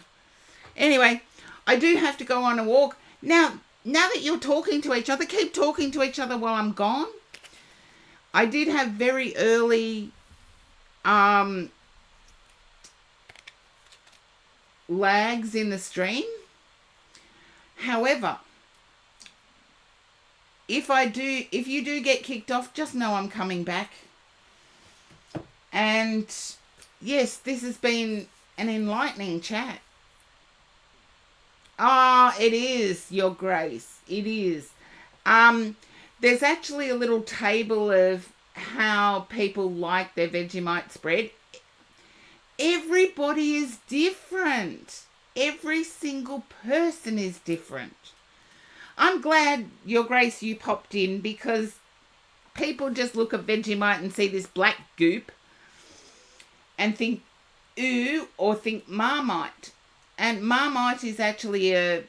Anyway, I do have to go on a walk. Now that you're talking to each other, keep talking to each other while I'm gone. I did have very early lags in the stream. However, if you do get kicked off, just know I'm coming back. And yes, this has been an enlightening chat. It is, Your Grace. It is. There's actually a little table of how people like their Vegemite spread. Everybody is different. Every single person is different. I'm glad, Your Grace, you popped in, because people just look at Vegemite and see this black goop and think ooh, or think Marmite. And Marmite is actually a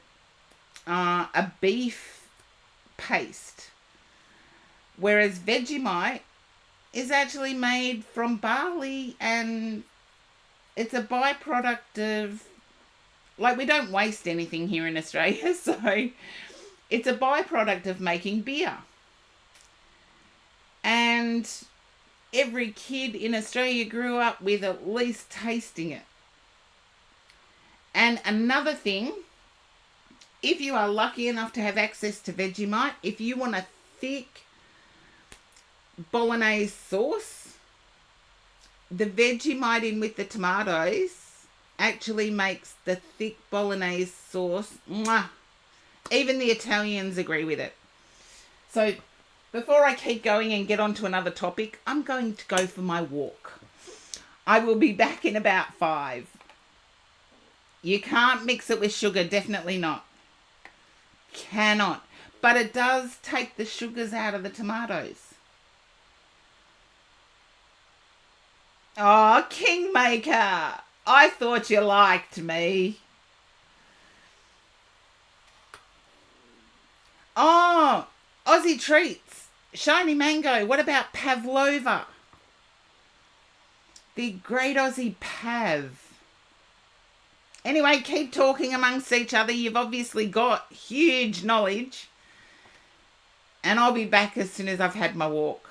beef paste, whereas Vegemite is actually made from barley, and it's a byproduct of, like, we don't waste anything here in Australia, so it's a byproduct of making beer. And every kid in Australia grew up with at least tasting it. And another thing, if you are lucky enough to have access to Vegemite, if you want a thick bolognese sauce, the Vegemite in with the tomatoes actually makes the thick bolognese sauce. Mwah. Even the Italians agree with it. So before I keep going and get on to another topic, I'm going to go for my walk. I will be back in about 5. You can't mix it with sugar, definitely not. Cannot. But it does take the sugars out of the tomatoes. Oh, Kingmaker, I thought you liked me. Oh, Aussie treats. Shiny mango. What about pavlova? The great Aussie pav. Anyway, keep talking amongst each other. You've obviously got huge knowledge. And I'll be back as soon as I've had my walk.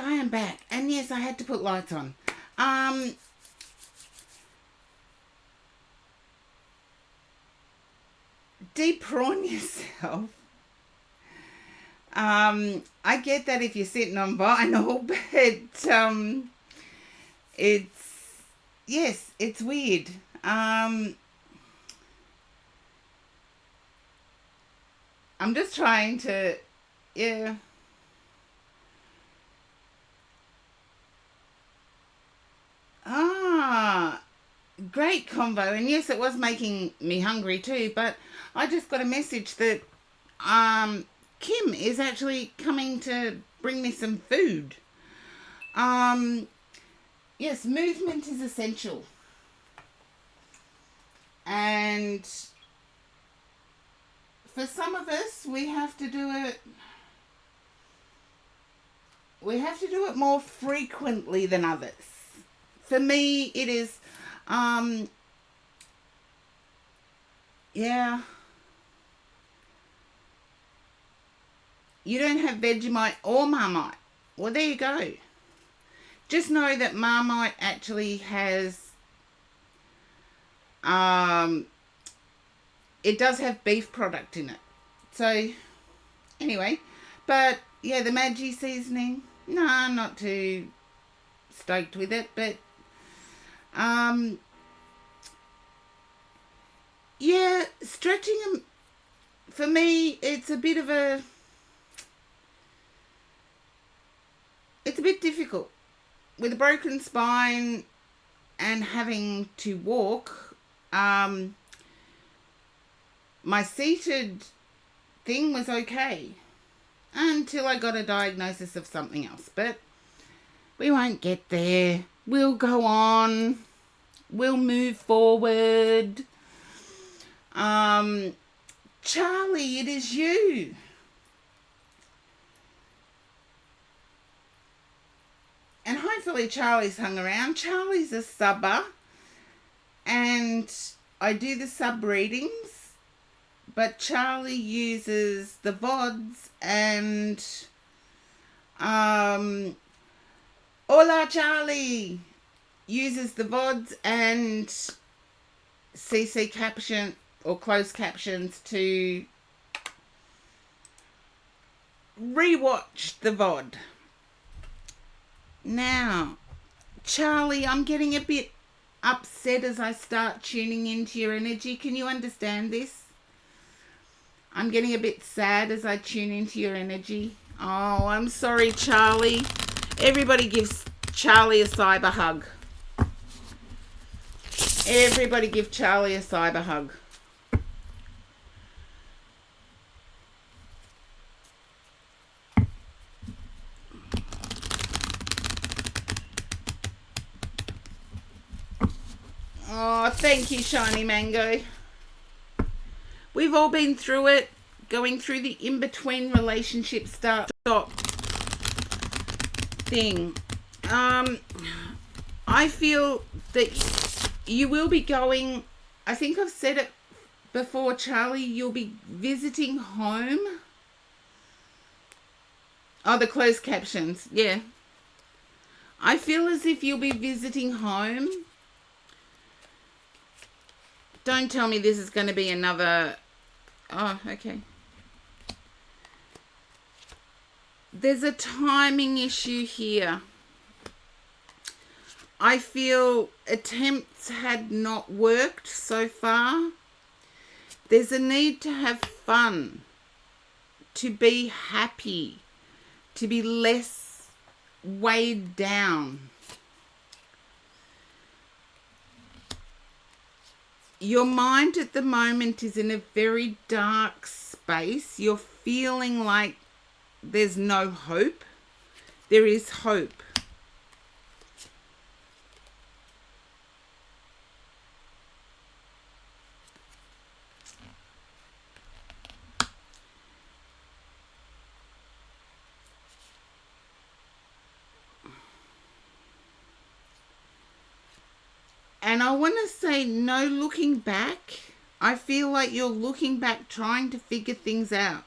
I am back. And yes, I had to put lights on. Deep prawn yourself. I get that if you're sitting on vinyl, but it's weird. I'm just trying to, yeah. Ah, great combo. And yes, it was making me hungry too, but I just got a message that Kim is actually coming to bring me some food. Yes, movement is essential. And for some of us, we have to do it more frequently than others. For me, it is yeah. You don't have Vegemite or Marmite. Well, there you go. Just know that Marmite actually has it does have beef product in it. So anyway, but yeah, the Maggi seasoning, no, I'm not too stoked with it, but yeah, stretching them, for me, it's a bit difficult with a broken spine and having to walk. My seated thing was okay until I got a diagnosis of something else, but we won't get there. We'll go on. We'll move forward. Charlie, it is you. And hopefully Charlie's hung around. Charlie's a subber, and I do the sub readings, but Charlie uses the VODs and Hola Charlie uses the VODs and CC caption or closed captions to rewatch the VOD. Now, Charlie, I'm getting a bit upset as I start tuning into your energy. Can you understand this? I'm getting a bit sad as I tune into your energy. Oh, I'm sorry, Charlie. Everybody gives Charlie a cyber hug. Everybody give Charlie a cyber hug. Oh, thank you, Shiny Mango. We've all been through it, going through the in-between relationship start stop thing. I feel that you will be going, I think I've said it before, Charlie, you'll be visiting home. Oh, the closed captions, yeah. I feel as if you'll be visiting home. Don't tell me this is going to be another... Oh, okay. There's a timing issue here. I feel attempts had not worked so far. There's a need to have fun, to be happy, to be less weighed down. Your mind at the moment is in a very dark space. You're feeling like there's no hope. There is hope. And I want to say no looking back. I feel like you're looking back trying to figure things out.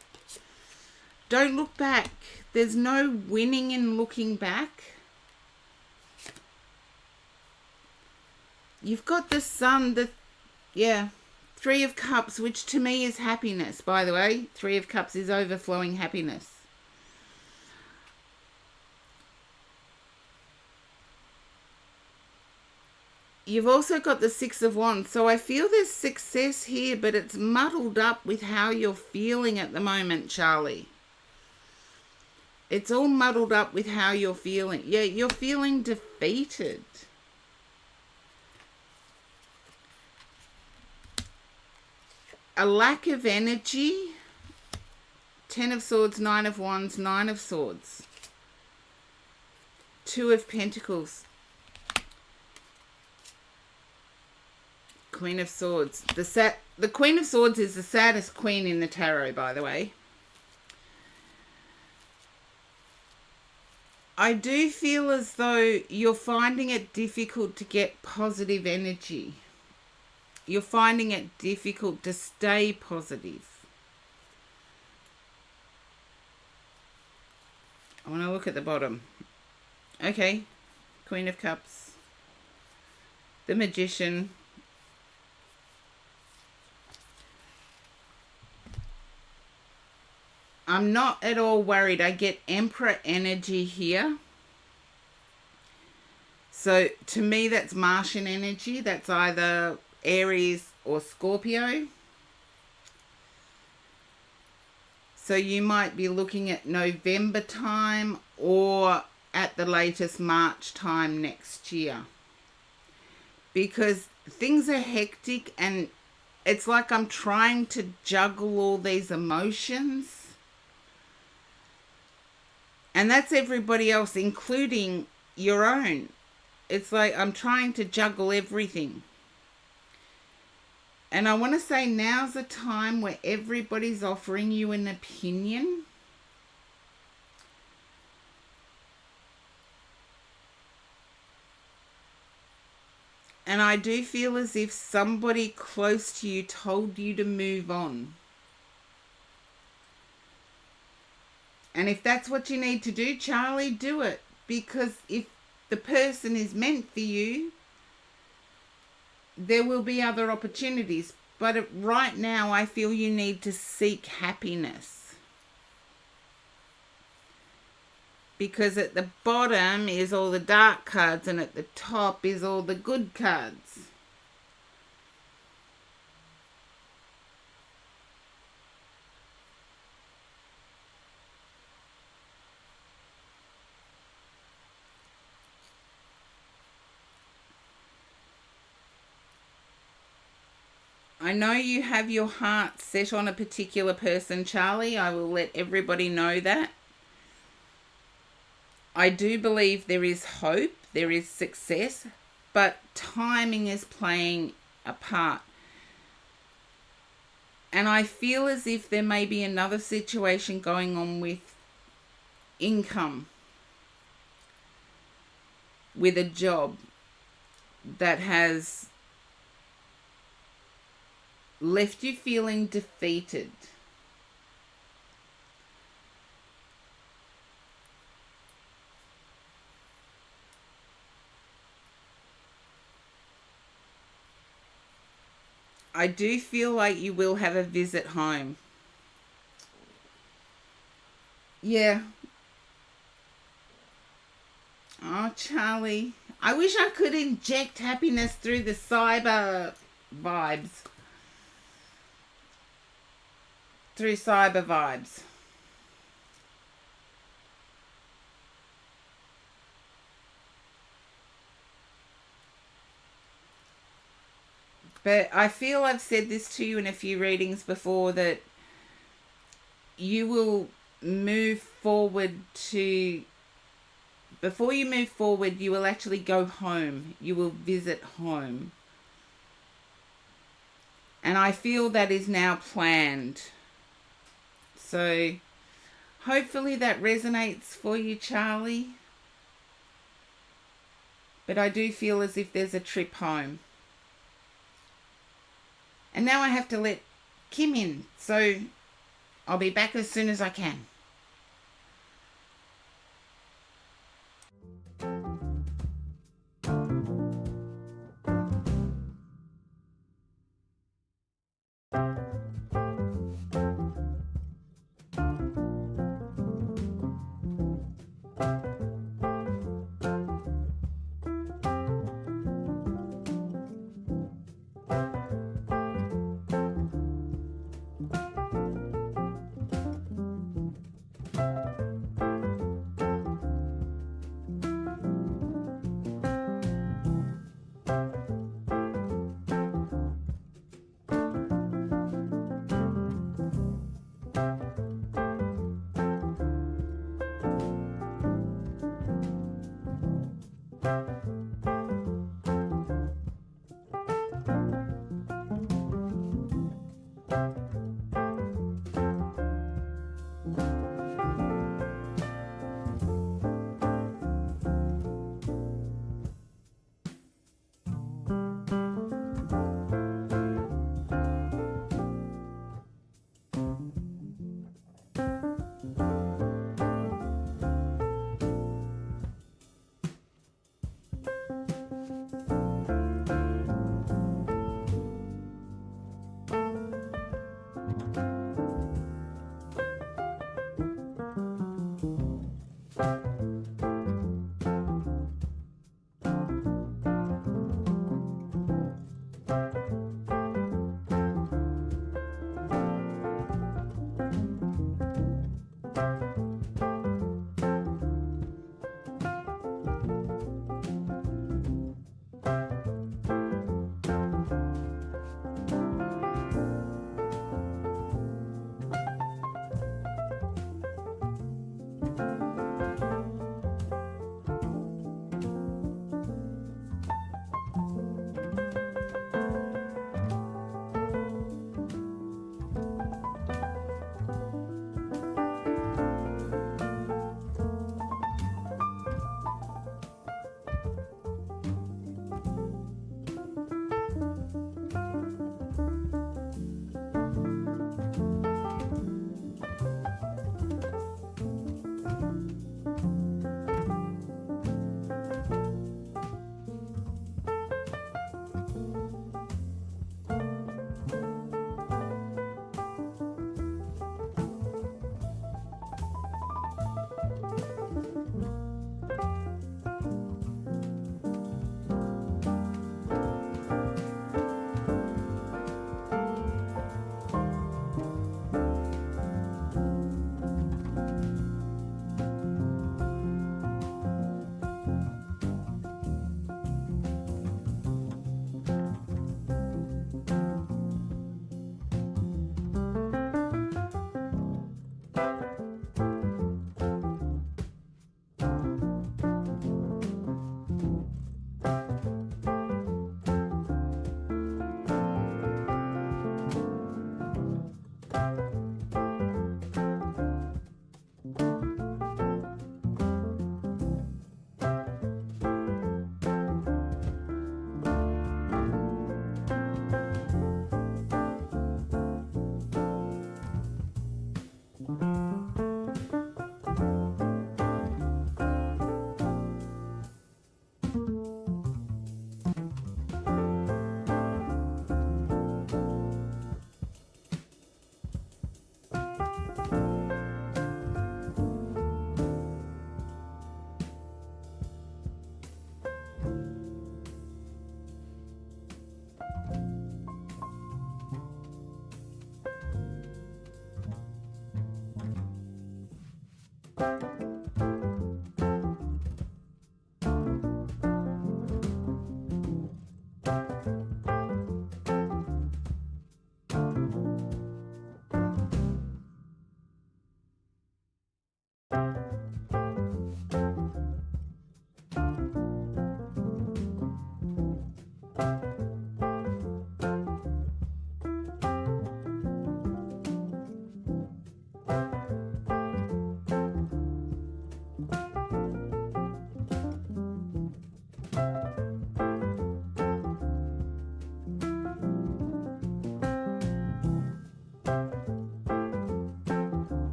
Don't look back. There's no winning in looking back. You've got the sun, Three of Cups, which to me is happiness, by the way. Three of Cups is overflowing happiness. You've also got the Six of Wands. So I feel there's success here, but it's muddled up with how you're feeling at the moment, Charlie. It's all muddled up with how you're feeling. Yeah, you're feeling defeated. A lack of energy. Ten of Swords, Nine of Wands, Nine of Swords. Two of Pentacles. Queen of Swords. The Queen of Swords is the saddest queen in the tarot, by the way. I do feel as though you're finding it difficult to get positive energy. You're finding it difficult to stay positive. I want to look at the bottom. Okay. Queen of Cups. The Magician. I'm not at all worried. I get Emperor energy here. So to me, that's Martian energy. That's either Aries or Scorpio. So you might be looking at November time or at the latest March time next year. Because things are hectic and it's like I'm trying to juggle all these emotions. And that's everybody else, including your own. It's like I'm trying to juggle everything. And I want to say now's the time where everybody's offering you an opinion. And I do feel as if somebody close to you told you to move on. And if that's what you need to do, Charlie, do it. Because if the person is meant for you, there will be other opportunities. But right now, I feel you need to seek happiness. Because at the bottom is all the dark cards and at the top is all the good cards. I know you have your heart set on a particular person, Charlie. I will let everybody know that. I do believe there is hope, there is success, but timing is playing a part. And I feel as if there may be another situation going on with income, with a job that has left you feeling defeated. I do feel like you will have a visit home. Yeah. Oh, Charlie. I wish I could inject happiness through the cyber vibes. Through cyber vibes. But I feel I've said this to you in a few readings before, that you will move forward to... Before you move forward, you will actually go home. You will visit home. And I feel that is now planned. So hopefully that resonates for you, Charlie. But I do feel as if there's a trip home. And now I have to let Kim in. So I'll be back as soon as I can.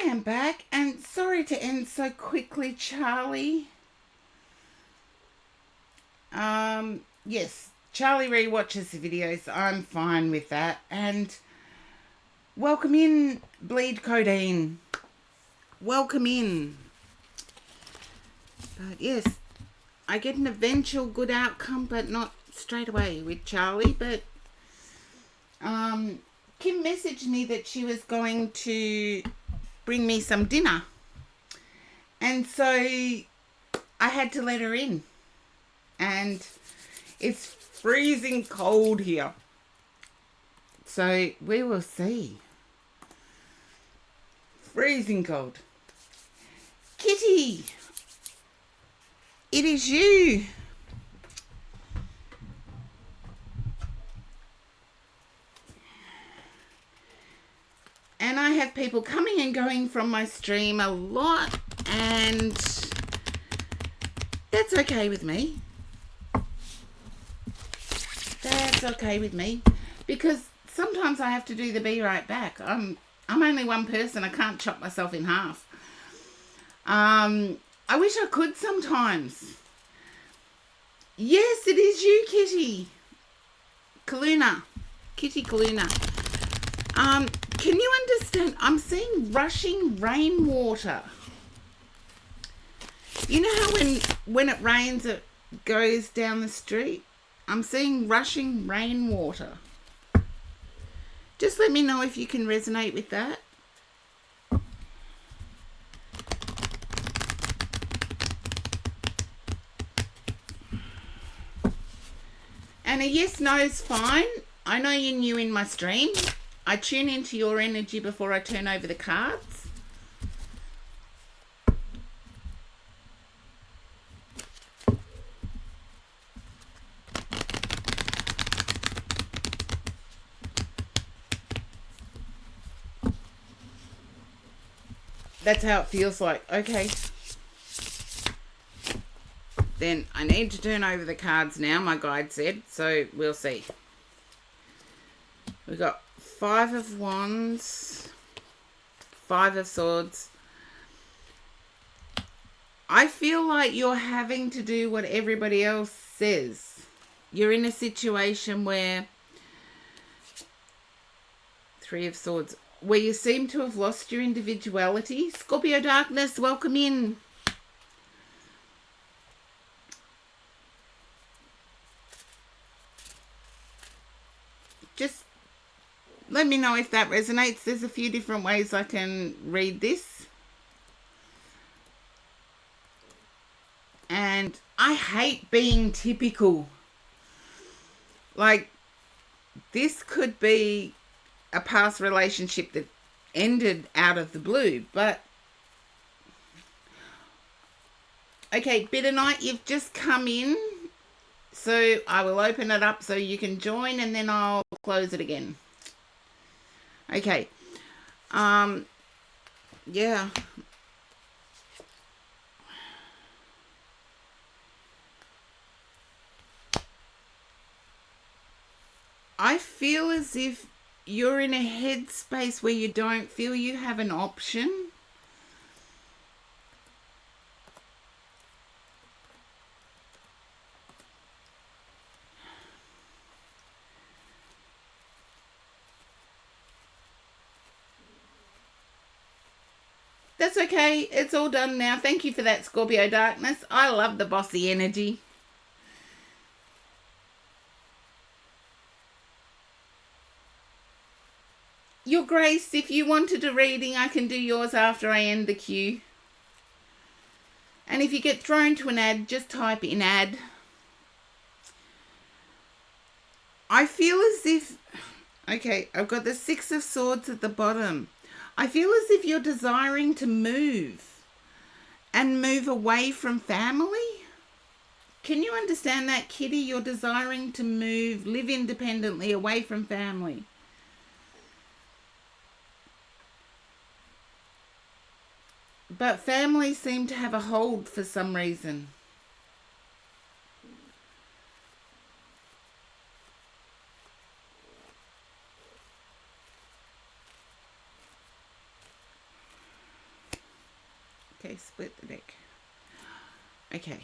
am back, and sorry to end so quickly, Charlie. Yes, Charlie rewatches the videos. I'm fine with that. And welcome in, Bleed Codeine. Welcome in. But yes, I get an eventual good outcome, but not straight away with Charlie. But Kim messaged me that she was going to bring me some dinner. And so I had to let her in. And it's freezing cold here. So we will see. Freezing cold. Kitty, it is you. And I have people coming and going from my stream a lot, and that's okay with me. That's okay with me, because sometimes I have to do the be right back. I'm only one person. I can't chop myself in half. I wish I could sometimes. Yes, it is you, Kitty. Kaluna. Kitty Kaluna. Can you understand? I'm seeing rushing rainwater. You know how when it rains, it goes down the street? I'm seeing rushing rainwater. Just let me know if you can resonate with that. And a yes, no is fine. I know you're new in my stream. I tune into your energy before I turn over the cards. That's how it feels like. Okay. Then I need to turn over the cards now, my guide said. So we'll see. We've got 5 of Wands, 5 of Swords. I feel like you're having to do what everybody else says. You're in a situation where 3 of Swords, where you seem to have lost your individuality. Scorpio Darkness, welcome in. Just let me know if that resonates. There's a few different ways I can read this. And I hate being typical. Like, this could be a past relationship that ended out of the blue, but okay, Bitter Night, you've just come in, so I will open it up so you can join, and then I'll close it again. Okay. Yeah. I feel as if you're in a headspace where you don't feel you have an option. That's okay. It's all done now. Thank you for that, Scorpio Darkness. I love the bossy energy. Your Grace, if you wanted a reading, I can do yours after I end the queue. And if you get thrown to an ad, just type in ad. I feel as if... Okay, I've got the 6 of Swords at the bottom. I feel as if you're desiring to move and move away from family. Can you understand that, Kitty? You're desiring to move, live independently, away from family. But families seem to have a hold for some reason. Okay, split the deck. Okay.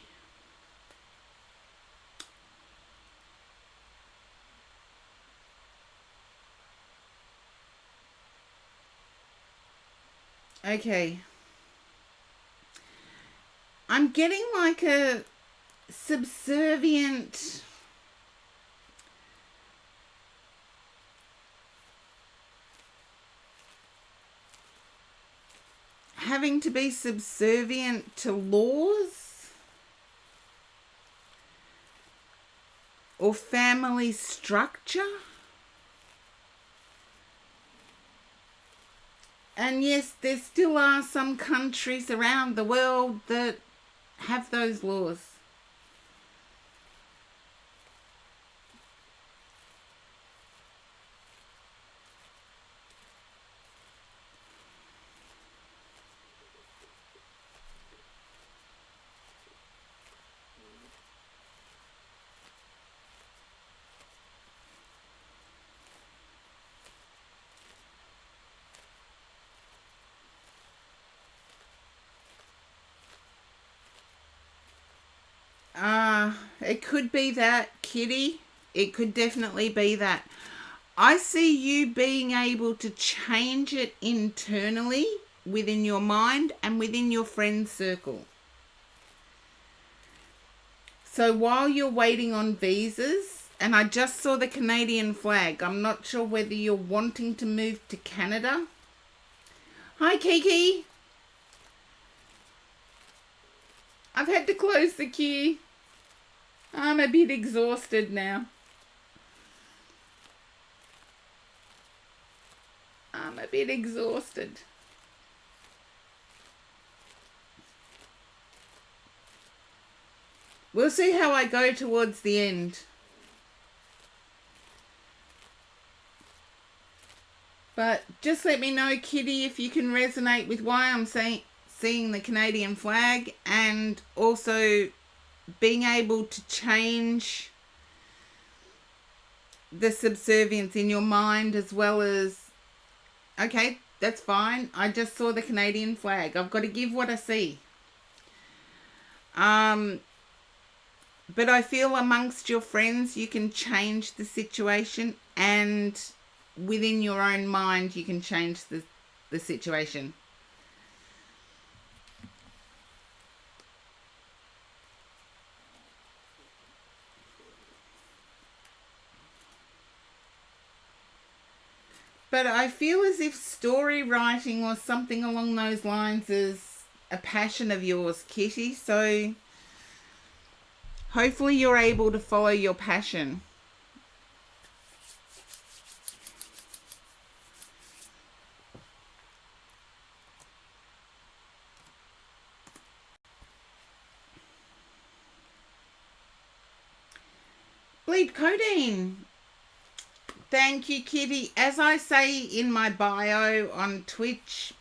Okay. I'm getting like a subservient having to be subservient to laws or family structure. And yes, there still are some countries around the world that have those laws. It could be that, Kitty. It could definitely be that. I see you being able to change it internally within your mind and within your friend circle. So while you're waiting on visas, and I just saw the Canadian flag, I'm not sure whether you're wanting to move to Canada. Hi, Kiki. I've had to close the queue. I'm a bit exhausted now. I'm a bit exhausted. We'll see how I go towards the end. But just let me know, Kitty, if you can resonate with why I'm seeing the Canadian flag, and also being able to change the subservience in your mind, as well as, okay, that's fine. I just saw the Canadian flag. I've got to give what I see. But I feel amongst your friends you can change the situation, and within your own mind you can change the situation. But I feel as if story writing or something along those lines is a passion of yours, Kitty. So hopefully you're able to follow your passion. Bleed codeine. Thank you, Kitty. As I say in my bio on Twitch,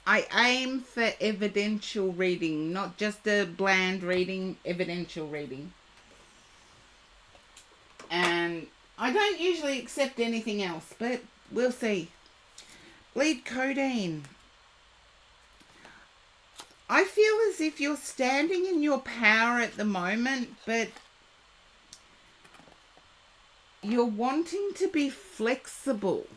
I aim for evidential reading, not just a bland reading, evidential reading. And I don't usually accept anything else, but we'll see. Bleed codeine. I feel as if you're standing in your power at the moment, but you're wanting to be flexible.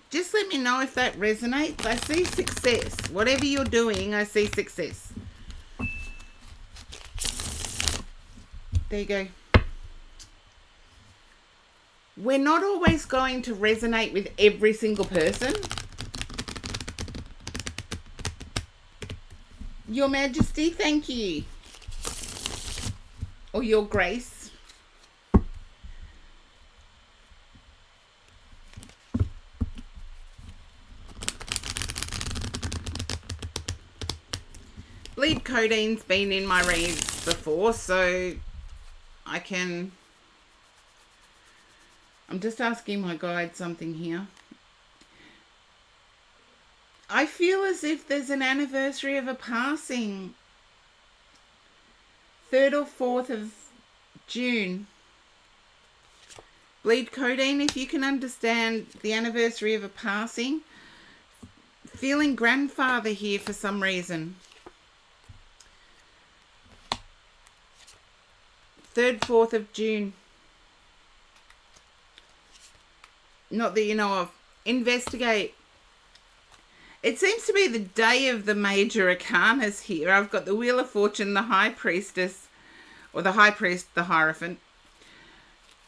Just let me know if that resonates. I see success. Whatever you're doing, I see success. There you go. We're not always going to resonate with every single person. Your Majesty, thank you. Or Your Grace. Bleed codeine's been in my reads before, so I'm just asking my guide something here. I feel as if there's an anniversary of a passing. 3rd or 4th of June. Bleed codeine, if you can understand the anniversary of a passing. feeling grandfather here for some reason. 3rd, 4th of June. Not that you know of. Investigate. It seems to be the day of the major arcanas here. I've got the Wheel of Fortune, the High Priestess, or the High Priest, the Hierophant,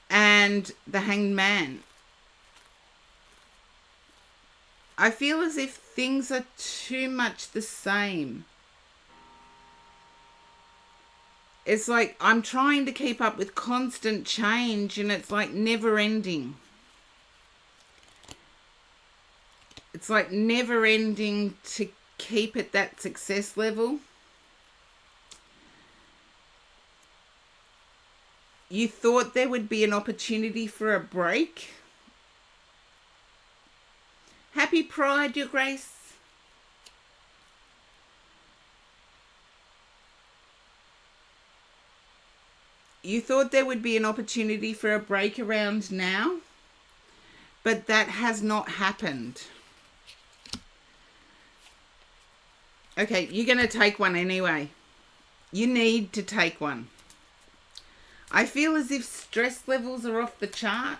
and the Hanged Man. I feel as if things are too much the same. It's like I'm trying to keep up with constant change and it's like never ending. It's like never ending to keep at that success level. You thought there would be an opportunity for a break. Happy Pride, Your Grace. You thought there would be an opportunity for a break around now, but that has not happened. Okay, you're going to take one anyway. You need to take one. I feel as if stress levels are off the chart.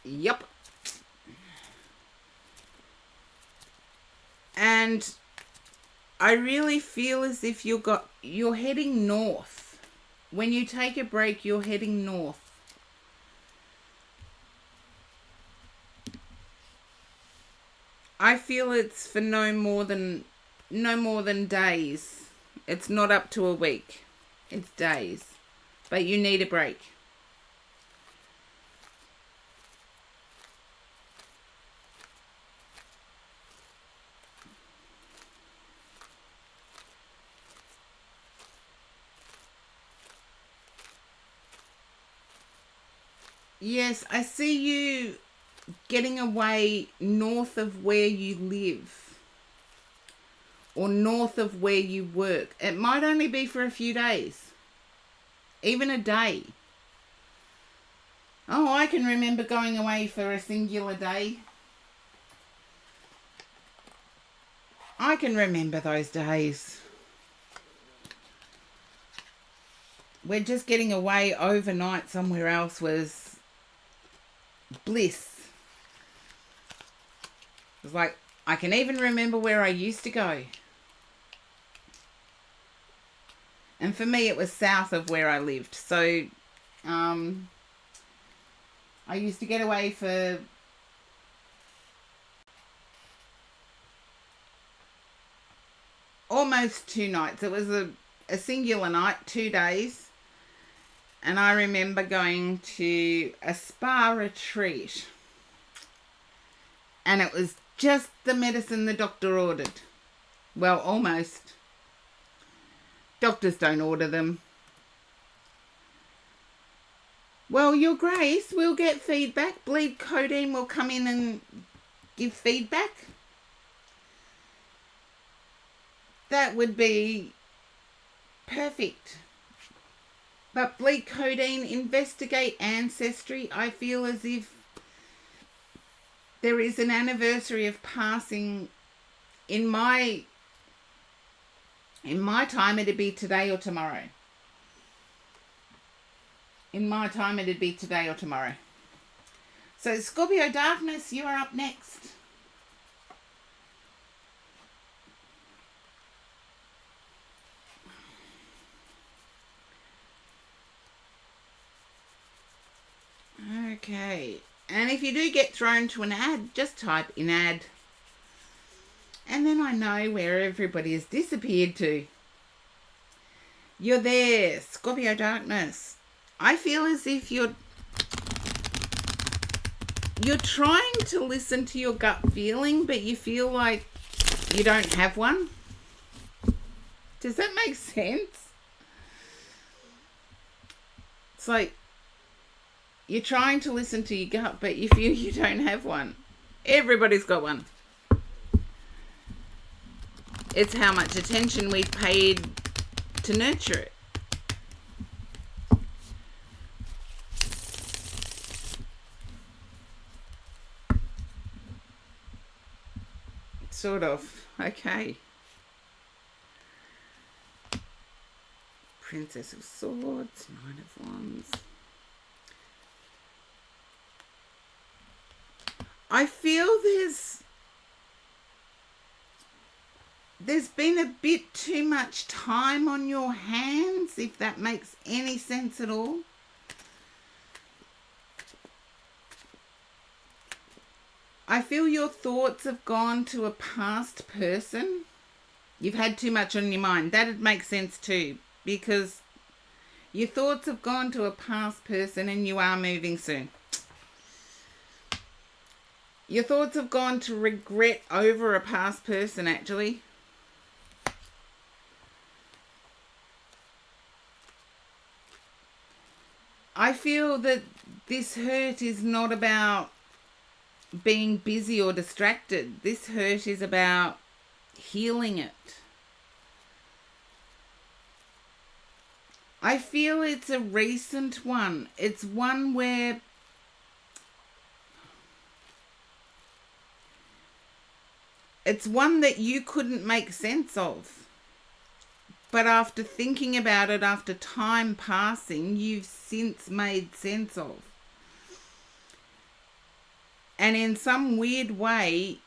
Yep. And I really feel as if you're heading north. When you take a break, you're heading north. I feel it's for no more than days. It's not up to a week. It's days. But you need a break. Yes, I see you getting away north of where you live or north of where you work. It might only be for a few days, even a day. Oh, I can remember going away for a singular day. I can remember those days. We're just getting away overnight somewhere else was bliss. It was like, I can even remember where I used to go. And for me, it was south of where I lived. So, I used to get away for almost 2 nights. It was a singular night, 2 days. And I remember going to a spa retreat. And it was just the medicine the doctor ordered. Well, almost. Doctors don't order them. Well, Your Grace, we'll get feedback. Bleed Codeine will come in and give feedback. That would be perfect. But Bleed Codeine, investigate ancestry. I feel as if there is an anniversary of passing. In my time, it'd be today or tomorrow. In my time, it'd be today or tomorrow. So Scorpio Darkness, you are up next. Okay, and if you do get thrown to an ad, just type in ad. And then I know where everybody has disappeared to. You're there, Scorpio Darkness. I feel as if you're trying to listen to your gut feeling, but you feel like you don't have one. Does that make sense? It's like you're trying to listen to your gut, but you feel you don't have one. Everybody's got one. It's how much attention we've paid to nurture it. Sort of. Okay. Princess of Swords, Nine of Wands. I feel there's been a bit too much time on your hands, if that makes any sense at all. I feel your thoughts have gone to a past person. You've had too much on your mind. That'd make sense too, because your thoughts have gone to a past person and you are moving soon. Your thoughts have gone to regret over a past person, actually. I feel that this hurt is not about being busy or distracted. This hurt is about healing it. I feel it's a recent one. It's one where it's one that you couldn't make sense of. But after thinking about it, after time passing, you've since made sense of. And in some weird way,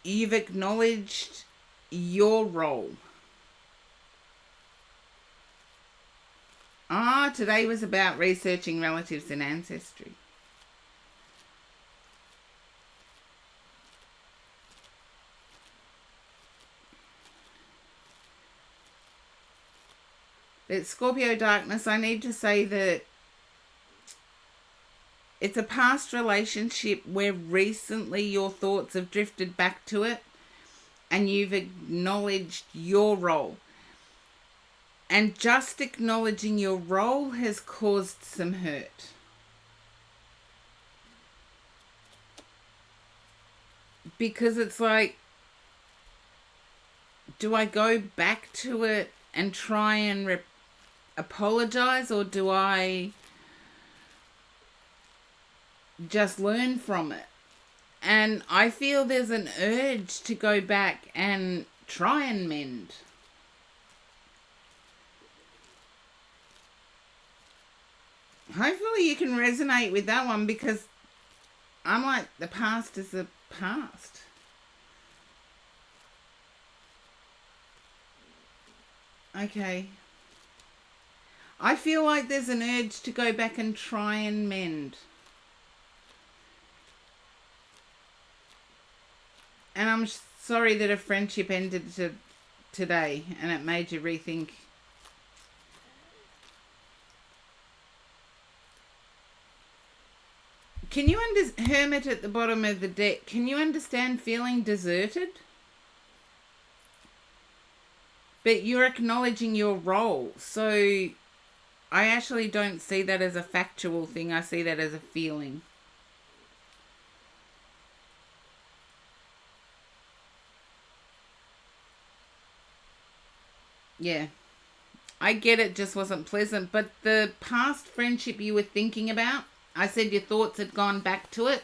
you've acknowledged your role. Today was about researching relatives and ancestry. But Scorpio Darkness, I need to say that it's a past relationship where recently your thoughts have drifted back to it and you've acknowledged your role. And just acknowledging your role has caused some hurt. Because it's like, do I go back to it and try and apologize, or do I just learn from it? And I feel there's an urge to go back and try and mend. Hopefully you can resonate with that one, because I'm like, the past is the past. Okay. I feel like there's an urge to go back and try and mend. And I'm sorry that a friendship ended today and it made you rethink. Can you Hermit at the bottom of the deck, can you understand feeling deserted? But you're acknowledging your role. So I actually don't see that as a factual thing. I see that as a feeling. Yeah. I get it just wasn't pleasant. But the past friendship you were thinking about, I said your thoughts had gone back to it.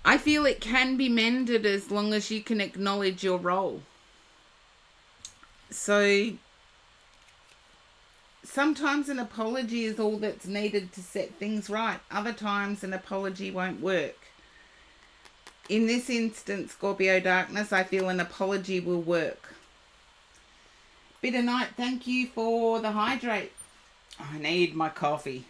I feel it can be mended as long as you can acknowledge your role. So sometimes an apology is all that's needed to set things right. Other times an apology won't work. In this instance, Scorpio Darkness, I feel an apology will work. Bitter Night, thank you for the hydrate. I need my coffee.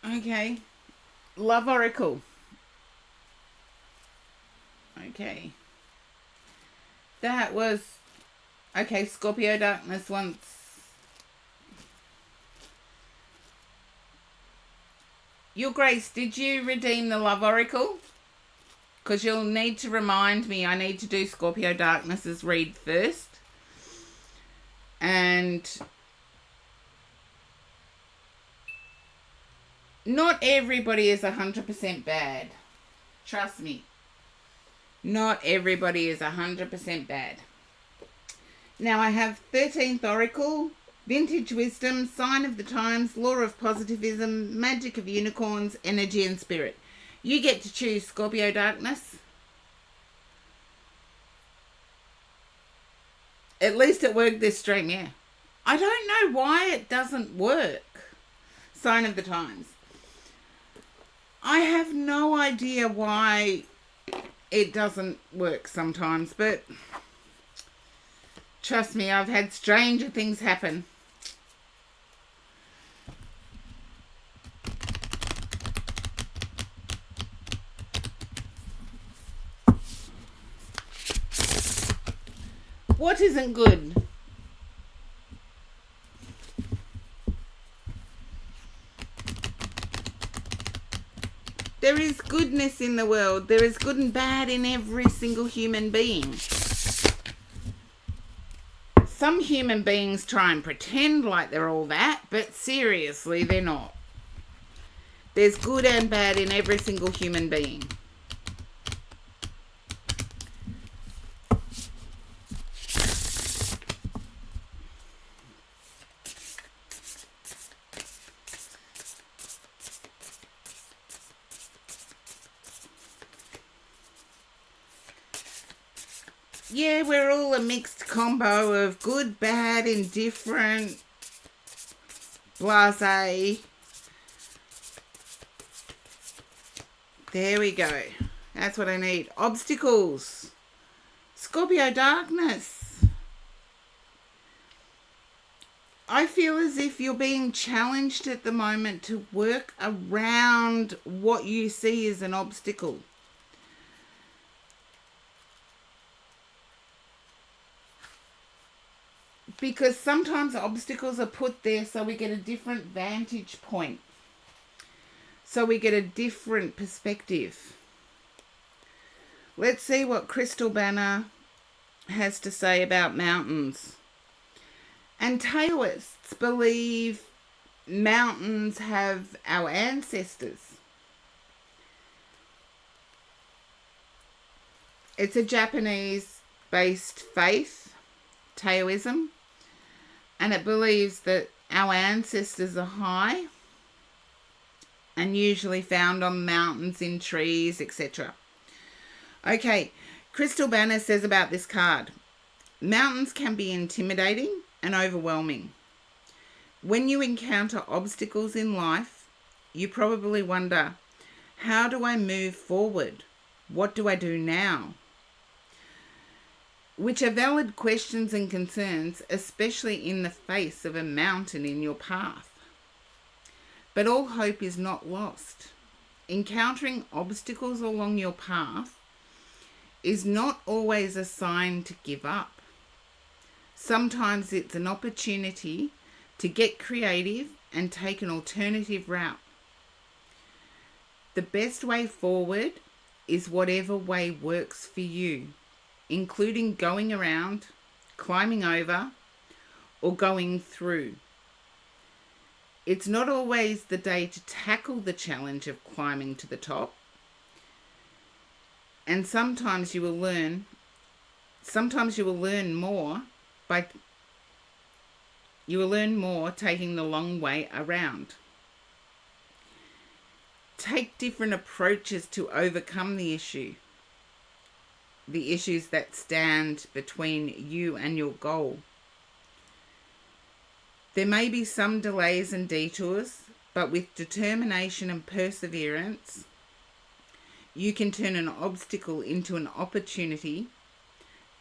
Okay. Love Oracle. Okay. That was... Okay, Scorpio Darkness wants... Your Grace, did you redeem the Love Oracle? Because you'll need to remind me. I need to do Scorpio Darkness's read first. And not everybody is 100% bad. Trust me. Not everybody is 100% bad. Now I have 13th Oracle, Vintage Wisdom, Sign of the Times, Law of Positivism, Magic of Unicorns, Energy and Spirit. You get to choose, Scorpio Darkness. At least it worked this stream, yeah. I don't know why it doesn't work. Sign of the Times. I have no idea why it doesn't work sometimes, but trust me, I've had stranger things happen. What isn't good? There is goodness in the world. There is good and bad in every single human being. Some human beings try and pretend like they're all that, but seriously, they're not. There's good and bad in every single human being. Yeah, we're all a mixed combo of good, bad, indifferent, blasé. There we go. That's what I need. Obstacles. Scorpio Darkness. I feel as if you're being challenged at the moment to work around what you see as an obstacle. Because sometimes obstacles are put there so we get a different vantage point. So we get a different perspective. Let's see what Crystal Banner has to say about mountains. And Taoists believe mountains have our ancestors. It's a Japanese-based faith, Taoism. And it believes that our ancestors are high and usually found on mountains, in trees, etc. Okay, Crystal Banner says about this card, mountains can be intimidating and overwhelming. When you encounter obstacles in life, you probably wonder, how do I move forward? What do I do now? Which are valid questions and concerns, especially in the face of a mountain in your path. But all hope is not lost. Encountering obstacles along your path is not always a sign to give up. Sometimes it's an opportunity to get creative and take an alternative route. The best way forward is whatever way works for you, including going around, climbing over, or going through. It's not always the day to tackle the challenge of climbing to the top. And sometimes you will learn more taking the long way around. Take different approaches to overcome the issues that stand between you and your goal. There may be some delays and detours, but with determination and perseverance, you can turn an obstacle into an opportunity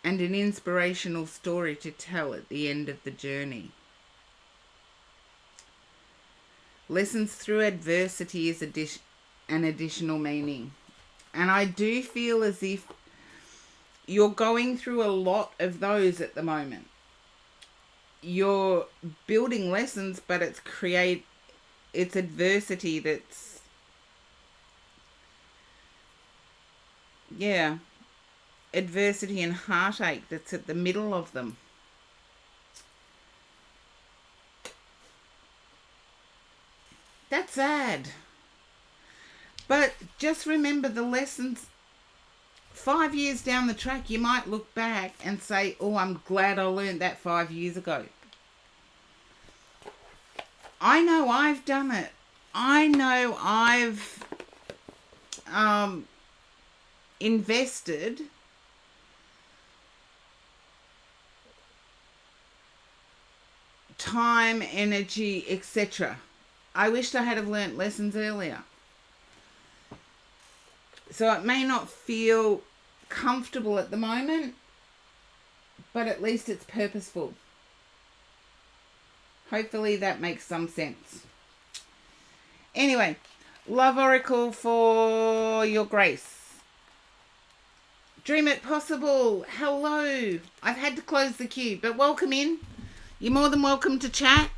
and an inspirational story to tell at the end of the journey. Lessons through adversity is an additional meaning. And I do feel as if you're going through a lot of those at the moment. You're building lessons, but it's adversity that's yeah, adversity and heartache that's at the middle of them. That's sad. But just remember the lessons. 5 years down the track, you might look back and say, oh, I'm glad I learned that 5 years ago. I know I've done it. I know I've invested time, energy, etc. I wished I had have learnt lessons earlier. So it may not feel comfortable at the moment, but at least it's purposeful. Hopefully that makes some sense. Anyway, love oracle for your grace. Dream it possible. Hello. I've had to close the queue, but welcome in. You're more than welcome to chat.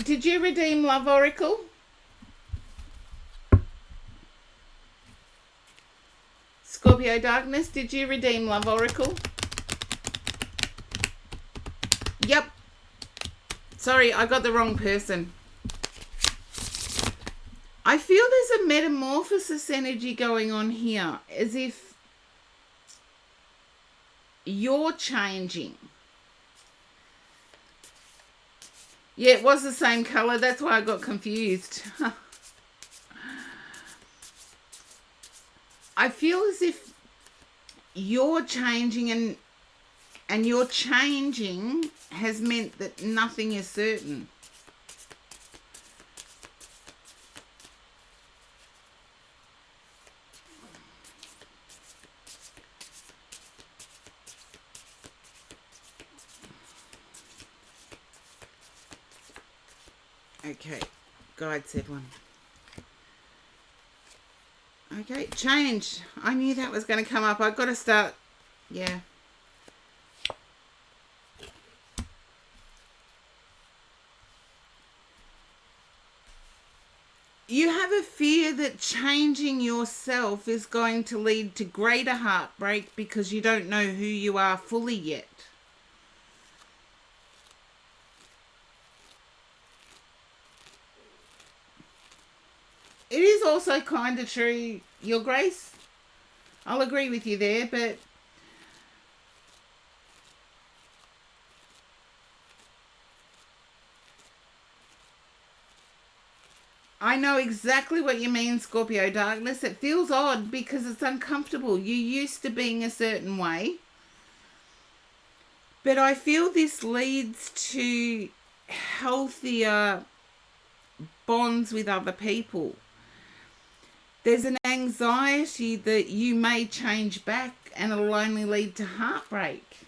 Did you redeem Love Oracle? Scorpio Darkness, did you redeem Love Oracle? Yep. Sorry, I got the wrong person. I feel there's a metamorphosis energy going on here, as if you're changing. Yeah, it was the same colour. That's why I got confused. I feel as if you're changing, and your changing has meant that nothing is certain. Okay, guide said one. Okay, change. I knew that was going to come up. I've got to start. Yeah. You have a fear that changing yourself is going to lead to greater heartbreak because you don't know who you are fully yet. It is also kind of true, Your Grace. I'll agree with you there, but I know exactly what you mean, Scorpio Darkness. It feels odd because it's uncomfortable. You're used to being a certain way. But I feel this leads to healthier bonds with other people. There's an anxiety that you may change back and it'll only lead to heartbreak.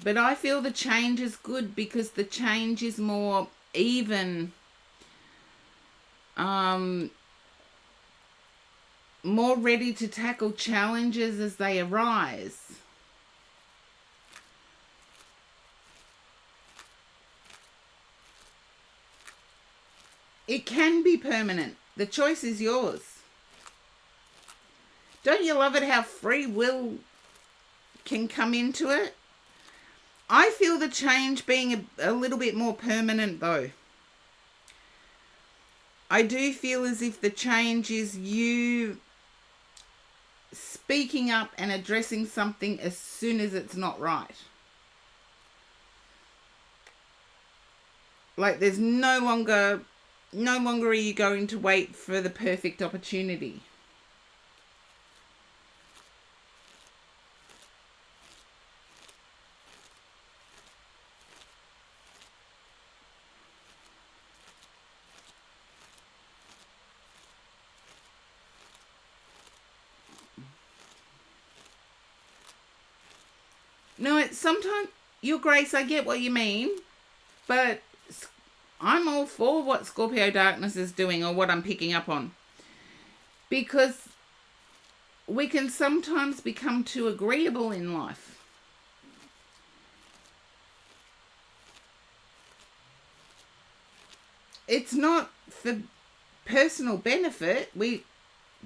But I feel the change is good because the change is more even, more ready to tackle challenges as they arise. It can be permanent. The choice is yours. Don't you love it how free will can come into it? I feel the change being a little bit more permanent though. I do feel as if the change is you speaking up and addressing something as soon as it's not right. Like there's no longer are you going to wait for the perfect opportunity. No, it's sometimes, Your Grace, I get what you mean, but I'm all for what Scorpio Darkness is doing or what I'm picking up on. Because we can sometimes become too agreeable in life. It's not for personal benefit.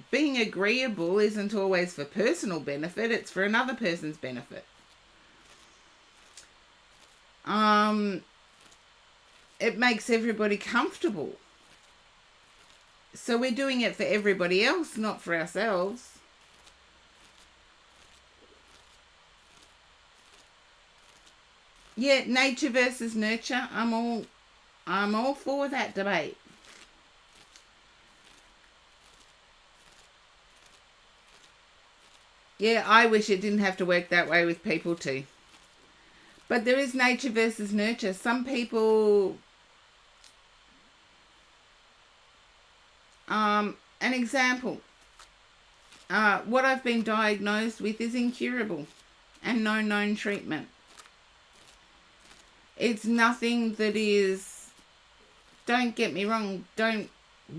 Being agreeable isn't always for personal benefit, it's for another person's benefit. It makes everybody comfortable. So we're doing it for everybody else, not for ourselves. Yeah, nature versus nurture. I'm all for that debate. Yeah, I wish it didn't have to work that way with people too. But there is nature versus nurture. Some people, an example, what I've been diagnosed with is incurable and no known treatment. It's nothing that is, don't get me wrong, don't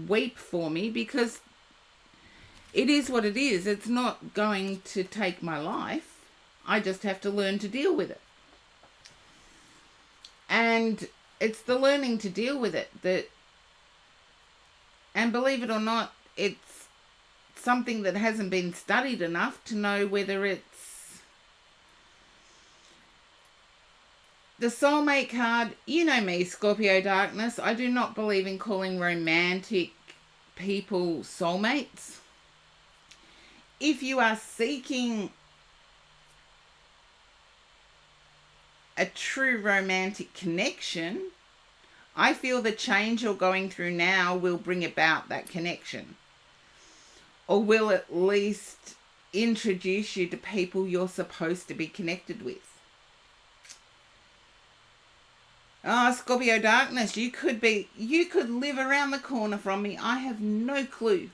weep for me, because it is what it is. It's not going to take my life. I just have to learn to deal with it. And it's the learning to deal with it that, and believe it or not, it's something that hasn't been studied enough to know whether it's the soulmate card. You know me, Scorpio Darkness. I do not believe in calling romantic people soulmates. If you are seeking a true romantic connection, I feel the change you're going through now will bring about that connection, or will at least introduce you to people you're supposed to be connected with. Oh, Scorpio Darkness, you could live around the corner from me. I have no clue.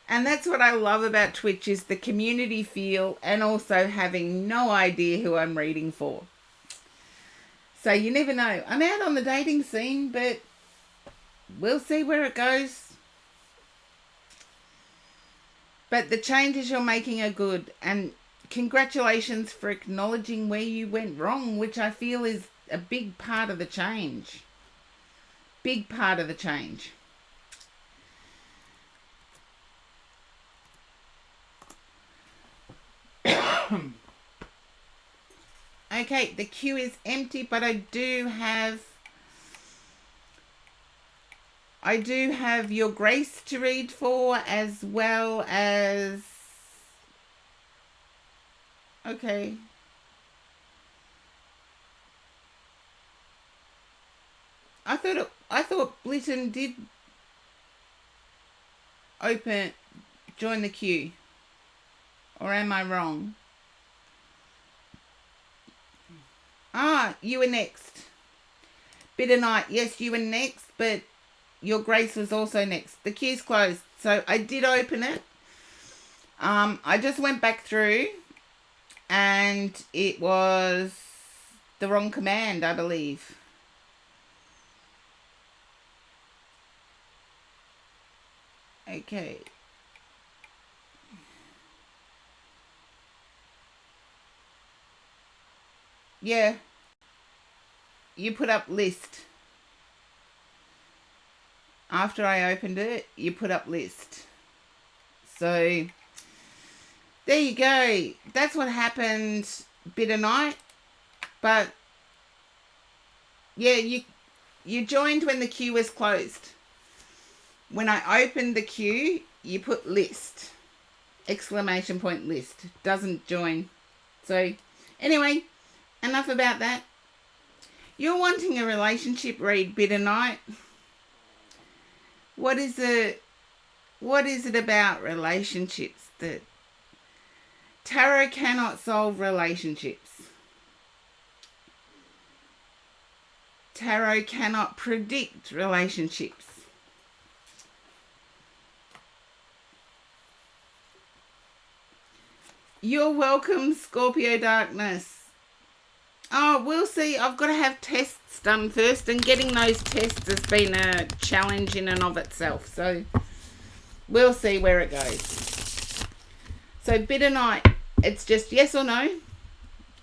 And that's what I love about Twitch, is the community feel, and also having no idea who I'm reading for. So you never know. I'm out on the dating scene, but we'll see where it goes. But the changes you're making are good, and congratulations for acknowledging where you went wrong, which I feel is a big part of the change. Big part of the change. Okay, the queue is empty, but I do have Your Grace to read for, as well as, okay, I thought Blitten did join the queue, or am I wrong? You were next. Bitter Night, yes, you were next, but Your Grace was also next. The queue's closed, so I did open it. I just went back through, and it was the wrong command, I believe. Okay. Yeah. You put up list. After I opened it, you put up list. So, there you go. That's what happened, Bitter Night. But, yeah, you joined when the queue was closed. When I opened the queue, you put list. ! List. Doesn't join. So, anyway, enough about that. You're wanting a relationship read, Bitter Night. What is it about relationships that tarot cannot solve? Relationships. Tarot cannot predict relationships. You're welcome, Scorpio Darkness. Oh, we'll see. I've got to have tests tests done first, and getting those tests has been a challenge in and of itself. So we'll see where it goes. So bitter night, it's just yes or no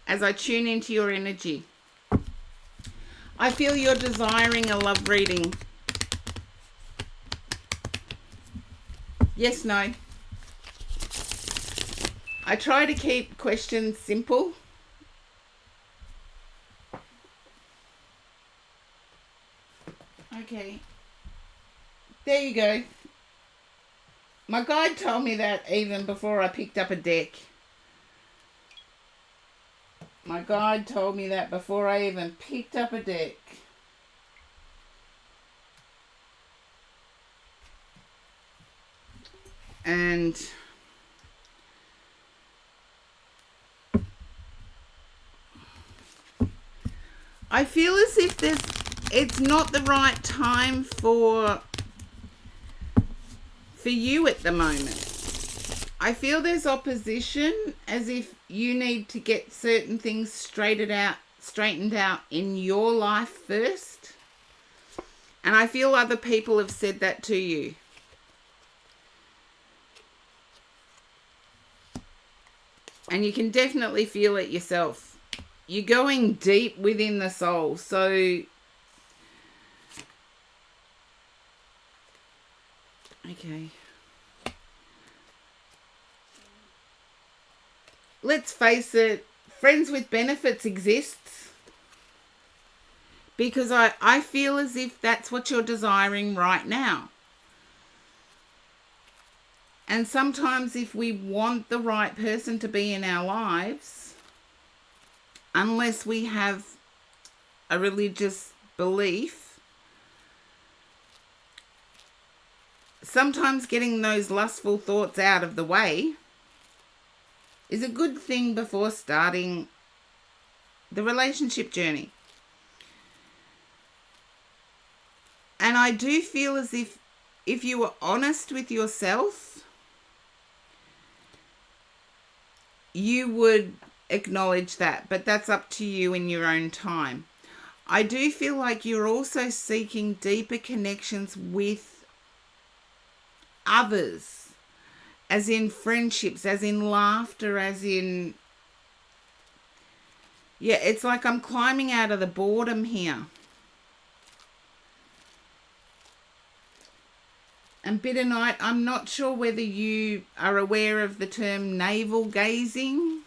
as I tune into your energy. I feel you're desiring a love reading. Yes, no. I try to keep questions simple. Okay. There you go. My guide told me that even before I picked up a deck. My guide told me that before I even picked up a deck. And I feel as if it's not the right time for you at the moment. I feel there's opposition, as if you need to get certain things straightened out in your life first. And I feel other people have said that to you. And you can definitely feel it yourself. You're going deep within the soul. So, okay. Let's face it, friends with benefits exists. Because I feel as if that's what you're desiring right now. And sometimes if we want the right person to be in our lives, unless we have a religious belief, sometimes getting those lustful thoughts out of the way is a good thing before starting the relationship journey. And I do feel as if you were honest with yourself, you would acknowledge that, but that's up to you in your own time. I do feel like you're also seeking deeper connections with others, as in friendships, as in laughter, as in... Yeah, it's like I'm climbing out of the boredom here. And bitter night, I'm not sure whether you are aware of the term navel gazing,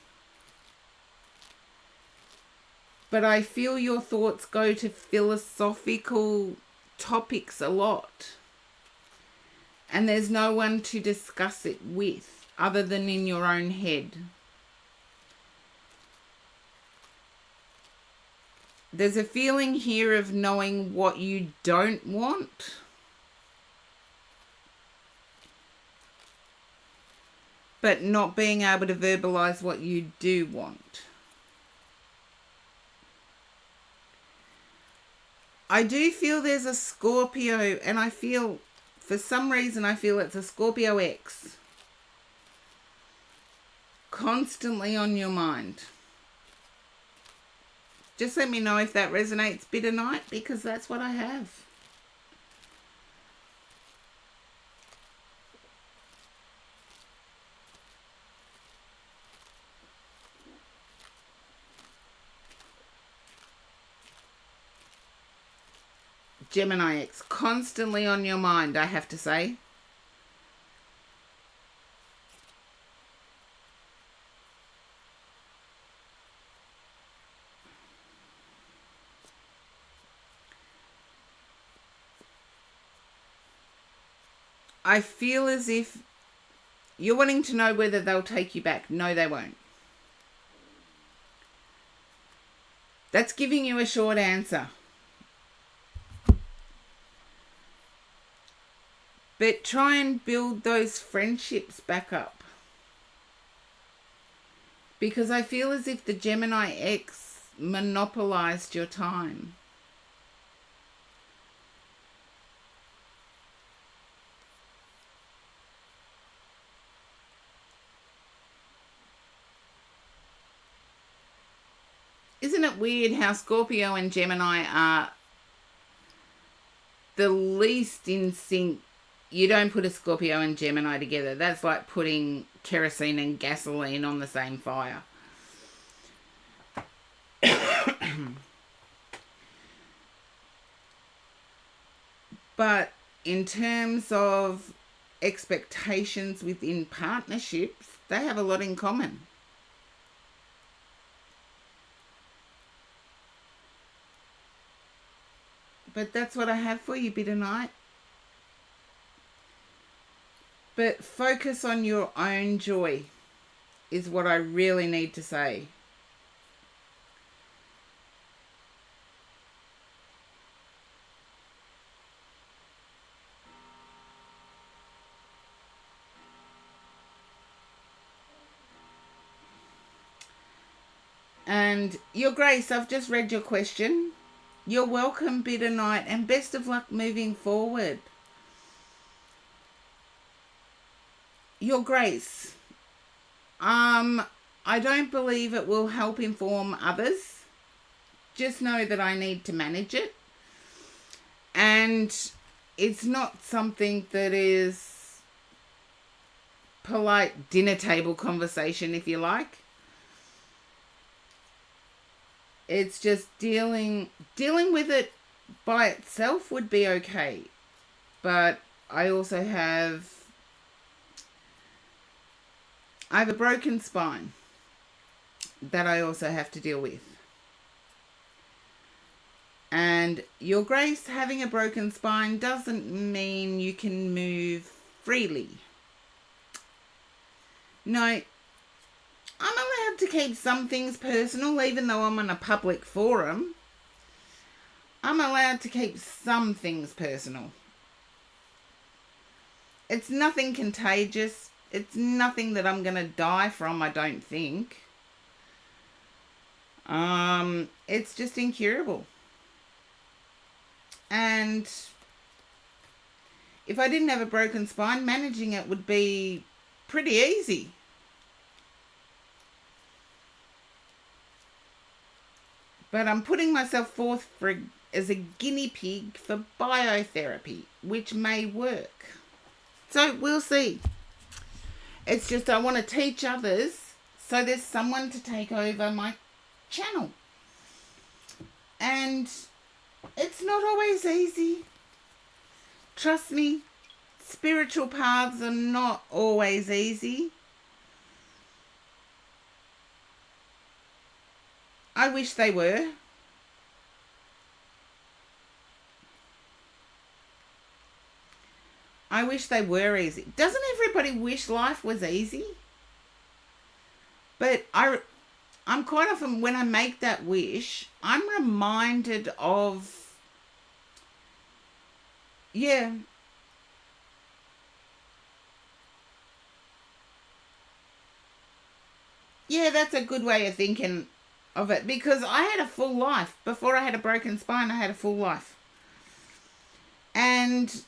but I feel your thoughts go to philosophical topics a lot. And there's no one to discuss it with other than in your own head. There's a feeling here of knowing what you don't want. But not being able to verbalize what you do want. I do feel there's a Scorpio, and I feel, for some reason, I feel it's a Scorpio X constantly on your mind. Just let me know if that resonates, bitter night, because that's what I have. Gemini X, constantly on your mind, I have to say. I feel as if you're wanting to know whether they'll take you back. No, they won't. That's giving you a short answer. But try and build those friendships back up. Because I feel as if the Gemini X monopolized your time. Isn't it that weird how Scorpio and Gemini are the least in sync? You don't put a Scorpio and Gemini together. That's like putting kerosene and gasoline on the same fire. But in terms of expectations within partnerships, they have a lot in common. But that's what I have for you, Bitter Night. But focus on your own joy is what I really need to say. And Your Grace, I've just read your question. You're welcome, Bitter Night, and best of luck moving forward. Your Grace, I don't believe it will help inform others. Just know that I need to manage it. And it's not something that is polite dinner table conversation, if you like. It's just dealing with it by itself would be okay. But I also have a broken spine that I also have to deal with. And Your Grace, having a broken spine doesn't mean you can move freely. No, I'm allowed to keep some things personal, even though I'm on a public forum. I'm allowed to keep some things personal. It's nothing contagious. It's nothing that I'm going to die from, I don't think. It's just incurable. And if I didn't have a broken spine, managing it would be pretty easy. But I'm putting myself forth as a guinea pig for biotherapy, which may work. So we'll see. It's just I want to teach others so there's someone to take over my channel. And it's not always easy. Trust me, spiritual paths are not always easy. I wish they were. I wish they were easy. Doesn't everybody wish life was easy? But I'm quite often, when I make that wish, I'm reminded of, yeah, that's a good way of thinking of it, because I had a full life. Before I had a broken spine, I had a full life. And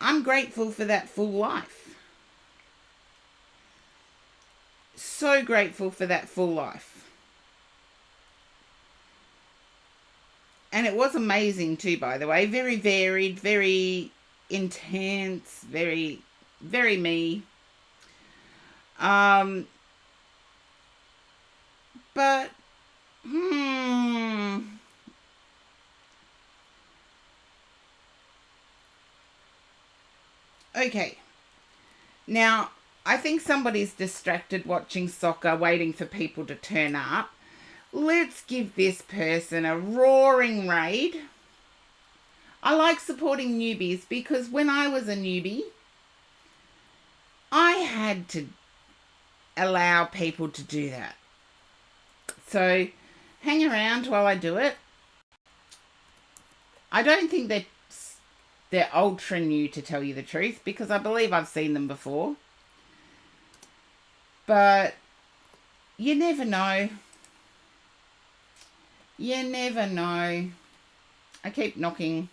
I'm grateful for that full life. So grateful for that full life. And it was amazing too, by the way. Very varied, very intense, very, very me. But, okay. Now, I think somebody's distracted watching soccer, waiting for people to turn up. Let's give this person a roaring raid. I like supporting newbies because when I was a newbie, I had to allow people to do that. So hang around while I do it. I don't think they're ultra new, to tell you the truth, because I believe I've seen them before. But you never know. You never know. I keep knocking.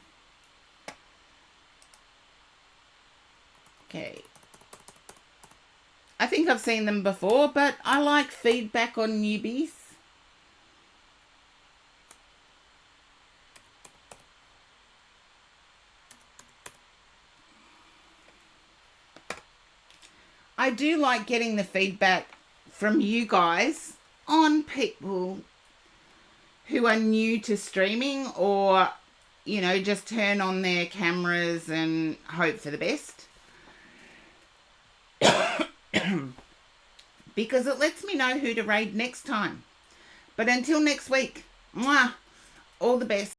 Okay. I think I've seen them before, but I like feedback on newbies. I do like getting the feedback from you guys on people who are new to streaming, or, just turn on their cameras and hope for the best. Because it lets me know who to raid next time. But until next week, mwah, all the best.